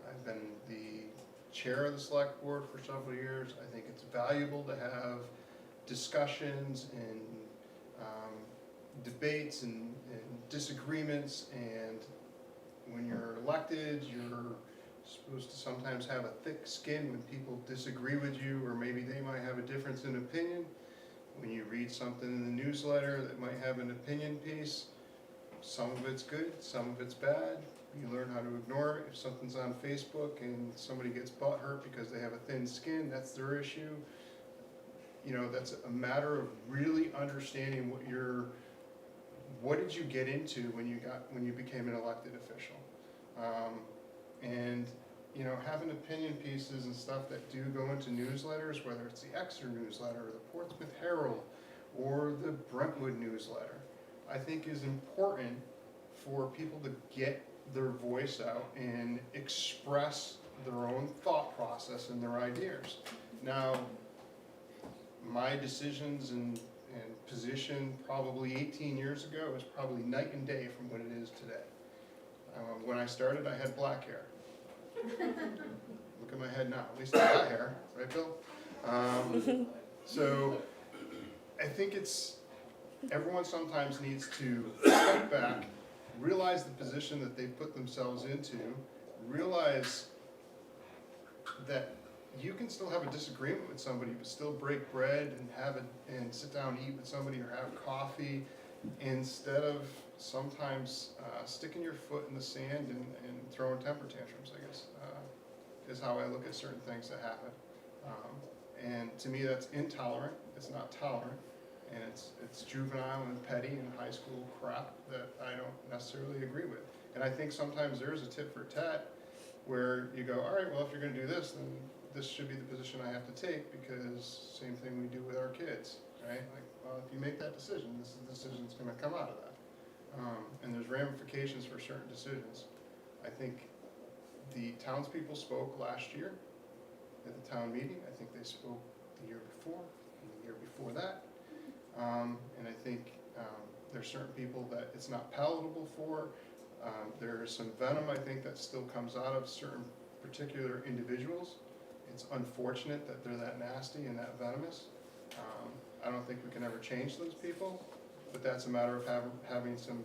I've been the chair of the select board for several years. I think it's valuable to have discussions and debates and disagreements, and when you're elected, you're supposed to sometimes have a thick skin when people disagree with you, or maybe they might have a difference in opinion. When you read something in the newsletter that might have an opinion piece, some of it's good, some of it's bad. You learn how to ignore it. If something's on Facebook and somebody gets butthurt because they have a thin skin, that's their issue. You know, that's a matter of really understanding what did you get into when you became an elected official. And you know, having opinion pieces and stuff that do go into newsletters, whether it's the Exeter newsletter, or the Portsmouth Herald, or the Brentwood newsletter, I think is important for people to get their voice out and express their own thought process and their ideas. Now, my decisions and position probably 18 years ago is probably night and day from what it is today. When I started, I had black hair. Look at my head now, at least I got hair, right, Bill? So I think everyone sometimes needs to step back, realize the position that they put themselves into, realize that you can still have a disagreement with somebody, but still break bread and sit down and eat with somebody or have coffee, instead of sometimes sticking your foot in the sand and throwing temper tantrums, I guess, is how I look at certain things that happen. And to me, that's intolerant, it's not tolerant, and it's juvenile and petty and high school crap that I don't necessarily agree with. And I think sometimes there's a tit for tat where you go, all right, well, if you're gonna do this, then this should be the position I have to take, because same thing we do with our kids, right? Like, well, if you make that decision, this is the decision that's gonna come out of that. And there's ramifications for certain decisions. I think the townspeople spoke last year at the town meeting. I think they spoke the year before, and the year before that. And I think there's certain people that it's not palatable for. There is some venom, I think, that still comes out of certain particular individuals. It's unfortunate that they're that nasty and that venomous. I don't think we can ever change those people, but that's a matter of having some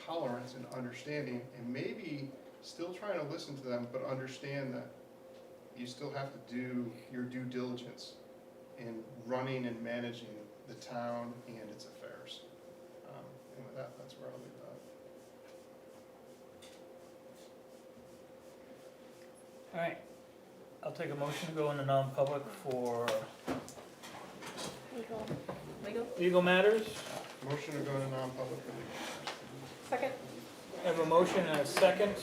tolerance and understanding, and maybe still trying to listen to them, but understand that you still have to do your due diligence in running and managing the town and its affairs. And with that, that's where I'll leave that.
All right, I'll take a motion to go into non-public for legal matters.
Motion to go to non-public for legal.
Second.
I have a motion and a second.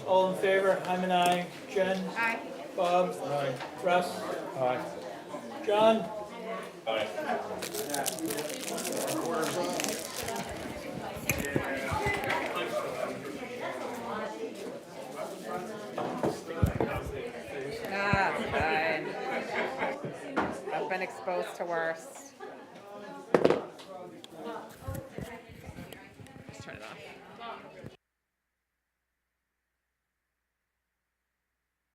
All in favor, Hyman, aye. Jen?
Aye.
Bob?
Aye.
Russ?
Aye.
John?
Aye.
Fine. I've been exposed to worse. Just turn it off.